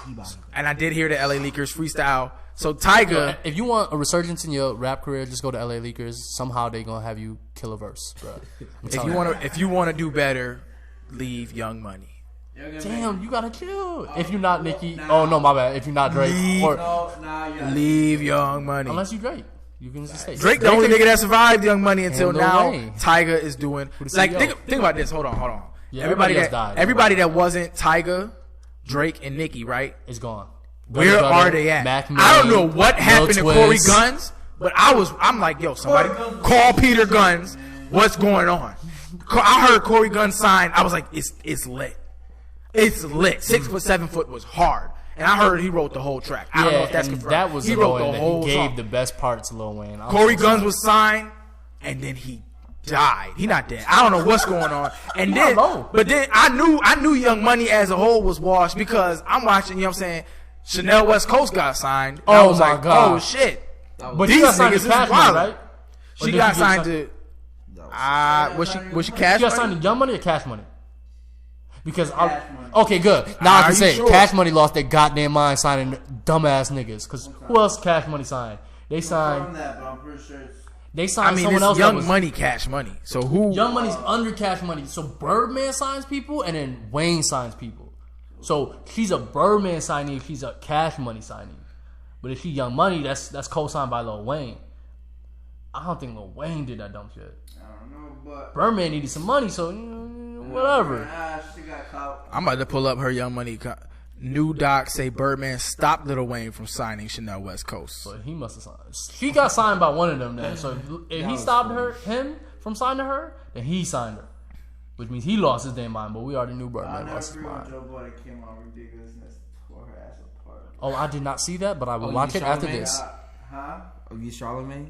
C: He bodied.
A: And I did hear the LA Leakers freestyle. So Tiger,
B: If you want a resurgence in your rap career, just go to LA Leakers. Somehow they gonna have you kill a verse, bro.
A: if you want to do better, leave Young Money.
B: Damn, you gotta chill. If you're not Nicki, oh no, my bad. If you're not Drake, or
A: Leave Young Money.
B: unless you Drake, you can just say
A: Drake, the only nigga that survived Young Money until
B: And Lil
A: now.
B: Wayne.
A: Tiger is doing
B: the
A: like
B: CEO.
A: think about this. Hold on.
B: Yeah, everybody else died.
A: Everybody that wasn't Tiger, Drake, and Nicki, right?
B: It's gone.
A: Where
B: Gunna
A: are
B: Brother,
A: they at?
B: Mac
A: I don't
B: Miller,
A: know what
B: Lil
A: happened to Corey
B: Twist.
A: Guns, but I'm like, yo, somebody call Peter Guns. What's going on? I heard Corey Guns signed. I was like, it's lit. It's lit. 6 foot, 7 foot was hard. And I heard he wrote the whole track. I don't know if that's
B: and
A: confirmed.
B: that was
A: he wrote
B: annoying
A: the
B: that
A: whole
B: he gave
A: song.
B: the best part to Lil Wayne.
A: Corey Guns was signed, and then he died. He not dead. I don't know what's going on. And then, but then I knew Young Money as a whole was washed because I'm watching. You know what I'm saying? Chanel West Coast got signed. And I was
B: my
A: like,
B: God.
A: oh shit.
B: But
A: These
B: she got signed
A: niggas
B: to
A: is
B: Cash Money,
A: wild.
B: right? Or
A: She
B: did
A: got
B: get
A: signed to. Was she
B: She
A: Cash
B: got signed
A: Money?
B: to Young Money or Cash Money? Because
E: Cash Money.
B: okay, good. Now I
A: Are
B: can
A: you
B: say
A: sure?
B: Cash Money lost their goddamn mind signing dumbass niggas. Because who else Cash Money signed? They signed.
E: that, but I'm pretty sure it's
B: They signed
A: I mean,
B: someone else.
A: it's
B: that
A: Young
B: was,
A: Money, Cash Money. So who?
B: Young Money's under Cash Money. So Birdman signs people, and then Wayne signs people. So she's a Birdman signee if she's a Cash Money signee. But if she Young Money, that's co-signed by Lil Wayne. I don't think Lil Wayne did that dumb shit.
E: I don't know, but
B: Birdman needed some money, so whatever.
E: she got caught.
A: I'm about to pull up her Young Money. New doc say Birdman stopped Lil Wayne from signing Chanel West Coast.
B: But he must have signed. She got signed by one of them then. So if he stopped him from signing her, then he signed her. Which means he lost his damn mind, but we already knew
E: I
B: Birdman
E: never
B: lost his
E: agree with
B: mind.
E: Joe Budden came out ridiculousness, tore her ass apart.
B: Oh, I did not see that, but I will
D: Oh,
B: watch
D: you
B: it after
D: Charlamagne?
B: this.
E: Huh?
D: Oh, you Charlamagne?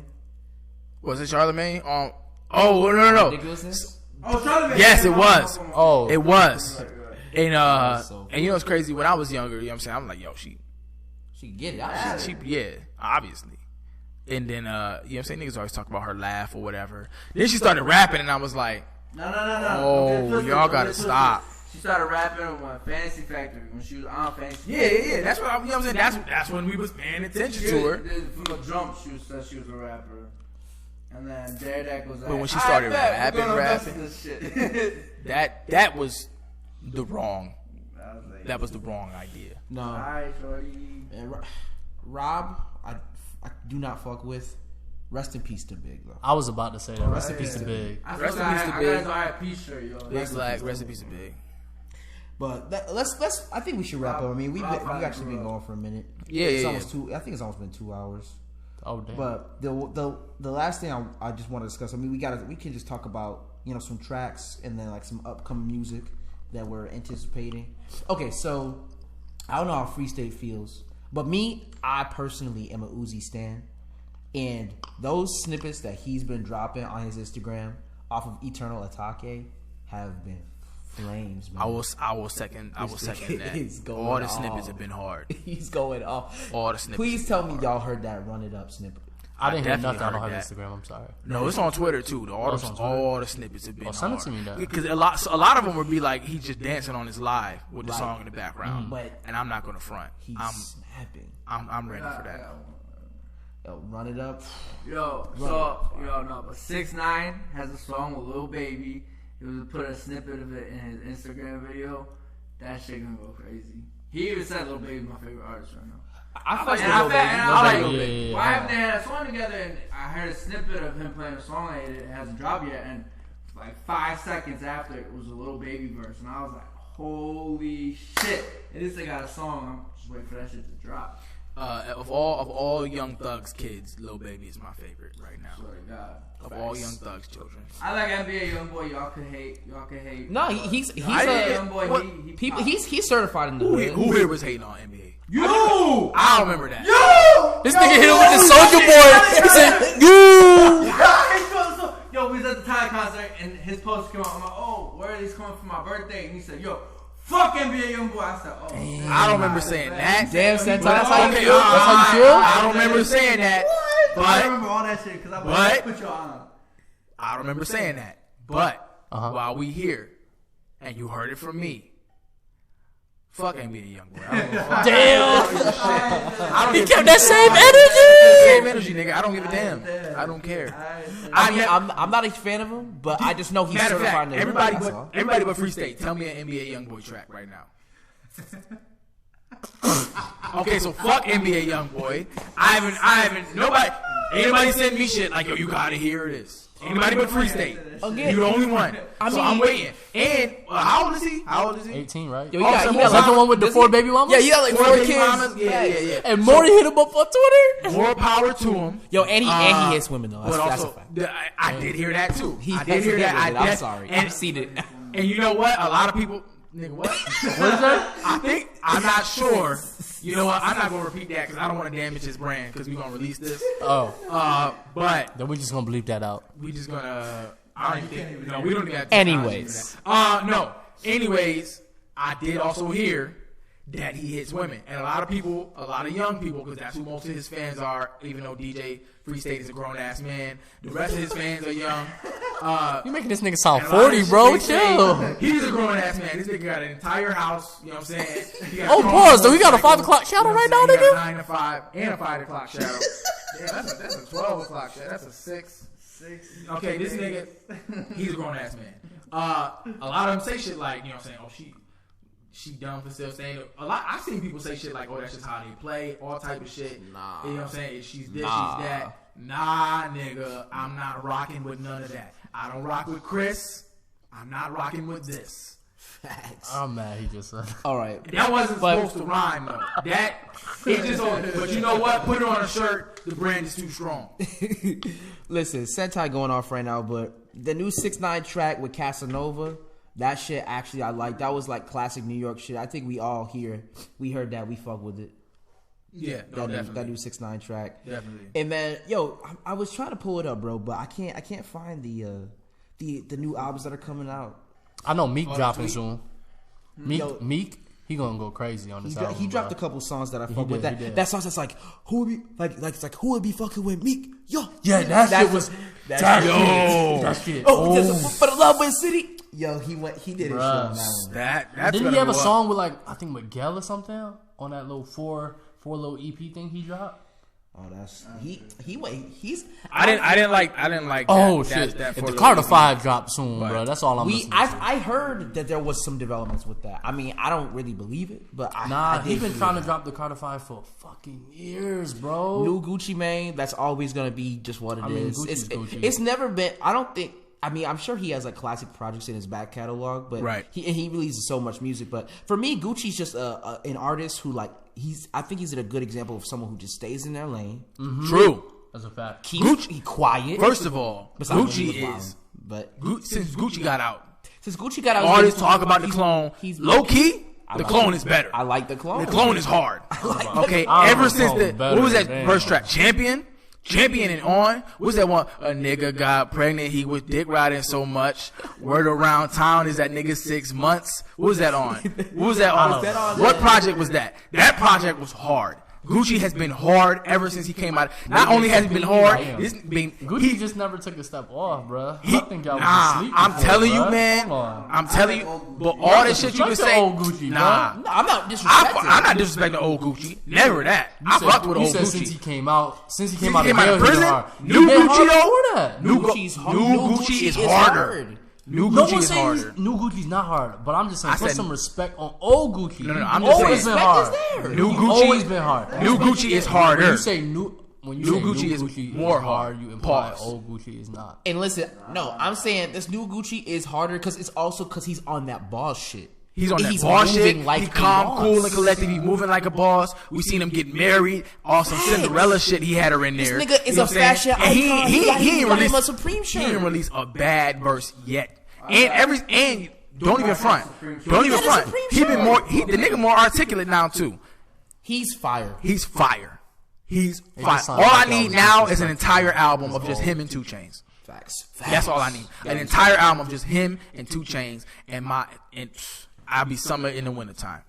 A: Was it Charlamagne? Oh no.
D: Ridiculousness?
E: Oh, Charlamagne.
A: Yes, it was.
B: Oh,
A: It was.
E: Right.
A: And
D: so
A: and you know what's crazy? When I was younger, you know what I'm saying? I'm like, yo,
D: She can get it.
A: she yeah, obviously. And then you know what I'm saying? Niggas always talk about her laugh or whatever. Then she started rapping and I was like,
E: No.
A: Oh,
E: Don't get twisted,
A: y'all
E: don't
A: gotta
E: get twisted.
A: stop.
E: She started rapping on Fantasy Factory when she was on Fantasy.
A: yeah. That's what you know what I'm saying? That's when we was paying attention to her.
E: From the jump, said she was a rapper. And then Derek was like,
A: But when she started
E: "I bet we're gonna invest
A: rapping.
E: in this shit."
A: That was the wrong.
E: I was like,
A: That was the wrong idea.
D: No.
E: Alright, shorty.
D: And Rob, I do not fuck with. Rest in peace to Big, though.
B: I was about to say that. Rest in peace to Big.
E: I
A: Rest
E: still
A: in
E: got
A: peace to
E: I
A: Big.
E: got his RIP shirt, yo.
A: Big Black, recipes of Big.
D: But let's. I think we should wrap up. I mean, we've actually been going for a minute.
A: Yeah,
D: it's
A: yeah,
D: almost two. I think it's almost been 2 hours.
B: Oh damn.
D: But the last thing I just want to discuss. I mean, we can just talk about some tracks and then like some upcoming music that we're anticipating. Okay, so I don't know how Free State feels, but I personally am a Uzi stan, and those snippets that he's been dropping on his Instagram off of Eternal Atake have been flames, man.
A: I will second that.
D: He's going
A: All the
D: off.
A: snippets have been hard.
D: He's going off.
A: All the snippets.
D: Please tell me y'all heard that Run It Up snippet.
B: I didn't hear
A: definitely
B: nothing. I don't
A: heard
B: have
A: that.
B: Instagram. I'm sorry.
A: No, it's on Twitter too.
B: it's on Twitter?
A: All the snippets have been
B: Oh, send it
A: hard.
B: to me then.
A: Because a lot of them would be like he's just dancing on his live with the
D: Right.
A: song in the background.
D: But
A: and I'm not gonna front.
D: He's snapping.
A: I'm ready for that.
D: Yo, Run It Up.
E: But 6ix9ine has a song with Lil Baby. He was put a snippet of it in his Instagram video. That shit gonna go crazy. He even said Lil Baby's my favorite artist right now.
D: I fuck with
E: And I
D: Lil
E: bet-
D: Baby.
E: and I
B: Lil
E: like,
B: Baby, yeah.
E: why haven't they had a song together? And I heard a snippet of him playing a song and it hasn't dropped yet. And like 5 seconds after, it was a Lil Baby verse, and I was like, "Holy shit!" And this thing got a song. I'm just waiting for that shit to drop.
A: Of all Young Thug's kids, Lil Baby is my favorite right now.
E: Swear to God.
A: Of all Young Thug's children.
E: I like NBA YoungBoy. Y'all can hate.
C: No, he's
A: I didn't-
C: a
A: what-
C: he's certified in the
A: Who
C: hood.
A: here was hating on NBA?
E: You.
A: I don't remember that.
B: This nigga hit him with the Soldier Boy. He said, "You."
E: Yo, we was at the Ty concert and his post came out. I'm like, oh, where are these coming for my birthday? And he said, yo, fuck NBA YoungBoy. I said, oh.
A: I don't remember saying that.
C: Damn, Sentai,
A: But
C: that's how you
A: okay,
C: feel. That's how you feel.
A: I don't remember saying that.
E: I
A: But
E: remember all that shit because I
A: but-
E: put y'all on.
A: I don't remember saying that. But
B: Uh-huh.
A: while we here, and you heard it from me, fuck NBA YoungBoy. I don't give a fuck.
B: Damn.
A: I don't
B: He
A: give-
B: kept that same energy.
A: Same energy, nigga. I don't give a damn. I don't care.
C: I mean, I'm not a fan of him, but I just know he's
A: Matter of
C: certified
A: fact,
C: in the hood.
A: everybody
C: That's
A: but
C: all.
A: everybody but Free State, tell me an NBA YoungBoy track right now. Okay, so fuck NBA YoungBoy. I haven't. Anybody send me shit like, yo, you gotta hear this. Anybody but Free State.
C: Again.
A: You the only one. So I'm waiting. And how old is he?
B: 18, right?
C: Yo, he
A: Oh,
C: got,
A: so
C: he
A: more
C: got
B: Like the
C: like
B: one with the
C: this-
B: 4 baby mamas?
C: Yeah, he got like 4
A: baby
C: kids.
A: mamas? Yeah.
B: And Morty hit him up on Twitter.
A: More power to him.
C: Yo, and he hits women though. That's,
A: But
C: that's a
A: also,
C: fact.
A: I did hear that too.
C: He
A: I did hear that.
C: I'm sorry.
A: And,
C: I've seen it.
A: and you know what? A lot of people, nigga, what? What is that? I'm not sure. You know what? I'm not gonna repeat that because I don't want to damage his brand because we're gonna release this.
B: Oh,
A: But
B: then we just gonna bleep that out.
A: we just gonna. I don't even think. No, we don't even have.
C: Anyways.
A: No. Anyways, I did also hear that he hits women, and a lot of young people, because that's who most of his fans are. Even though DJ Free State is a grown ass man, the rest of his fans are young.
B: You making this nigga sound
A: And a lot of
B: 40,
A: shit
B: bro.
A: they say,
B: Chill.
A: He's a grown ass man. This nigga got an entire house. You know what I'm saying? He got
B: Oh,
A: grown
B: pause. So he got a 5
A: motorcycles,
B: o'clock shadow
A: you know
B: right
A: what
B: now,
A: I'm saying? He
B: nigga?
A: got 9 to 5 and a 5 o'clock shadow. Damn, that's a 12 o'clock shadow. That's a 6. Okay, this nigga, he's a grown ass man. A lot of them say shit like, you know what I'm saying? Oh, she dumb for still saying it. I've seen people say shit like, oh, that's just how they play, all type of shit.
C: Nah.
A: You know what I'm saying? She's this,
C: Nah.
A: she's that. Nah, nigga, I'm not rocking with none of that. I don't rock with Chris. I'm not rocking with this.
C: Facts.
B: I'm mad he just said.
C: All right.
A: That wasn't supposed to rhyme though. That it just. But you know what? Put it on a shirt. The brand is too strong.
C: Listen, Sentai going off right now, but the new 6ix9ine track with Casanova, that shit actually I like. That was like classic New York shit. I think we all here, we heard that, we fuck with it.
A: Yeah, no,
C: That new 6ix9ine track.
A: Definitely.
C: And man, yo, I was trying to pull it up, bro, but I can't find the new albums that are coming out.
B: I know Meek dropping
A: tweet.
B: soon. Meek, he gonna go crazy on this album.
C: He dropped a
B: bro.
C: couple songs that I fuck with.
B: did, he did.
C: That song that's like who would be like it's like who would be fucking with Meek? Yo,
B: Yeah, that shit was.
C: that shit.
B: That shit.
C: Oh, for the Love Win City. Yo, he did his shit
B: Bruh.
C: on that one.
A: That's
B: Didn't
A: gonna
B: he have a
A: go up.
B: song with like I think Miguel or something on that little four little EP thing he dropped?
C: Oh, that's he's.
A: I didn't like.
B: Oh
A: that,
B: shit!
A: That
B: If the
A: for
B: Carter
A: the-
B: 5 dropped soon, bro. That's all I'm listening to.
C: I heard that there was some developments with that. I mean, I don't really believe it, but
B: Nah,
C: I
B: he's been
C: did
B: trying to
C: believe
B: drop the Carter 5 for fucking years, bro.
C: it. New Gucci Mane. That's always gonna be just what it is.
B: I mean, Gucci's
C: It's
B: Gucci.
C: it's never been. I don't think. I mean, I'm sure he has like classic projects in his back catalog, but
A: Right.
C: he releases so much music. But for me, Gucci's just an artist who like I think he's a good example of someone who just stays in their lane.
A: True.
B: That's a fact.
C: He quiet.
A: First of all,
C: Besides when he
A: Gucci
C: was
A: is
C: wildin', but
A: since Gucci got out.
C: since Gucci got out,
A: Artists talk about the clone.
C: he's-
A: Low key,
C: I
A: the
C: like
A: clone
C: it.
A: is better.
C: I like the clone.
A: The clone is hard. Okay,
B: I
A: ever
B: like
A: since
B: Clone
A: the
B: better,
A: what was that
B: damn.
A: first track? Champion and on. What's that one? A nigga got pregnant. He was dick riding so much. Word around town is that nigga 6 months. What was that on? What was that on? What project was that? That project was hard. Gucci has been hard ever since he came out. Not only has he been hard, this been
B: Gucci just never took a step off, bro. I think y'all was
A: Nah,
B: asleep.
A: I'm
B: before,
A: telling you,
B: bruh.
A: man.
B: Come on.
A: I'm telling you. But all that shit you can
B: Respect the
A: say,
B: old Gucci,
A: nah.
B: bro.
C: No, I'm not disrespecting.
A: I'm not disrespecting old Gucci. Never that. I fucked with
B: You
A: old
B: said since he
A: Gucci.
B: came out, since he
A: Since
B: came out
A: he
B: of
A: came out of
B: jail, he
A: prison,
B: been hard.
A: new
B: He been
A: Gucci
B: hard
A: though.
B: before that.
A: New
C: Gucci's
A: Gucci is harder.
C: hard.
A: New
B: No
A: Gucci
B: one's
A: is
B: saying
A: harder.
B: new Gucci's not hard, but I'm just saying
A: I
B: put
A: said-
B: some respect on old Gucci.
A: No, I'm
B: He's
A: just
B: always
A: saying.
B: been hard.
C: Respect is there.
A: New
B: He's
A: Gucci
B: always been hard.
A: New Gucci is
B: When
A: harder.
B: you say when you
A: New
B: say
A: Gucci
B: new
A: is
B: Gucci
A: more
B: is
A: hard.
B: you imply
A: Pause.
B: old Gucci is not.
C: And listen, no, I'm saying this new Gucci is harder because it's also because he's on that boss shit.
A: He's on that
C: He's
A: boss shit.
C: moving like
A: He
C: a
A: calm,
C: boss.
A: cool, and collected. He's moving like a boss. We seen him get married. Awesome Cinderella shit. He had her in there.
C: This nigga is
A: You know
C: a
A: what I'm saying?
C: fashion
A: And
C: icon.
A: He
C: He
A: ain't
C: got him
A: released
C: a Supreme shirt.
A: He ain't released a bad verse yet. And don't even front. Don't even
C: got a
A: front.
C: Supreme
A: He been
C: shirt.
A: more. The nigga more articulate now too.
C: He's fire.
A: He's fire. He's
B: It
A: fire.
B: just
A: All
B: sounds like
A: I
B: y'all
A: need
B: was
A: now is an
B: disrespectful.
A: entire album of just him and 2 Chainz.
C: Facts.
A: That's all I need. An entire album of just him and 2 Chainz, and I'll be summer in the wintertime.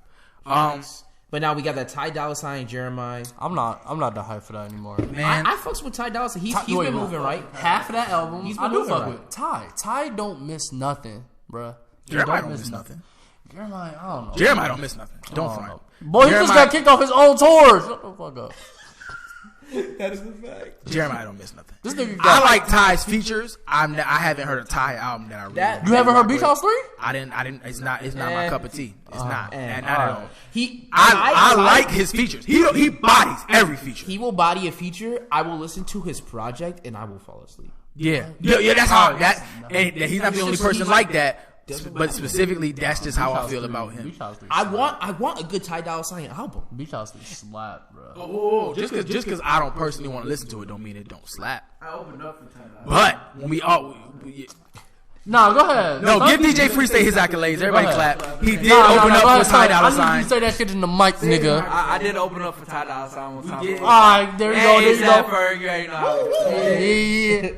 C: But now we got that Ty Dolla $ign Jeremiah.
B: I'm not that hyped for that anymore.
A: Man,
C: I fucks with Ty Dolla $ign. He's
B: Wait,
C: been moving right.
B: Half of that album,
C: He's
B: I
C: been
B: do
C: moving
B: fuck
C: right.
B: with Ty. Ty don't miss nothing, bruh. He
A: Jeremiah don't miss nothing.
B: Jeremiah, I don't know.
A: Jeremiah don't miss nothing. Don't
B: I
A: front.
B: know. Boy, he just
A: Jeremiah-
B: got kicked off his own tour. Shut the fuck up.
C: That is the fact.
A: Jeremiah don't miss nothing.
B: This nigga
A: I
B: got.
A: like Ty's features. I haven't heard a Ty album that I really.
C: That-
B: You haven't heard Beach House 3?
A: I didn't. It's not my cup of tea. It's not. And not at all.
C: I
A: I like his features. He bodies every feature.
C: He will body a feature. I will listen to his project and I will fall asleep.
A: Yeah. That's how and he's not the only person like that. But specifically, that's just how I feel about him.
B: Beach House 3
C: I want a good Ty Dolla $ign album.
B: Beach House 3 slap, bro.
A: Oh, just because I don't personally want to listen to it, don't mean it don't slap.
E: I opened up for Ty Dolla $ign.
A: But when
B: Nah, go ahead.
A: no, give DJ Freestay his accolades. Everybody clap. He did open up for Ty Dolla
B: I need you
A: $ign.
B: to say that shit in the mic, nigga.
E: I did open up for Ty Dolla $ign one time.
A: did.
B: Alright, there you go, there you go.
E: Ferg, you already know how it is.
B: Yeah.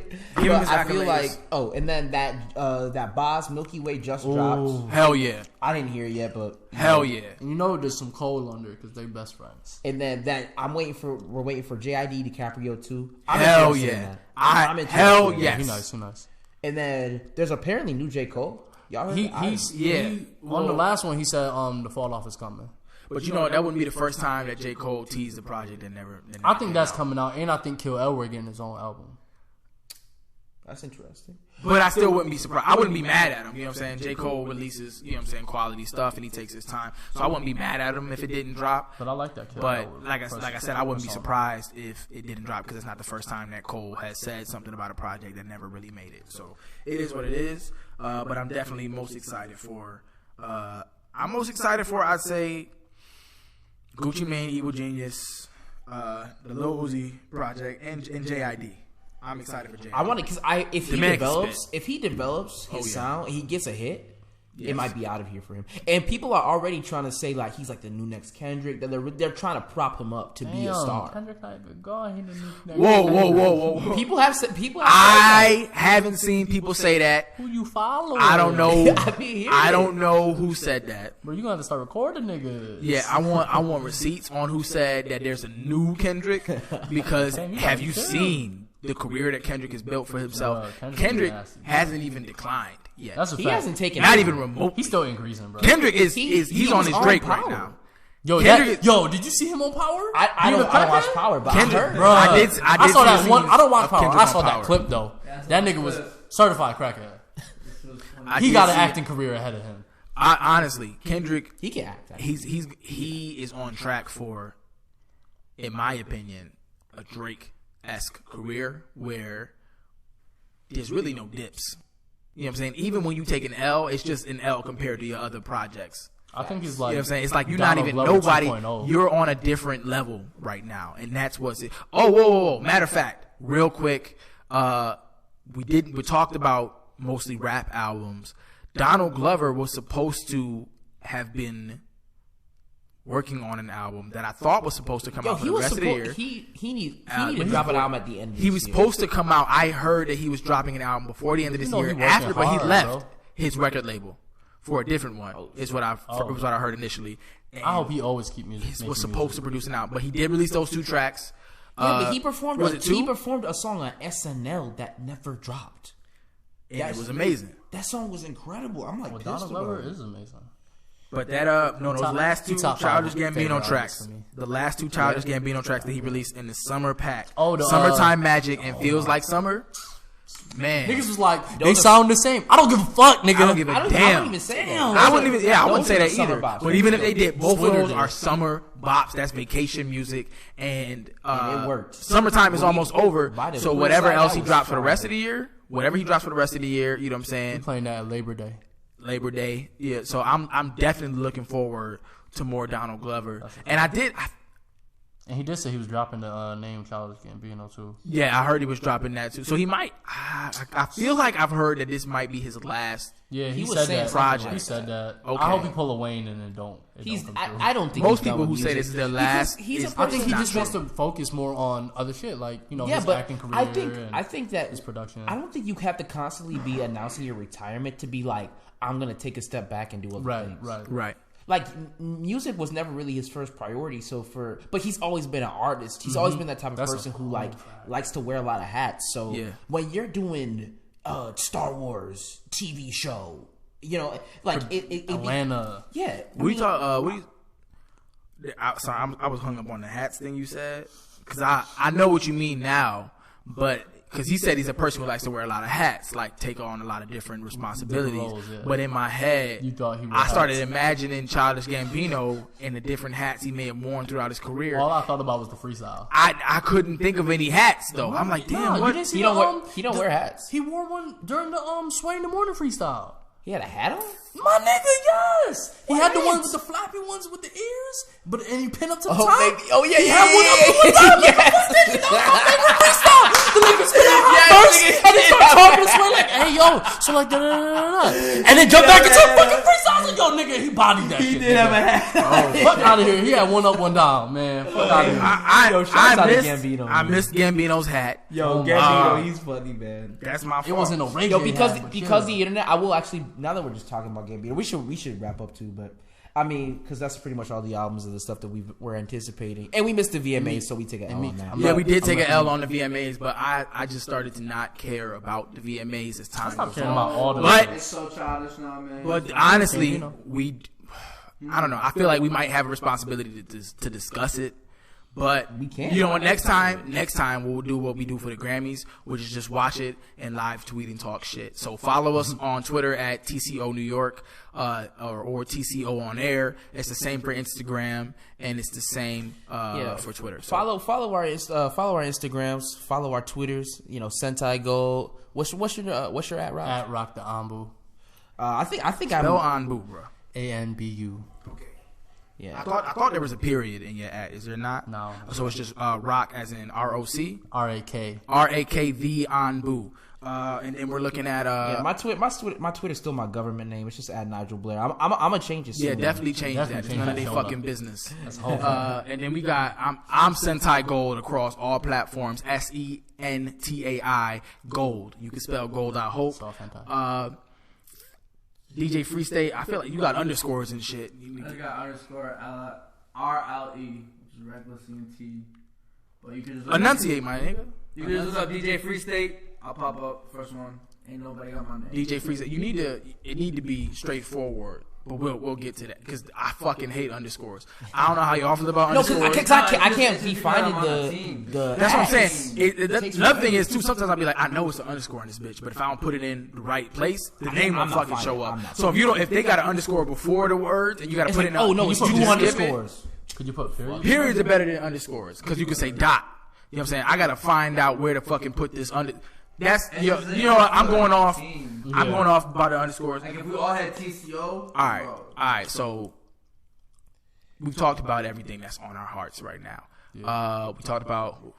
A: Give him his
C: I feel
A: accolades.
C: like and then that Boz Milky Way just dropped.
A: Hell yeah.
C: I didn't hear it yet, but
A: Hell yeah.
B: You know there's some coal under because they best friends.
C: And then that we're waiting for JID DiCaprio too.
A: Hell
C: interested in
A: yeah.
C: that.
A: I'm
C: interested
A: hell
C: in that.
A: yes.
B: He nice, he nice.
C: And then there's apparently new J. Cole. Y'all heard that?
B: On the last one he said the fall off is coming.
A: But you know that wouldn't be the first time that J. Cole teased the project and never.
B: I think that's coming out, and I think Kill Elway getting his own album.
C: That's interesting.
A: But I still wouldn't be surprised. I wouldn't be mad at him. You know what I'm saying? J. Cole releases, you know what I'm saying, quality stuff, and he takes his time. So I wouldn't be mad at him if it didn't drop.
B: But I like that Kill
A: But
B: Elway.
A: like I said, I wouldn't be surprised if it didn't drop because it's not the first time that Cole has said something about a project that never really made it. So it is what it is. But I'm definitely most excited for. I'd say, Gucci Mane, Evil Genius, the Lil Uzi project, and JID. I'm excited for JID.
C: I want it because if
A: The man can
C: he develops his
A: yeah.
C: sound, he gets a hit.
A: Yes.
C: It might be out of here for him. And people are already trying to say like he's like the new next Kendrick. That they're trying to prop him up to be a star.
B: Kendrick not good. Go ahead and
A: Whoa.
C: People have said that.
A: I haven't seen people say that.
B: Who you follow?
A: I don't know.
C: I be hearing
A: I
C: it.
A: don't know who said that.
B: Bro, you gonna have to start recording niggas.
A: Yeah, I want receipts on who said that there's a new Kendrick because
B: Damn, you
A: have
B: gotta
A: you
B: chill.
A: seen the career that Kendrick has built for himself?
B: Bro,
A: Kendrick
B: nasty.
A: hasn't even declined yet.
B: That's a
C: He
B: fact.
C: hasn't taken
A: Not even remotely.
B: He's still increasing, bro.
A: Kendrick he's
C: He
A: on
C: was
A: his
C: on
A: Drake
C: Power.
A: right now.
B: Yo,
A: Kendrick is-
B: did you see him on Power?
C: I
B: You
C: don't
B: the
C: watch
B: crackhead?
C: Power, but
A: Kendrick,
C: I heard.
B: Bro,
A: I did
B: I saw
A: see
B: that one.
A: scenes
B: I don't watch
A: of
B: Power.
A: Kendrick
B: I
A: on
B: saw that
A: Power.
B: clip though. That nigga was certified crackhead.
A: I
B: He
A: did
B: got an
A: see it.
B: acting career ahead of him.
A: Honestly, Kendrick,
C: He can act.
A: he is on track for, in my opinion, a Drake-esque career where there's really no dips. You know what I'm saying? Even when you take an L, it's just an L compared to your other projects.
B: I think he's
A: You
B: like.
A: know what I'm saying? It's like you're
B: Donald
A: not even
B: Glover
A: nobody.
B: 2.0.
A: You're on a different level right now, and that's what's it. Oh, whoa! Matter of fact, real quick, we talked about mostly rap albums. Donald Glover was supposed to have been working on an album that I thought was supposed to come out for the rest of the year.
C: He needed to drop an album at the end of this
A: He was
C: year.
A: supposed to come out. I heard that he was dropping an album before the end of this
B: You know
A: year.
B: he working
A: After, but he
B: hard,
A: left
B: bro.
A: his record label for a different one. Is what I heard initially. And
B: I hope he always keep music.
A: he
B: making
A: was supposed
B: music.
A: to produce an album, but he did release those 2 tracks.
C: Yeah, but he performed.
A: Was it 2?
C: He performed a song on SNL that never dropped.
A: And it was amazing.
C: That song was incredible. I'm like,
B: Well,
C: pissed
B: Donald Glover
C: about it.
B: is amazing.
A: But that those
B: Top-
A: last 2
B: top
A: Childish
B: five favorite
A: Gambino
B: artists
A: tracks,
B: for me.
A: the last 2 Childish Gambino tracks that he released in the summer pack,
B: Oh, the,
A: Summertime Magic and Feels Like Summer. Man,
B: Niggas was like, they sound the same. I don't give a fuck, nigga.
A: I don't give a
C: I don't
A: damn.
C: even say
B: Damn.
C: that.
A: I wouldn't even. Yeah, I wouldn't
C: Those
A: say
C: are
A: that
C: summer
A: either.
C: bops.
A: But even if they did, both of
C: Splinter
A: those
C: did.
A: are summer bops. That's vacation music, and
C: it worked.
A: Summertime is almost over.
C: By the
A: So
C: flip
A: whatever
C: side,
A: else
C: that
A: he
C: was
A: drops for the
C: fire.
A: rest of the year, whatever he drops for the rest of the year, you know what I'm saying?
B: Playing that at Labor Day.
A: Labor Day. Yeah, so I'm definitely looking forward to more Donald Glover. And
B: And he did say he was dropping the name Childish Gambino too.
A: Yeah, I heard he was dropping that too. So he might. I feel like I've heard that this might be his last.
B: Yeah, he
C: was
B: said
C: saying
B: that.
A: project.
B: He said that.
A: Okay.
B: I hope he pull a Wayne and it don't come through.
C: I don't think
A: Most
C: he's done
A: people
C: with
A: who say
C: music.
A: this is their last.
C: He's a
A: is
B: I think he
A: not
B: just
A: true.
B: wants to focus more on other shit, like
C: Yeah,
B: his
C: but
B: acting career.
C: I think that
B: his production.
C: I don't think you have to constantly be announcing your retirement to be like, I'm gonna take a step back and do other things.
A: Right.
C: Like music was never really his first priority. But he's always been an artist. He's always been that type of
B: That's a
C: person who
B: cool
C: like
B: fact.
C: likes to wear a lot of hats. So
A: Yeah.
C: when you're doing Star Wars TV show, you know, like
B: Atlanta.
C: yeah.
A: We talk. Sorry, I was hung up on the hats thing you said because I know what you mean now, but because he said he's a person who likes to wear a lot of hats, like take on a lot of different responsibilities.
B: roles, yeah.
A: But in my head,
B: You thought he wore
A: I started
B: hats.
A: imagining Childish Gambino and the different hats he may have worn throughout his career.
B: All I thought about was the freestyle.
A: I couldn't think of any hats though. I'm like, damn,
B: Nah,
A: what?
B: you didn't see
C: He
B: the,
C: don't wear hats.
B: He wore one during the Sway in the Morning freestyle.
C: He had a hat on.
B: My nigga, yes. He had the ones with the flappy ones with the ears, and he pinned up to the top.
C: Baby. Oh yeah,
B: He
C: yeah,
B: had one up to the top. That was my favorite freestyle. The nigga spit out hot verse, and he started talking to Sway like, "Hey yo," so like, da da da da, and then jump back into the fucking freestyle. Like, yo, nigga, he bodied that shit.
E: did have a hat.
B: Fuck out of here. He had one up, one down, man. Fuck out of here.
A: I missed Gambino's hat.
C: Yo,
B: Oh,
C: Gambino, he's funny, man.
A: That's my fault.
B: It wasn't no reggae.
C: Yo,
B: hat, but
C: because
B: yeah.
C: the internet, I will actually. Now that we're just talking about Gambino, we should wrap up too. But I mean, because that's pretty much all the albums of the stuff that we're anticipating, and we missed the VMAs, so we take an L on that.
A: Yeah, we did take an L on the VMAs, but I just started to not care about the VMAs as time
B: Stop
A: goes
B: caring
A: on.
B: about all the
A: But
E: It's so childish now, man.
A: But honestly, I don't know. I feel like we might have a responsibility to discuss it. But
C: We can.
A: You know what? Next time we'll do what we do for the Grammys, which is just watch it and live tweet and talk shit. So follow us on Twitter at TCO New York, or TCO on air. It's the same for Instagram and it's the same for Twitter. So
C: Follow our Instagrams, follow our Twitters. You know, Sentai Gold. What's your at, Rob?
B: At Rock the Ambu.
C: I think
A: spell
C: I'm.
A: Anbu, bro.
B: ANBU.
A: Okay.
C: Yeah.
A: I thought there was a period in your at. Is there not?
B: No.
A: So it's just rock as in ROC.
B: RAK.
A: RAK the Anbu. And then we're looking at
C: Yeah, my Twitter's still my government name. It's just at Nigel Blair. I'm gonna change it soon.
A: yeah, definitely change
B: Definitely
A: that. It's
B: change
A: none of
B: that.
A: their
B: Hold
A: fucking
B: up.
A: business.
B: That's a whole
A: And then we got I'm Sentai Gold across all platforms. SENTAI Gold. You can spell gold out hope.
B: It's all Sentai.
A: DJ Free State. I feel like you got underscores and shit.
E: I got underscore RLE, which is regular CNT. But you can just
A: Enunciate, my nigga.
E: You can just look up DJ Free State. I'll pop up first one. Ain't nobody got my name.
A: DJ Free State. It need to be straightforward. But we'll get to that because I fucking hate underscores. I don't know how y'all feel about
C: No,
A: underscores.
C: because I can't be finding the.
A: That's what I'm saying. Another thing is too. Sometimes I'll be like, I know it's an underscore in this bitch, but if I don't put it in the right place, the name won't
C: I'm not
A: fucking show
C: finding it.
A: up.
C: I'm
A: So if they got an underscore before the words and you got to put it in,
C: It's
A: you
C: two
A: just skip it.
C: underscores.
B: Could you put period?
A: Periods are better than underscores because you can say dot. You know what I'm saying? I got to find out where to fucking put this under. That's you know what? I'm going off. I'm going off by the underscores.
E: Like if we all had TCO.
A: All right. So we've talked about everything that's on our hearts right now. We talked about.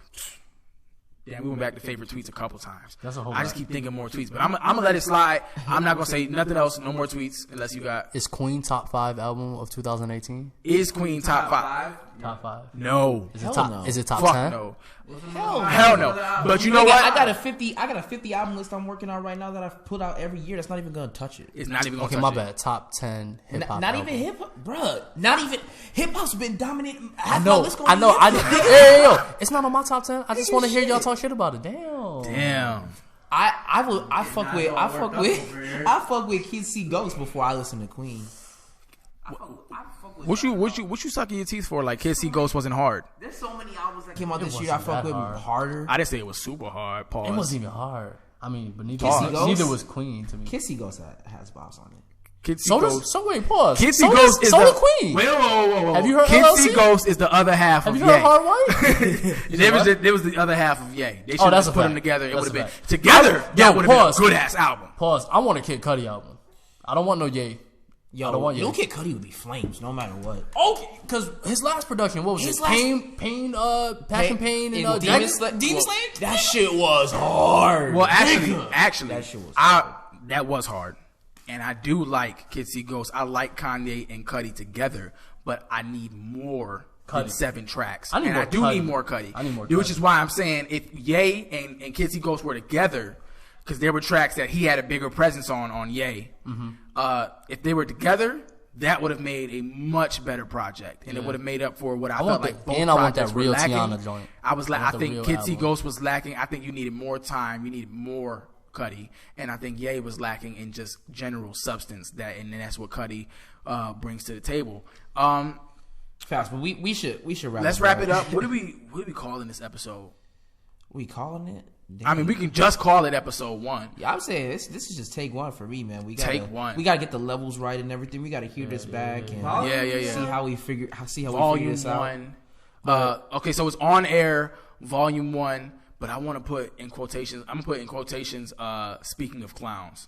A: Damn, we went back to favorite tweets a couple times.
B: That's a whole
A: I just
B: lot.
A: keep thinking more tweets, but I'm gonna let it slide. I'm not gonna say nothing else. No more tweets unless you got.
B: Is Queen top 5 album of 2018?
A: Is Queen top 5?
B: Top 5.
A: No.
B: Is
C: Hell
B: it top?
C: no.
B: Is it top
A: Fuck
B: 10?
A: no.
C: Hell
A: no. But you know what?
C: I got a 50 album list I'm working on right now that I've put out every year. That's not even gonna touch it.
A: It's not even gonna
B: Okay,
A: touch
B: my
A: it.
B: bad. Top 10 hip hop.
C: Not even hip hop, bruh. Not even hip hop's been dominant.
B: I know. Yo, it's not on my top 10. I just want to hear y'all talk shit about it. Damn.
C: I fuck with Kids See Ghosts before I listen to Queen.
A: What you sucking your teeth for? Like Kids See Ghosts wasn't hard.
C: There's so many albums that came out this
B: wasn't
C: year I fuck
B: that
C: with
B: hard.
C: harder.
A: I didn't say it was super hard. Pause.
B: It wasn't even hard. I mean, but
C: Kids See Ghosts?
B: neither was Queen to me.
C: Kids See Ghosts has bops on it.
A: Kids See
B: So
A: Ghosts.
B: does, so wait, pause.
A: Kids See
B: so
A: Ghosts
B: does,
A: is
B: so
A: the
B: did Queen.
A: Wait, whoa.
B: Have you heard
A: Kids See
B: LLC?
A: Ghosts is the other half
B: Have
A: of
B: you heard
A: Ye.
B: Hard White?
A: There was the other half of Ye. They should
B: that's a
A: have put
B: fact.
A: them together. It
B: That's
A: would have
B: a
A: been
B: fact.
A: together.
B: Yo,
A: That would have been a
B: pause.
A: good ass album.
B: Pause. I want a Kid Cudi album. I don't want no Ye.
D: Yo,
B: I don't want Ye.
D: Lil Kid Cudi would be flames no matter what.
B: Okay, because his last production, what was
D: His
B: it?
D: last-
B: Passion Pain, and
D: Demon Slayer? That shit was hard.
A: Well, actually,
D: that shit was
A: that was hard, and I do like Kids See Ghosts. I like Kanye and Cudi together, but I need more than 7 tracks.
B: I need
A: and
B: more
A: I do
B: Cudi.
A: need more Cudi.
B: I need more
A: Which
B: Cudi.
A: is why I'm saying if Ye and Kids See Ghosts were together, because there were tracks that he had a bigger presence on Ye. If they were together, that would have made a much better project, and it would have made up for what I felt
B: want
A: like
B: that-
A: both
B: and I want
A: projects
B: that
A: were
B: real
A: lacking.
B: Tiana joint.
A: I was like,
B: I want
A: I
B: the
A: think
B: real
A: Kids See
B: album.
A: Ghosts was lacking. I think you needed more time. You needed more Cudi, and I think Ye was lacking in just general substance. And that's what Cudi brings to the table.
D: fast, but we should wrap.
A: Let's wrap it up. What do we calling this episode?
D: We calling it? Damn.
A: I mean, we can just call it episode 1.
D: Yeah, I'm saying this is just take 1 for me, man. We gotta,
A: Take 1.
D: We gotta get the levels right and everything. We gotta hear this back and
A: Yeah.
D: see how we figure we figure
A: Volume
D: this out.
A: 1. Okay, so it's on air, Volume 1. But I want to put in quotations. I'm gonna put in quotations. Speaking of clowns.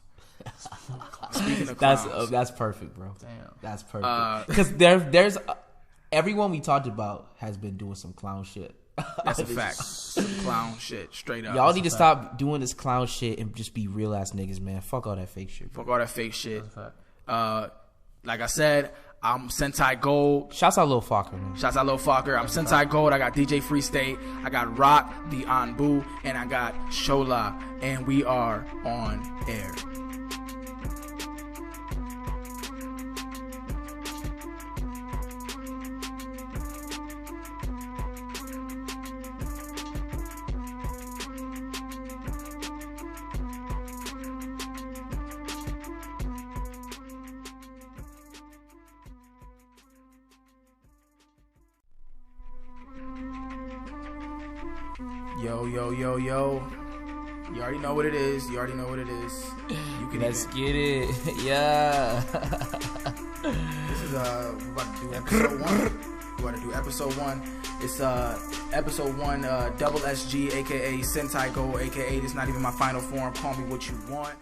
A: Speaking of clowns.
D: That's perfect, bro.
B: Damn.
D: That's perfect. Because there's everyone we talked about has been doing some clown shit.
A: That's a fact. Some clown shit, straight up.
D: Y'all need to stop doing this clown shit and just be real ass niggas, man. Fuck all that fake shit.
A: Fuck all that fake shit.
B: That's a fact.
A: Like I said, I'm Sentai Gold.
D: Shouts out Lil Fokker, man.
A: Shouts out Lil Fokker. I'm Sentai Gold. I got DJ Free State. I got Rock, the Anbu, and I got Shola. And we are on air. Yo. You already know what it is. You can
D: Let's get it. Yeah.
A: This is we're about to do episode 1. We're about to do episode 1. It's episode 1, double SG, aka Sentai Go, aka this not even my final form. Call me what you want.